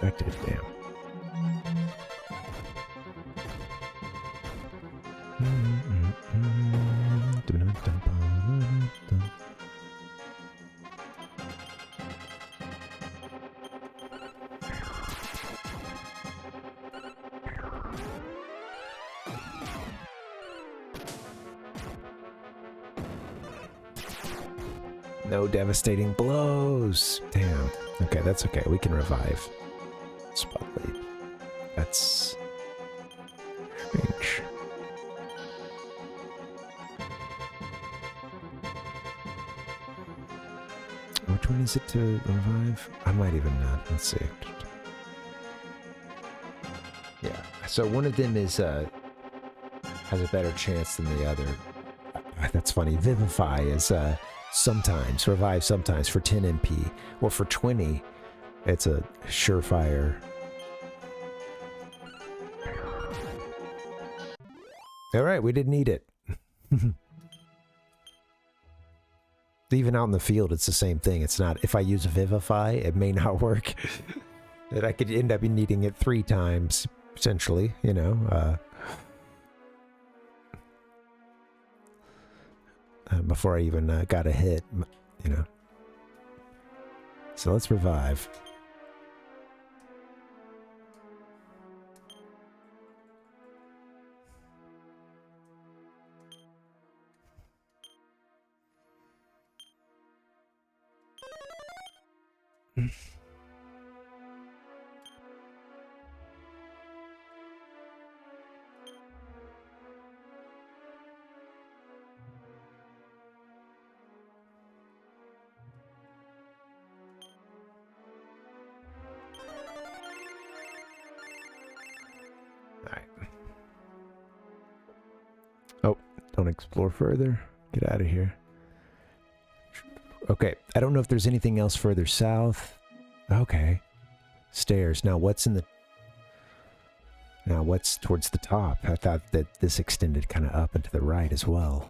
F: Effective, damn. No devastating blows. Damn. Okay, that's okay. We can revive. Spotlight. That's March. Which one is it to revive? I might even let's see. Yeah, so one of them is has a better chance than the other. That's funny. Vivify is sometimes, revive sometimes for 10 MP. Or for 20, it's a surefire. Alright, we didn't need it. Even out in the field, it's the same thing. It's not, if I use Vivify, it may not work. That I could end up needing it 3 times, essentially, you know. Before I even got a hit, you know. So let's revive. Don't explore further. Get out of here. Okay, I don't know if there's anything else further south. Okay. Stairs. Now what's in the... Now what's towards the top? I thought that this extended kind of up and to the right as well.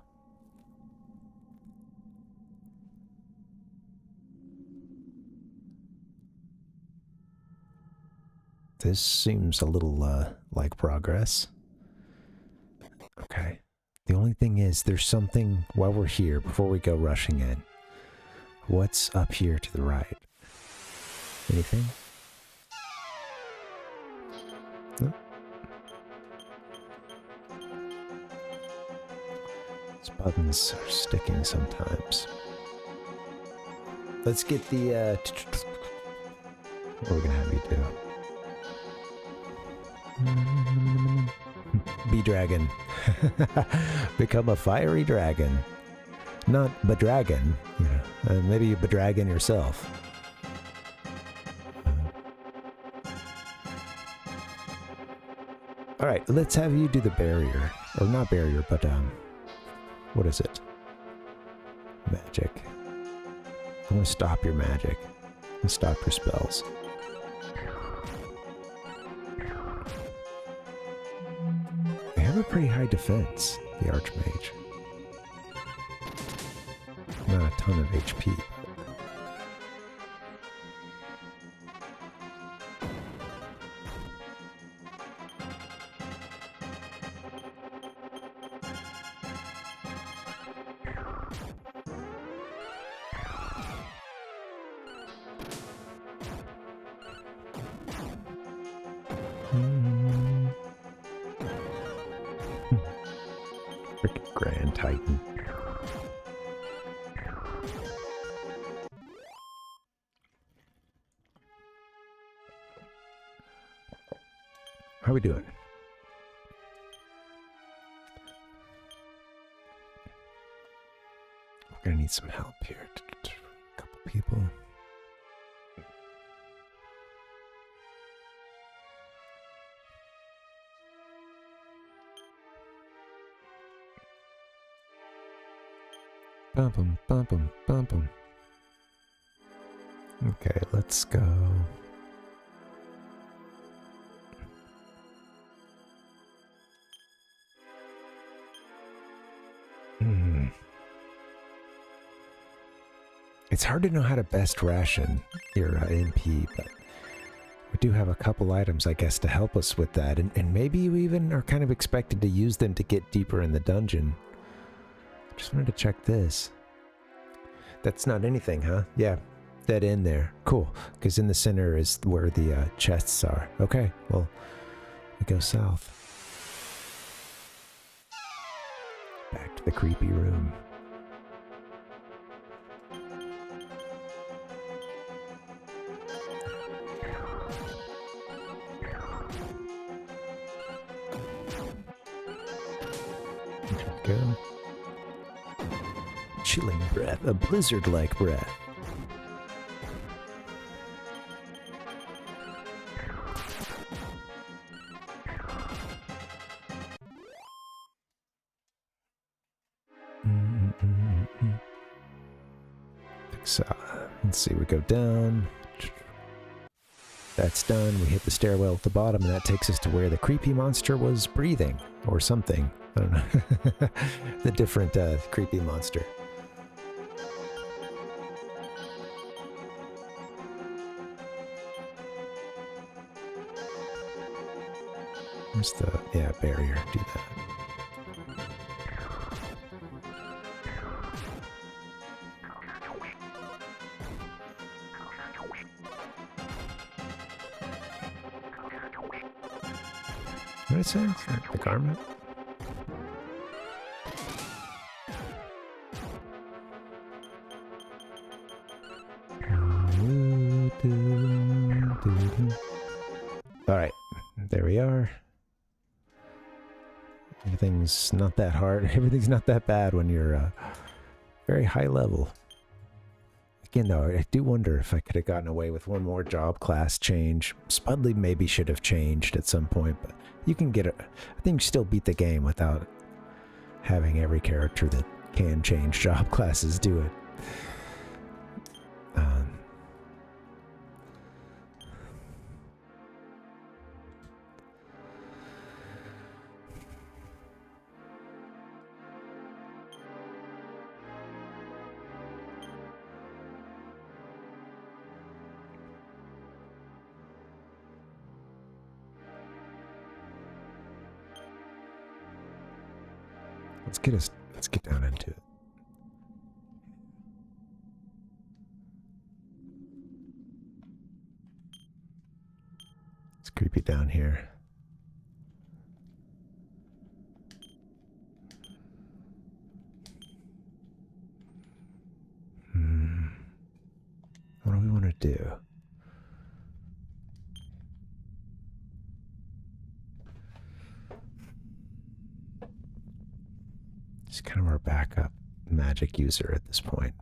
F: This seems a little, like progress. Okay. The only thing is, there's something while we're here, before we go rushing in. What's up here to the right? Anything? No? These buttons are sticking sometimes. Let's get the, what are we gonna have you do? Bee dragon. Become a fiery dragon. Not bedragon, you know. Maybe you bedragon yourself. Alright, let's have you do the barrier. Or not barrier, but what is it? Magic. I'm gonna stop your magic. And stop your spells. They have a pretty high defense, the Archmage. Not a ton of HP. Freaking Grand Titan. How are we doing? We're gonna need some help here. A couple people. Bump 'em, bump 'em, bump 'em. Okay, let's go. It's hard to know how to best ration your MP, but we do have a couple items, I guess, to help us with that, and maybe you even are kind of expected to use them to get deeper in the dungeon. Just wanted to check this. That's not anything, huh? Yeah, dead end there. Cool, because in the center is where the chests are. Okay, well, we go south. Back to the creepy room. chilling breath, a blizzard-like breath. So, let's see, we go down. That's done. We hit the stairwell at the bottom, and that takes us to where the creepy monster was breathing, or something. I don't know. The different creepy monster. Where's the, yeah, barrier? Do that. What did it say? The garment? Alright, there we are. Everything's not that hard. Everything's not that bad when you're very high level. Again, though, I do wonder if I could have gotten away with one more job class change. Spudley maybe should have changed at some point, but you can get it. I think you still beat the game without having every character that can change job classes do it. Let's get down into it. It's creepy down here. What do we want to do? He's kind of our backup magic user at this point.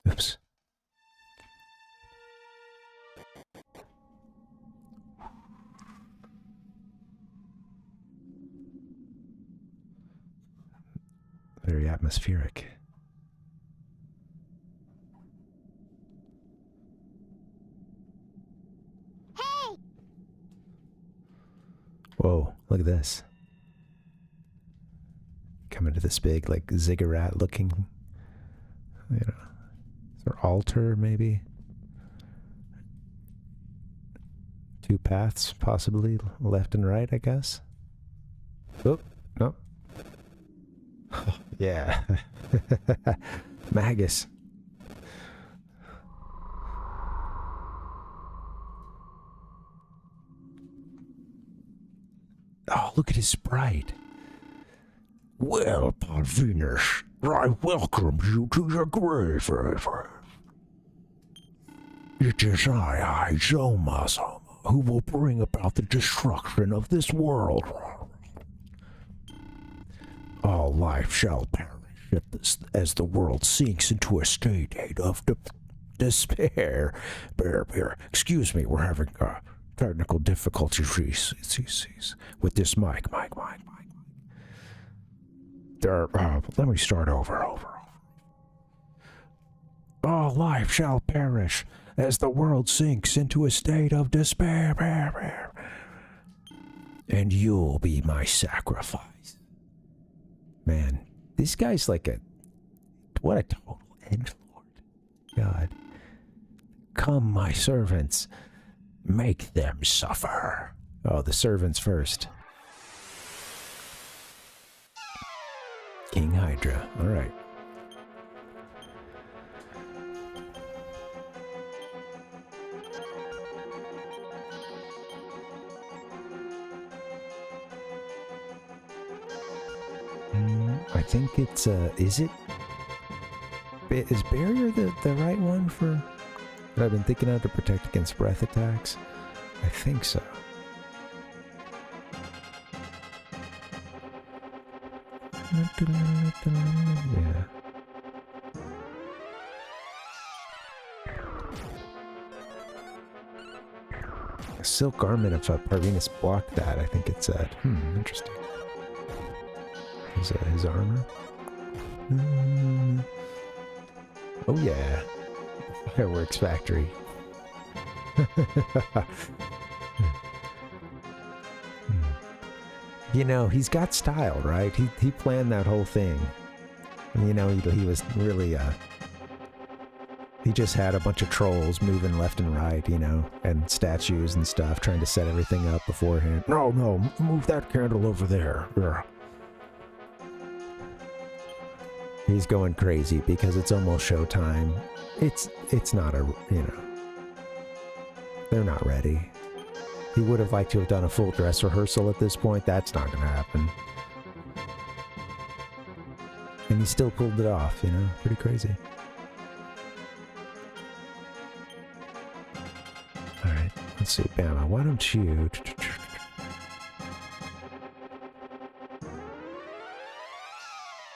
F: Oops. Very atmospheric.
C: Hey!
F: Whoa, look at this. Coming to this big, like, ziggurat looking, you know, or altar, maybe. Two paths, possibly, left and right, I guess. Oh, no. Yeah. Magus. Oh, look at his sprite. Well, Parvinator, I welcome you to your grave forever. It is I, Zoma, who will bring about the destruction of this world. All life shall perish as the world sinks into a state of despair. Excuse me, we're having technical difficulties with this mic. Let me start over. All life shall perish as the world sinks into a state of despair. And you'll be my sacrifice. Man, this guy's like what a total edgelord. God. Come, my servants. Make them suffer. Oh, the servants first. King Hydra. All right. I think it's, is barrier the right one for, that I've been thinking of to protect against breath attacks? I think so. Yeah. A silk garment, if Parvinus blocked that, I think it said. Interesting. His armor? Oh yeah. Fireworks factory. You know, he's got style, right? He planned that whole thing. You know, he was really, he just had a bunch of trolls moving left and right, you know, and statues and stuff, trying to set everything up beforehand. No, move that candle over there. Ugh. He's going crazy because it's almost showtime. It's not a, you know, they're not ready. He would have liked to have done a full dress rehearsal at this point. That's not going to happen. And he still pulled it off, you know? Pretty crazy. Alright, let's see. Bama, why don't you...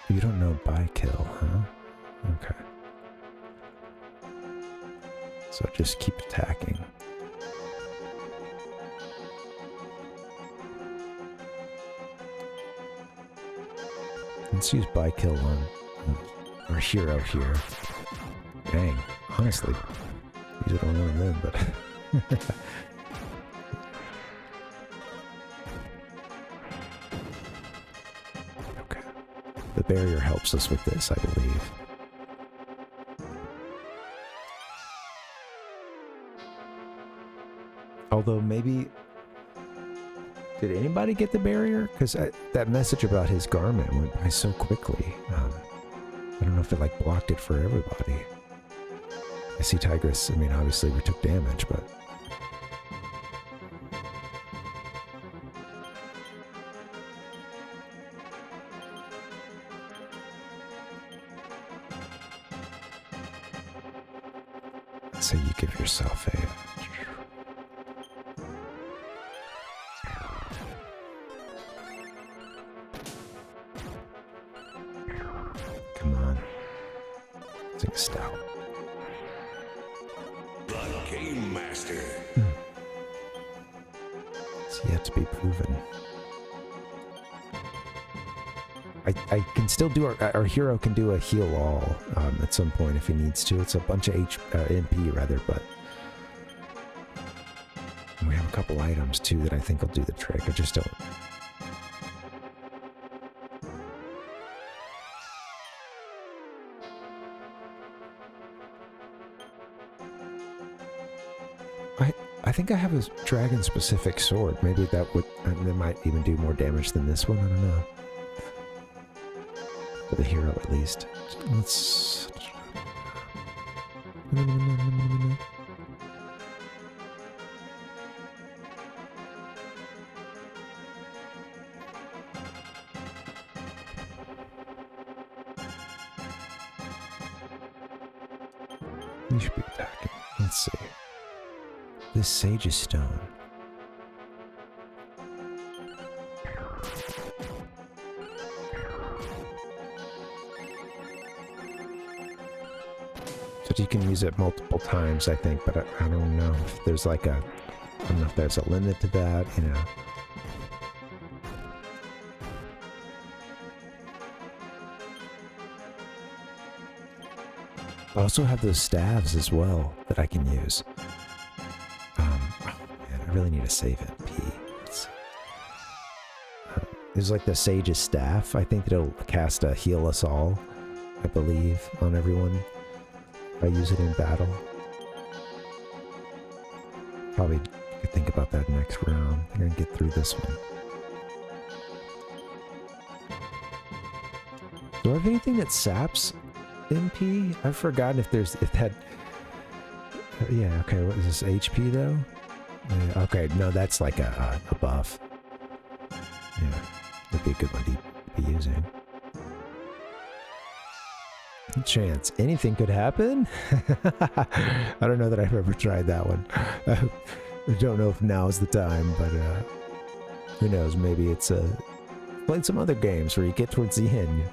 F: You don't know by kill, huh? Okay. So just keep attacking. Let's use by kill on our hero here. Dang, honestly, use it on one of them, but okay. The barrier helps us with this, I believe. Although maybe. Did anybody get the barrier? Because that message about his garment went by so quickly. I don't know if it like blocked it for everybody. I see Tigress. I mean, obviously we took damage, but so you give yourself a. Come on. Sing a stout.
K: The Game Master.
F: It's yet to be proven. I can still do our hero can do a heal all at some point if he needs to. It's a bunch of MP rather, but we have a couple items too that I think will do the trick. I just don't. I think I have a dragon-specific sword. Maybe that might even do more damage than this one. I don't know. For the hero, at least. Let's. You should be attacking. Let's see. This Sage's Stone. So you can use it multiple times, I think, but I don't know if there's like I don't know if there's a limit to that, you know. I also have those staves as well that I can use. I really need to save it. P. There's like the Sage's Staff. I think it'll cast a Heal Us All, I believe, on everyone. If I use it in battle. Probably could think about that next round. I'm gonna get through this one. Do I have anything that saps MP? I've forgotten if that. Yeah. Okay. What is this? HP though? Okay, no, that's like a buff. Yeah, that'd be a good one to be using. Chance. Anything could happen? I don't know that I've ever tried that one. I don't know if now's the time, but who knows? Maybe it's played some other games where you get towards the end.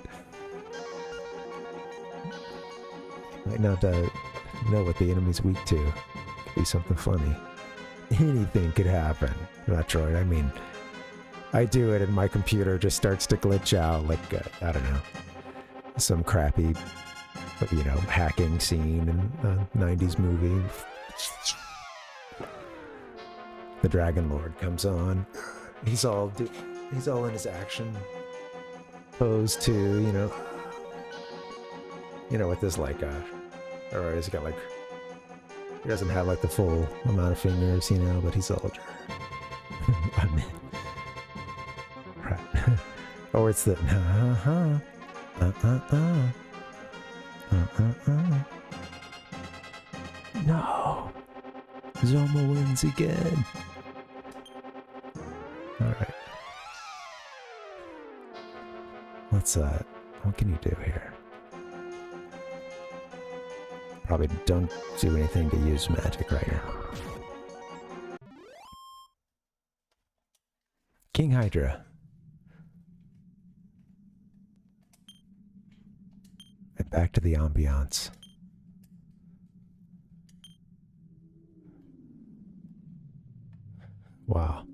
F: Might not know what the enemy's weak to. Could be something funny. Anything could happen. Metroid, I mean, I do it and my computer just starts to glitch out like, I don't know, some crappy, you know, hacking scene in a 90s movie. The Dragon Lord comes on. He's all in his action pose too, you know. You know, with this like, or he's got like, he doesn't have like the full amount of fingers, you know, but he's all, I mean, right. Or it's the, no, Zoma wins again. All right. Let's, what can you do here? Probably don't do anything to use magic right now. King Hydra. And back to the ambiance. Wow.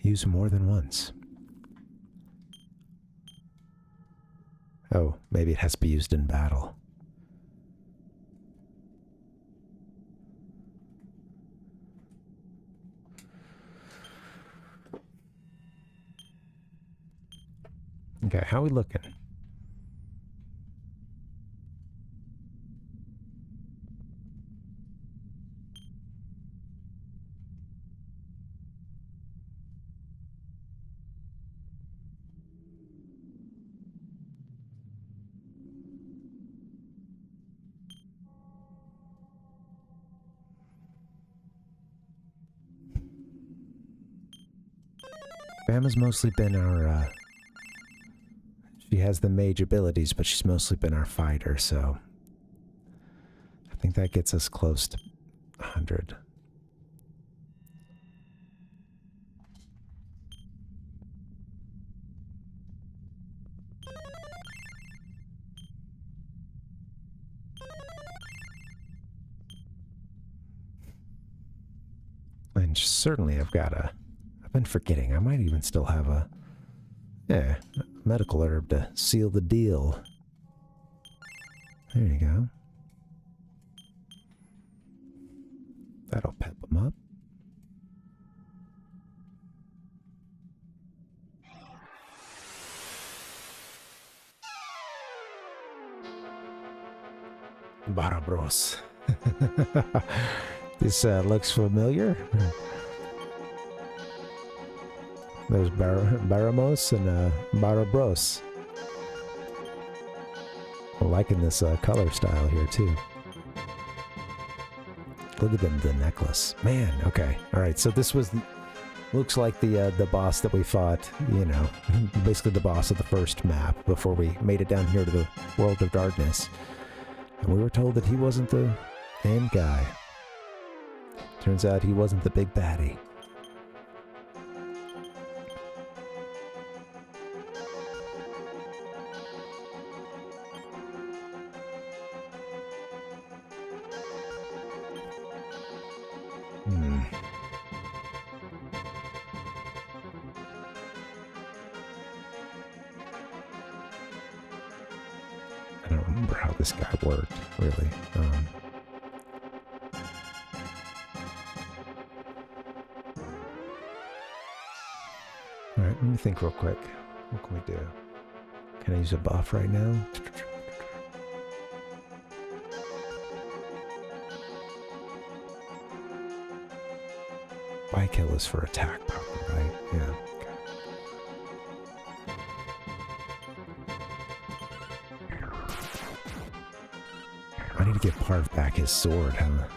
F: Use more than once. Oh, maybe it has to be used in battle. Okay, how are we looking? Bama's mostly been our, she has the mage abilities, but she's mostly been our fighter, so I think that gets us close to 100. And certainly I've been forgetting. I might even still have a medical herb to seal the deal. There you go. That'll pep them up. Barabros. This looks familiar. There's Baramos and Barabros. I'm liking this color style here too. Look at the necklace. Man, okay. Alright, so this was, looks like the boss that we fought, you know, basically the boss of the first map before we made it down here to the World of Darkness. And we were told that he wasn't the end guy. Turns out he wasn't the big baddie. I don't remember how this guy worked, really. Alright, let me think real quick. What can we do? Can I use a buff right now? Bike kill is for attack power, right? Yeah. Okay. I need to give Parv back his sword, huh?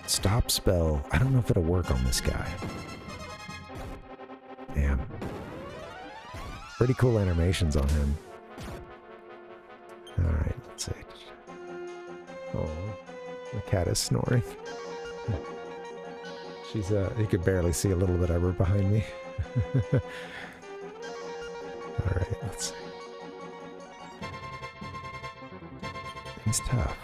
F: It's stop spell. I don't know if it'll work on this guy. Damn. Pretty cool animations on him. Alright, let's see. Oh, the cat is snoring. She's, you could barely see a little bit of her behind me. Alright, let's see. He's tough.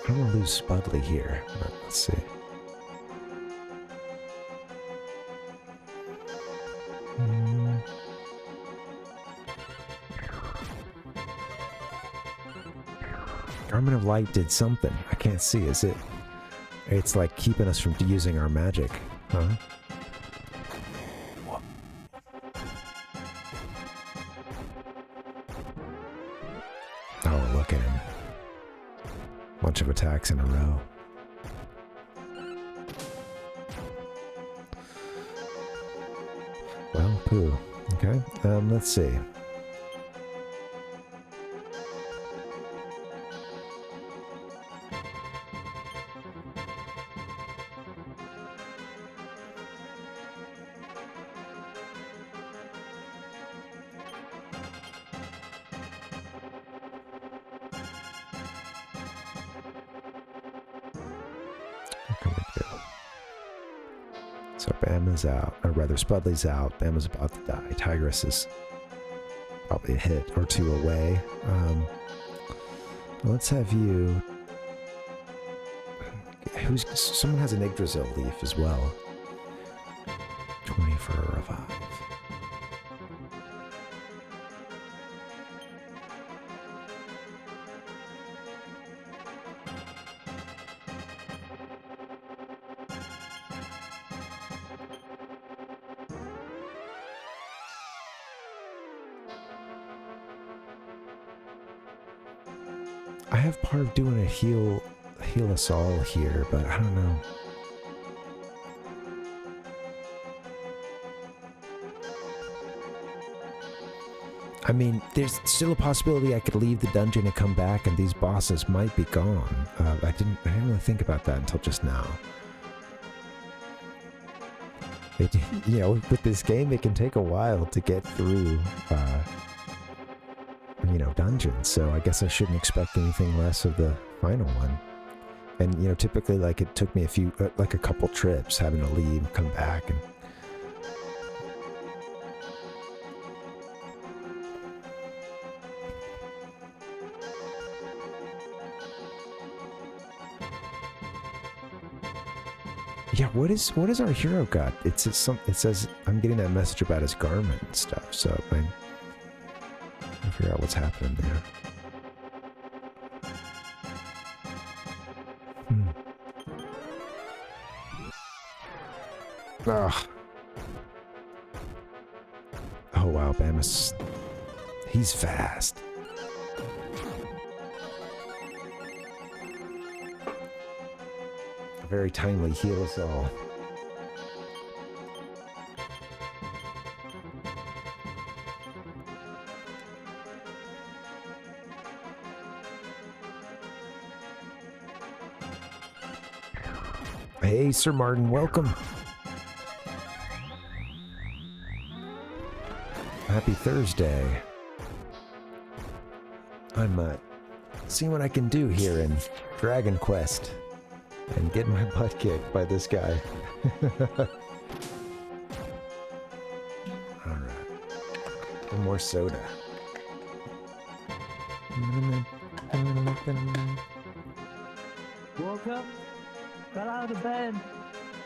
F: I don't want to lose Spudley here, but let's see. Garment of Light did something. I can't see. Is it? It's like keeping us from using our magic, huh? Oh, look at him. Bunch of attacks in a row. Well, poo. Okay, let's see. So Bama's out, or rather Spudley's out. Bama's about to die. Tigress is probably a hit or two away. Let's have you... Someone has an Yggdrasil leaf as well. 20 for a revive. I have Parv doing a heal us all here, but I don't know. I mean, there's still a possibility I could leave the dungeon and come back and these bosses might be gone. I didn't really think about that until just now. You know, with this game, it can take a while to get through, you know, dungeons, so I guess I shouldn't expect anything less of the final one. And, you know, typically, like, it took me a couple trips having to leave, come back, and... Yeah, what is our hero got? It says I'm getting that message about his garment and stuff, so I figure out what's happening there. Ugh. Oh wow, Bamus. He's fast. A very timely heal us all. Hey, Sir Martin, welcome. Happy Thursday. I'm seeing what I can do here in Dragon Quest and get my butt kicked by this guy. Alright. One more soda.
B: Woke up, got out of bed,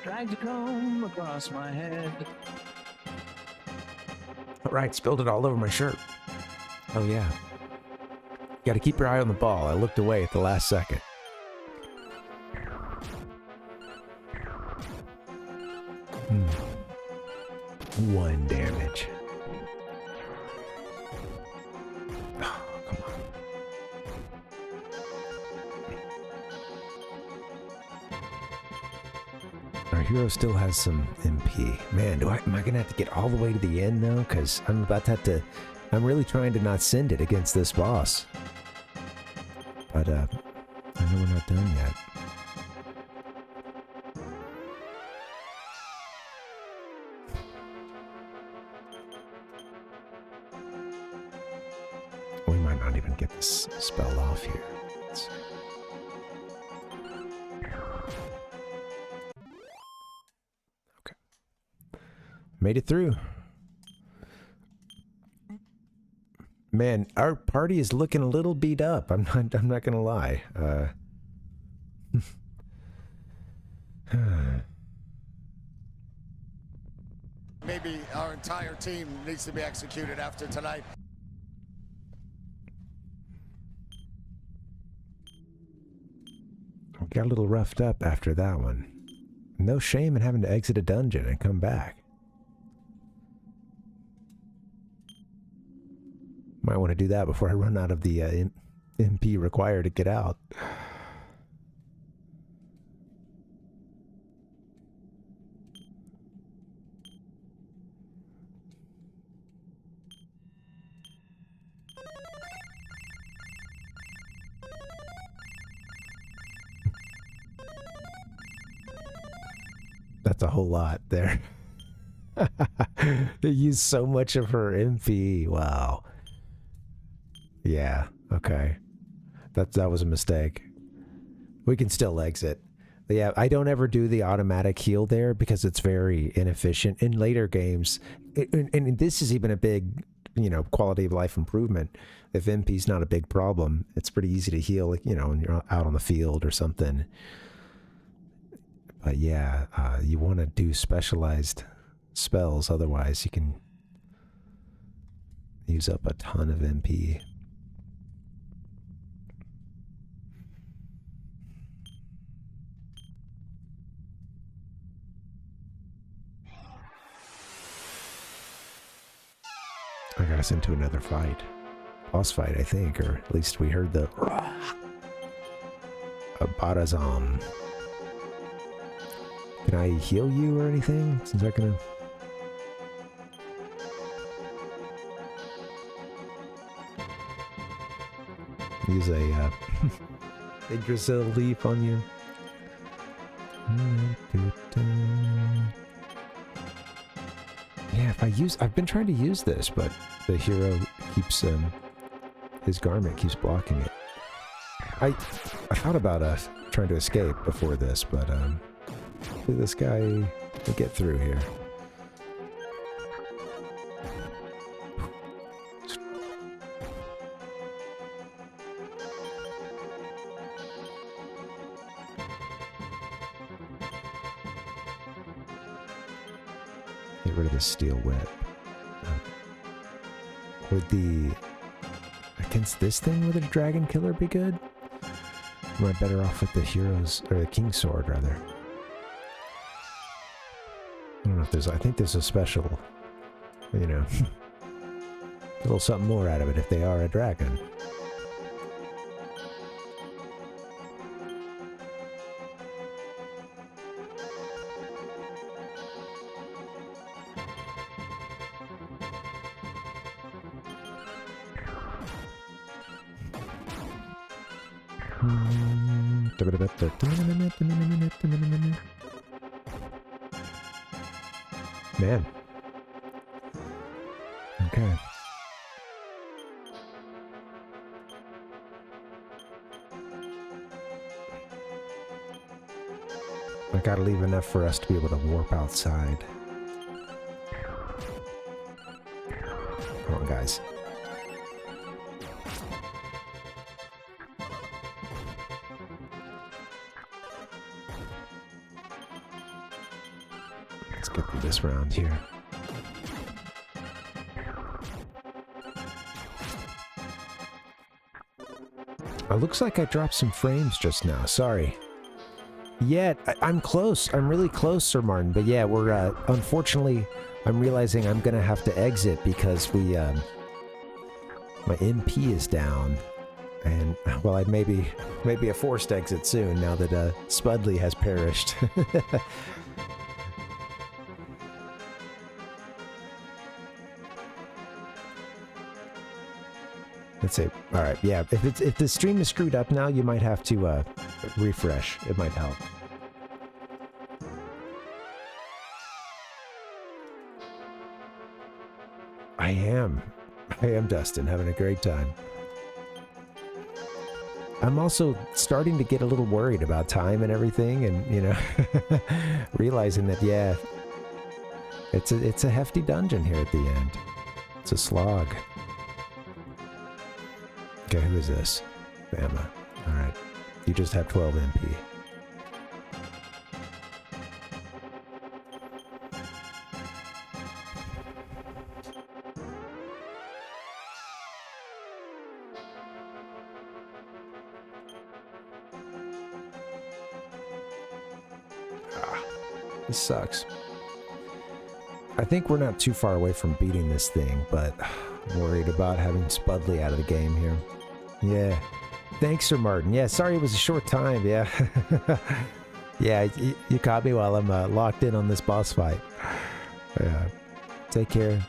B: dragged a comb across my head.
F: Alright, spilled it all over my shirt. Oh yeah. Gotta keep your eye on the ball. I looked away at the last second. One damage. Our hero still has some MP. Man, am I gonna have to get all the way to the end now? Because I'm about to have to... I'm really trying to not send it against this boss. But, I know we're not done yet. We might not even get this spell off here. Okay. Made it through. Man, our party is looking a little beat up. I'm not gonna lie.
D: Maybe our entire team needs to be executed after tonight.
F: We got a little roughed up after that one. No shame in having to exit a dungeon and come back. Might want to do that before I run out of the MP required to get out. That's a whole lot there. They used so much of her MP. Wow. Yeah, okay. That was a mistake. We can still exit. But yeah, I don't ever do the automatic heal there because it's very inefficient. In later games, and this is even a big, you know, quality of life improvement. If MP's not a big problem, it's pretty easy to heal, like, you know, when you're out on the field or something. But yeah, you want to do specialized spells, otherwise you can use up a ton of MP. I got us into another fight. Boss fight, I think, or at least we heard the Barazam. Can I heal you or anything? Since I can use a Yggdrasil leaf on you. Yeah, if I use... I've been trying to use this, but the hero keeps... his garment keeps blocking it. I thought about trying to escape before this, but hopefully this guy will get through here. Get rid of the steel whip. Would the... against this thing, would a dragon killer be good? Or am I better off with the hero's... or the king's sword, rather? I don't know if there's... I think there's a special... you know... a little something more out of it if they are a dragon. Man. Okay. I gotta leave enough for us to be able to warp outside. Come on, guys. Let's get through this round here. It looks like I dropped some frames just now. Sorry. Yeah, I'm close. I'm really close, Sir Martin. But yeah, we're unfortunately, I'm realizing I'm gonna have to exit because we my MP is down, and well, I maybe a forced exit soon now that Spudley has perished. Let's see. All right, yeah. If the stream is screwed up now, you might have to refresh. It might help. I am Dustin, having a great time. I'm also starting to get a little worried about time and everything, and you know, realizing that yeah, it's a hefty dungeon here at the end. It's a slog. Okay, who is this? Bama. Alright. You just have 12 MP. This sucks. I think we're not too far away from beating this thing, but I'm worried about having Spudley out of the game here. Yeah. Thanks, Sir Martin. Yeah, sorry it was a short time, yeah. Yeah, you caught me while I'm locked in on this boss fight. Yeah. Take care.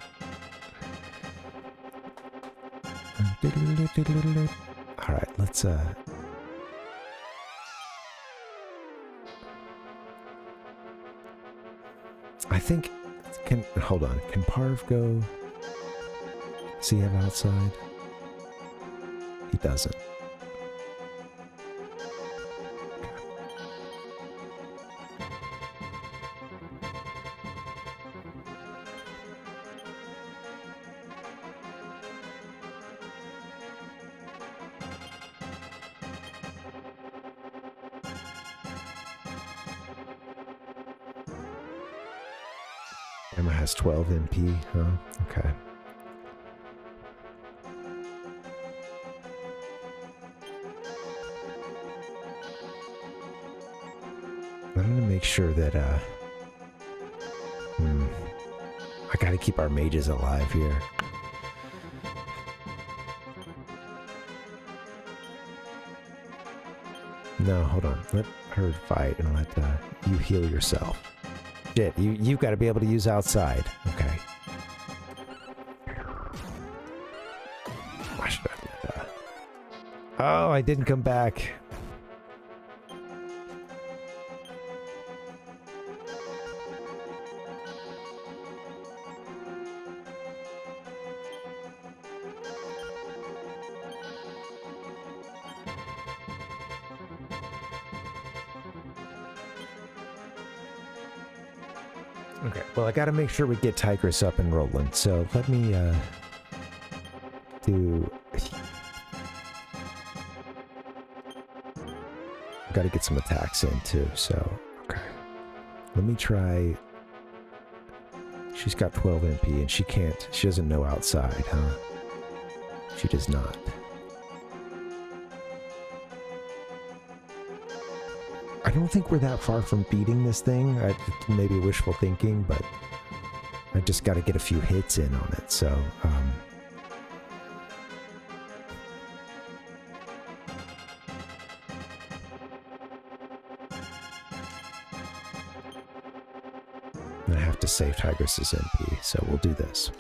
F: Alright, let's I think hold on. Can Parv go? Does he have outside? He doesn't. Emma has 12 MP, huh? Okay. I'm gonna make sure that, I gotta keep our mages alive here. No, hold on. Let her fight and let you heal yourself. Shit, you've got to be able to use outside. Okay. Why should I do that? Oh, I didn't come back. Okay, well, I gotta make sure we get Tigris up and rolling, so let me, do... Gotta get some attacks in, too, so, okay. Let me try... She's got 12 MP, and she doesn't know outside, huh? She does not. I don't think we're that far from beating this thing. Maybe wishful thinking, but I just got to get a few hits in on it, so... I have to save Tigris's MP, so we'll do this.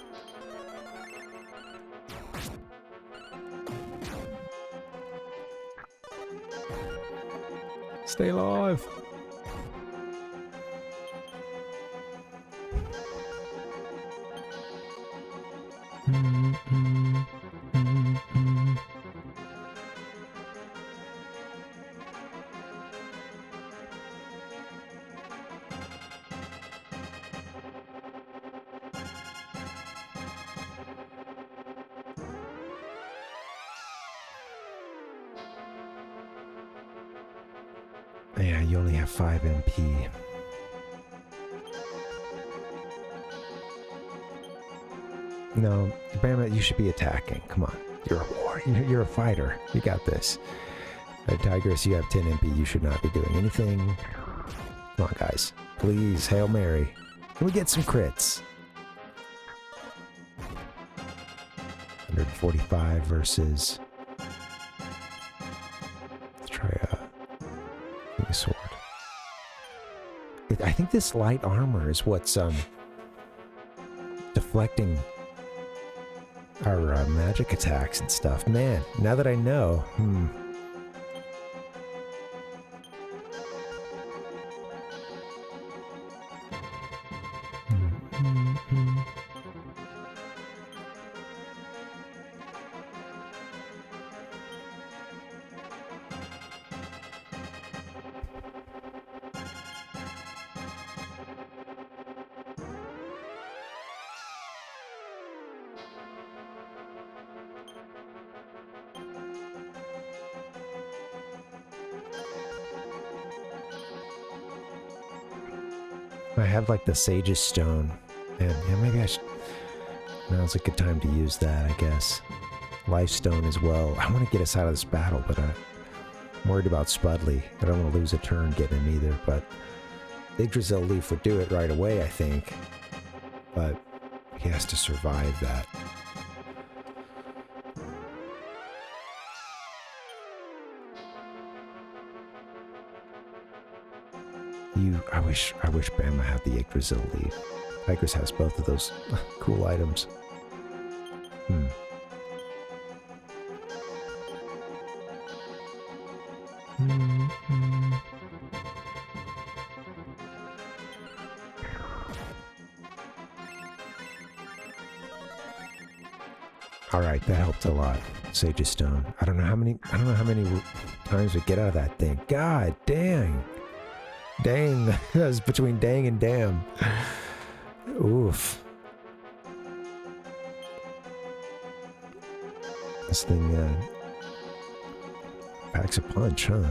F: Stay alive. Yeah, you only have 5 MP. No, Bama, you should be attacking. Come on. You're a warrior. You're a fighter. You got this. Tigris, you have 10 MP. You should not be doing anything. Come on, guys. Please, Hail Mary. Can we get some crits? 145 versus... Let's try a sword. I think this light armor is what's deflecting our magic attacks and stuff. Man, now that I know, I have like the Sage's Stone, and yeah, maybe I should. Now's a good time to use that, I guess. Life Stone as well. I want to get us out of this battle, but I'm worried about Spudley. I don't want to lose a turn getting him either, but Yggdrasil Leaf would do it right away, I think. But he has to survive that. I wish Bama had the Yggdrasil Leaf. Tigris has both of those cool items. All right, that helped a lot. Sage's Stone. I don't know how many times we get out of that thing. God dang. Dang. That's between dang and damn. Oof. This thing packs a punch, huh?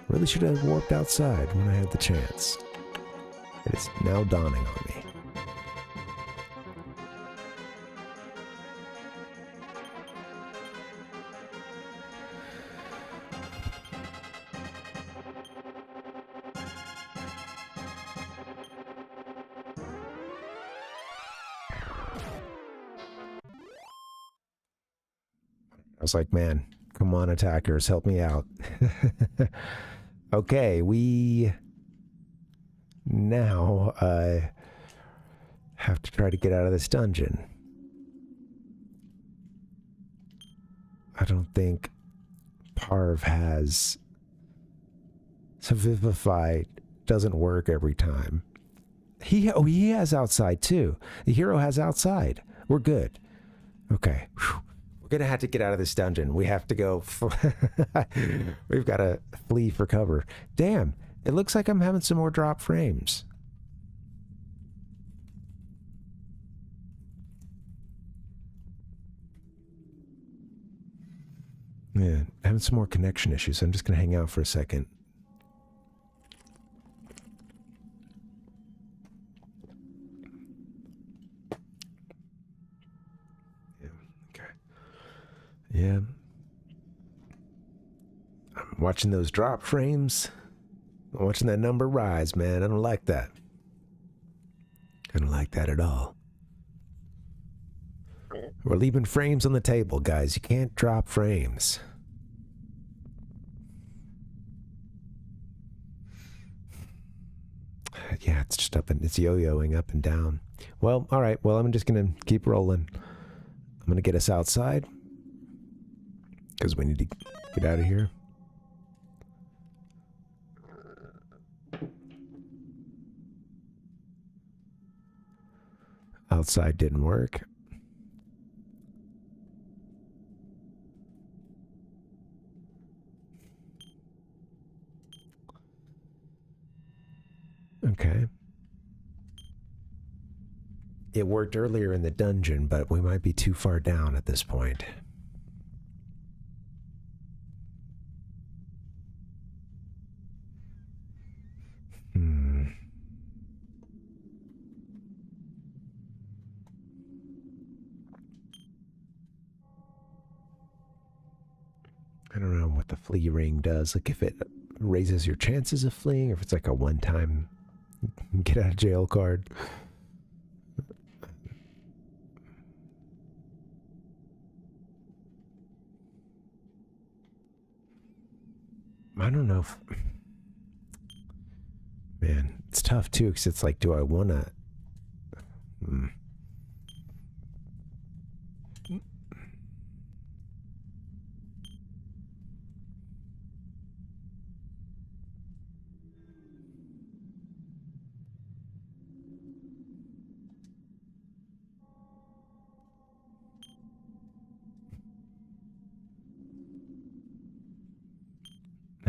F: Really should have warped outside when I had the chance. It is now dawning on me. I was like, man, come on, attackers, help me out. Okay, we now have to try to get out of this dungeon. I don't think Parv has... So Vivify doesn't work every time. He has outside too. The hero has outside. We're good. Okay. Whew. We're gonna have to get out of this dungeon. We have to go. We've got to flee for cover. Damn, it looks like I'm having some more drop frames. Yeah, having some more connection issues. I'm just gonna hang out for a second. Yeah. I'm watching those drop frames. I'm watching that number rise, man. I don't like that. I don't like that at all. We're leaving frames on the table, guys. You can't drop frames. Yeah, it's just it's yo-yoing up and down. Well, all right. Well, I'm just going to keep rolling. I'm going to get us outside. Because we need to get out of here. Outside didn't work. Okay. It worked earlier in the dungeon, but we might be too far down at this point. I don't know what the flee ring does. Like if it raises your chances of fleeing, or if it's like a one-time get out of jail card. I don't know if... Man, it's tough too, because it's like, do I want to...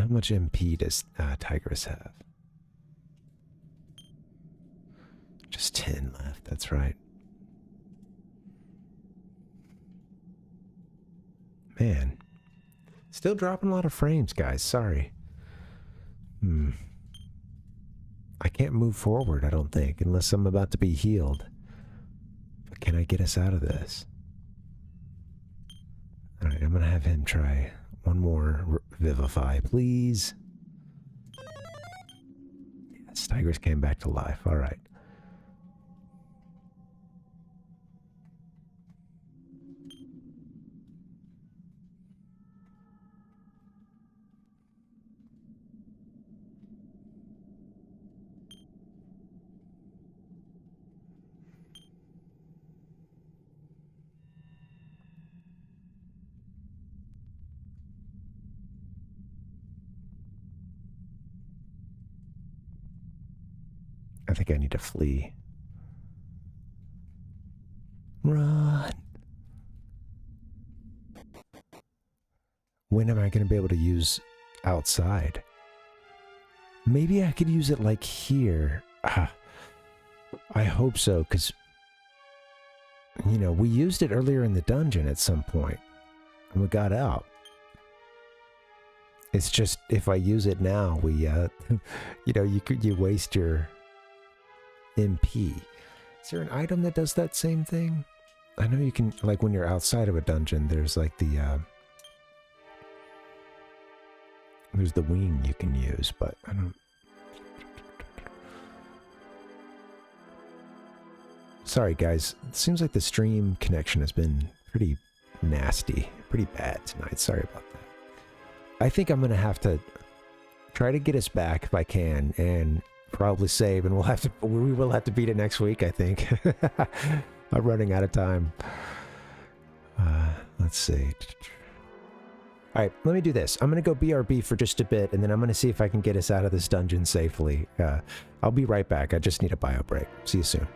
F: much MP does Tigress have? Just 10 left, that's right. Man. Still dropping a lot of frames, guys. Sorry. I can't move forward, I don't think, unless I'm about to be healed. But can I get us out of this? Alright, I'm gonna have him try one more Vivify, please. Yes, Tigress came back to life. Alright. I think I need to flee. Run! When am I going to be able to use outside? Maybe I could use it like here. I hope so, because, you know, we used it earlier in the dungeon at some point, and we got out. It's just, if I use it now, we, you know, you waste your MP. Is there an item that does that same thing? I know you can, like when you're outside of a dungeon, there's like the, there's the wing you can use, but I don't... Sorry guys, it seems like the stream connection has been pretty nasty, pretty bad tonight. Sorry about that. I think I'm gonna have to try to get us back if I can, and probably save, and we will have to beat it next week, I think. I'm running out of time. Let's see. Alright, let me do this. I'm gonna go BRB for just a bit, and then I'm gonna see if I can get us out of this dungeon safely. I'll be right back. I just need a bio break. See you soon.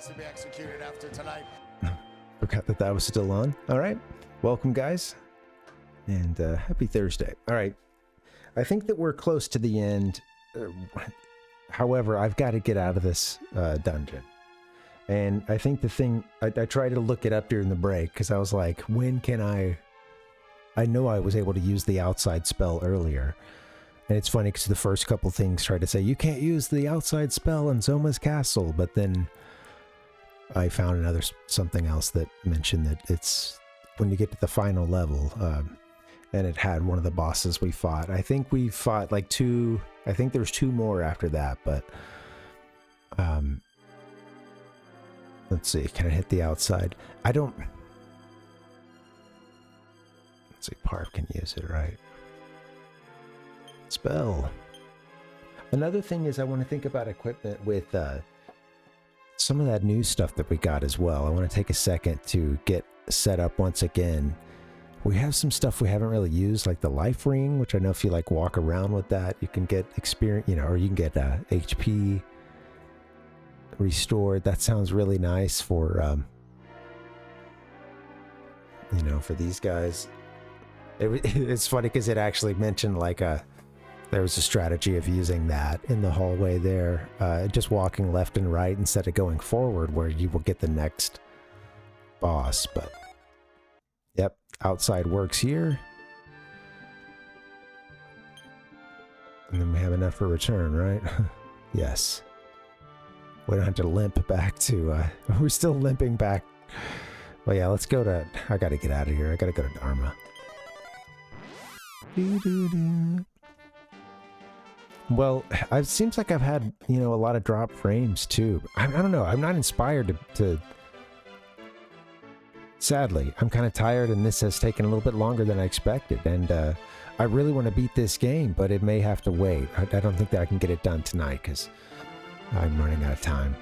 D: needs to be executed after tonight.
F: Forgot that that was still on. All right. Welcome, guys. And happy Thursday. All right. I think that we're close to the end. However, I've got to get out of this dungeon. And I think the thing, I tried to look it up during the break because I was like, when can I know I was able to use the outside spell earlier. And it's funny because the first couple things tried to say, you can't use the outside spell in Zoma's castle. But then I found something else that mentioned that it's when you get to the final level, and it had one of the bosses we fought. I think we fought like two, I think there's two more after that, but let's see, can I hit the outside? Let's see, Parv can use it, right? Spell. Another thing is I want to think about equipment with some of that new stuff that we got as well. I want to take a second to get set up once again. We have some stuff we haven't really used, like the life ring, which I know if you like walk around with that, you can get experience, or you can get HP restored. That sounds really nice for, for these guys. It's funny because it actually mentioned like there was a strategy of using that in the hallway there, just walking left and right instead of going forward where you will get the next boss. But yep, outside works here. And then we have enough for return, right? Yes. We don't have to limp back to, we're still limping back. Well, yeah, let's go to, I gotta get out of here. I gotta go to Dharma. Well, it seems like I've had, a lot of drop frames too. I don't know. I'm not inspired to sadly, I'm kind of tired and this has taken a little bit longer than I expected. And I really want to beat this game, but it may have to wait. I don't think that I can get it done tonight because I'm running out of time.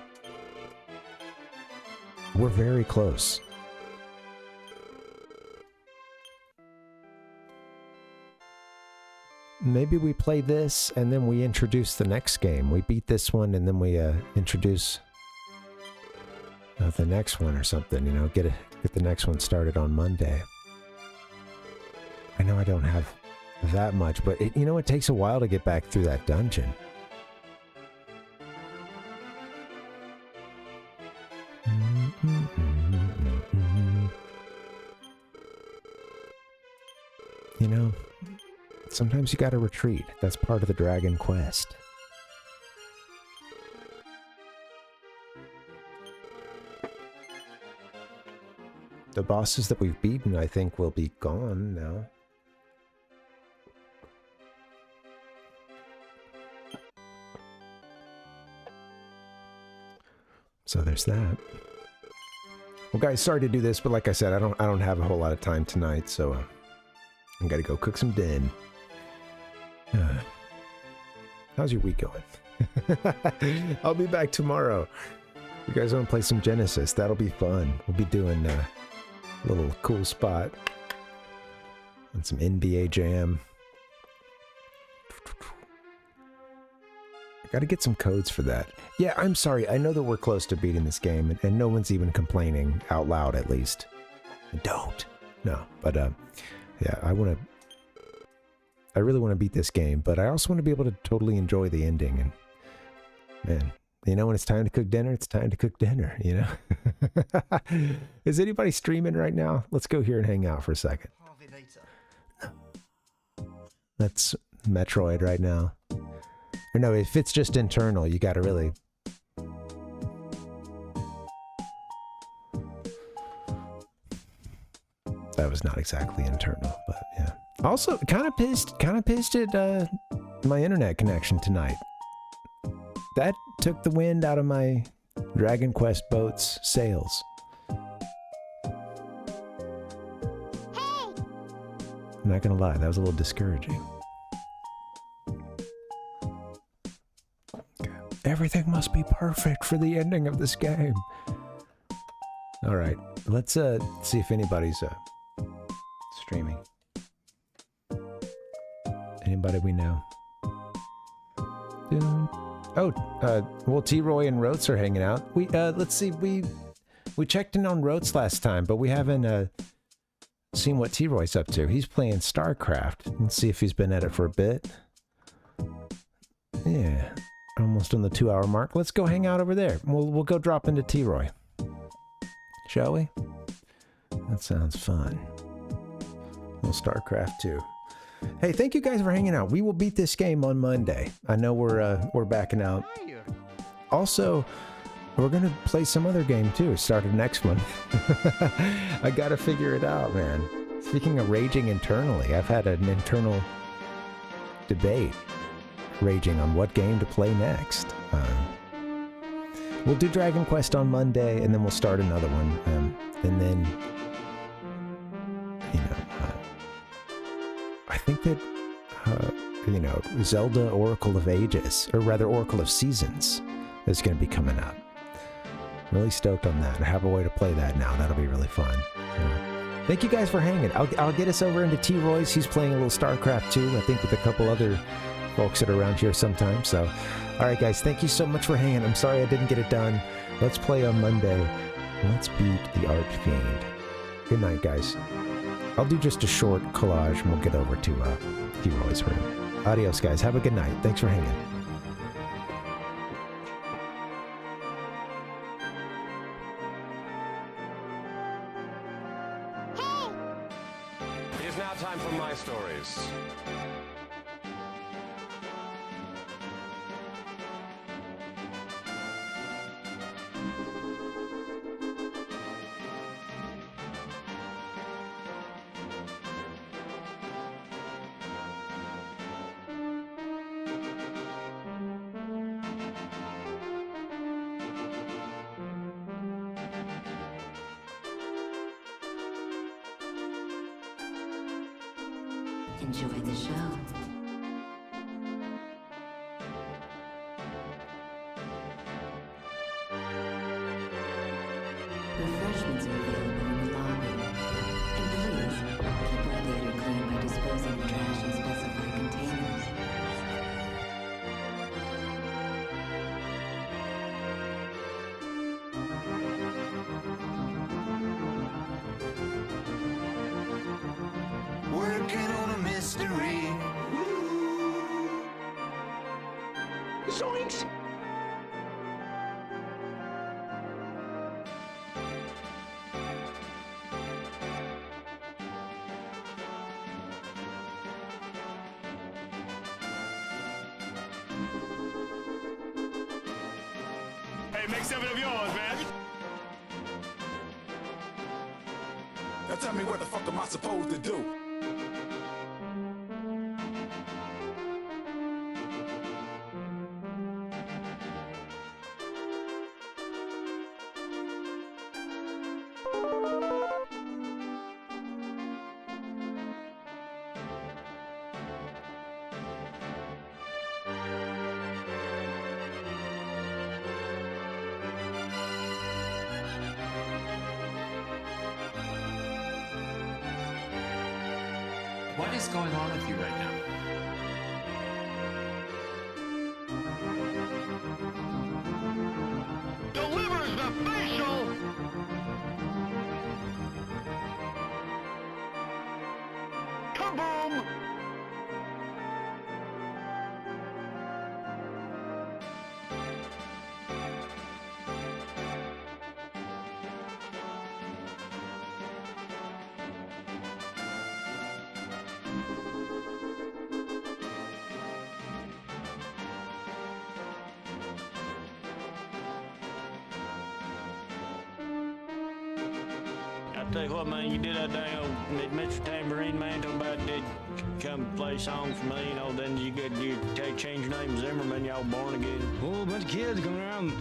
F: We're very close. Maybe we play this and then we introduce the next game. We beat this one and then we introduce the next one or something, get the next one started on Monday. I know I don't have that much, but it takes a while to get back through that dungeon. Sometimes you gotta retreat. That's part of the Dragon Quest. The bosses that we've beaten, I think, will be gone now. So there's that. Well, guys, sorry to do this, but like I said, I don't have a whole lot of time tonight, so I gotta go cook some din. How's your week going? I'll be back tomorrow. You guys want to play some Genesis? That'll be fun. We'll be doing a little cool spot and some NBA Jam. I gotta get some codes for that. Yeah, I'm sorry. I know that we're close to beating this game, and no one's even complaining out loud, at least. Don't. No, but yeah, I really want to beat this game, but I also want to be able to totally enjoy the ending. And man, when it's time to cook dinner, it's time to cook dinner, Is anybody streaming right now? Let's go here and hang out for a second. That's Metroid right now. Or no, if it's just internal, you gotta really... That was not exactly internal, but yeah. Also, kind of pissed at my internet connection tonight. That took the wind out of my Dragon Quest boat's sails.
C: Hey!
F: I'm not gonna lie, that was a little discouraging. Everything must be perfect for the ending of this game. All right, let's see if anybody's streaming. Anybody we know? Oh, well, T-Roy and Rotes are hanging out. We let's see, we checked in on Rotes last time, but we haven't seen what T-Roy's up to. He's playing StarCraft. Let's see if he's been at it for a bit. Yeah, almost on the 2-hour mark. Let's go hang out over there. We'll go drop into T-Roy. Shall we? That sounds fun. Well, StarCraft 2. Hey, thank you guys for hanging out. We will beat this game on Monday. I know we're backing out. Also, we're gonna play some other game too. Started next month. I gotta figure it out, man. Speaking of raging internally, I've had an internal debate raging on what game to play next. We'll do Dragon Quest on Monday, and then we'll start another one, and then I think that, Zelda Oracle of Ages, or rather Oracle of Seasons, is going to be coming up. Really stoked on that. I have a way to play that now. That'll be really fun. Thank you guys for hanging. I'll get us over into T-Roy's. He's playing a little StarCraft too, I think, with a couple other folks that are around here sometime. So, all right, guys, thank you so much for hanging. I'm sorry I didn't get it done. Let's play on Monday. Let's beat the Archfiend. Good night, guys. I'll do just a short collage and we'll get over to T-Roy's room. Adios, guys. Have a good night. Thanks for hanging.
K: It is now time for my stories.
L: Enjoy the show. Refreshments are available in the lobby. And please, keep our theater clean by disposing of trash in specified containers.
K: Working on a mystery. Zoinks!
J: Hey, make something of yours, man.
K: Now tell me what the fuck am I supposed to do?
M: What is going on with you right now?
B: Delivers the facial! Kaboom!
N: I tell you what, man, you did that dang old Mr. Tambourine Man talking about did come play songs for me, then you change your name to Zimmerman, y'all born again.
O: Whole bunch of kids going around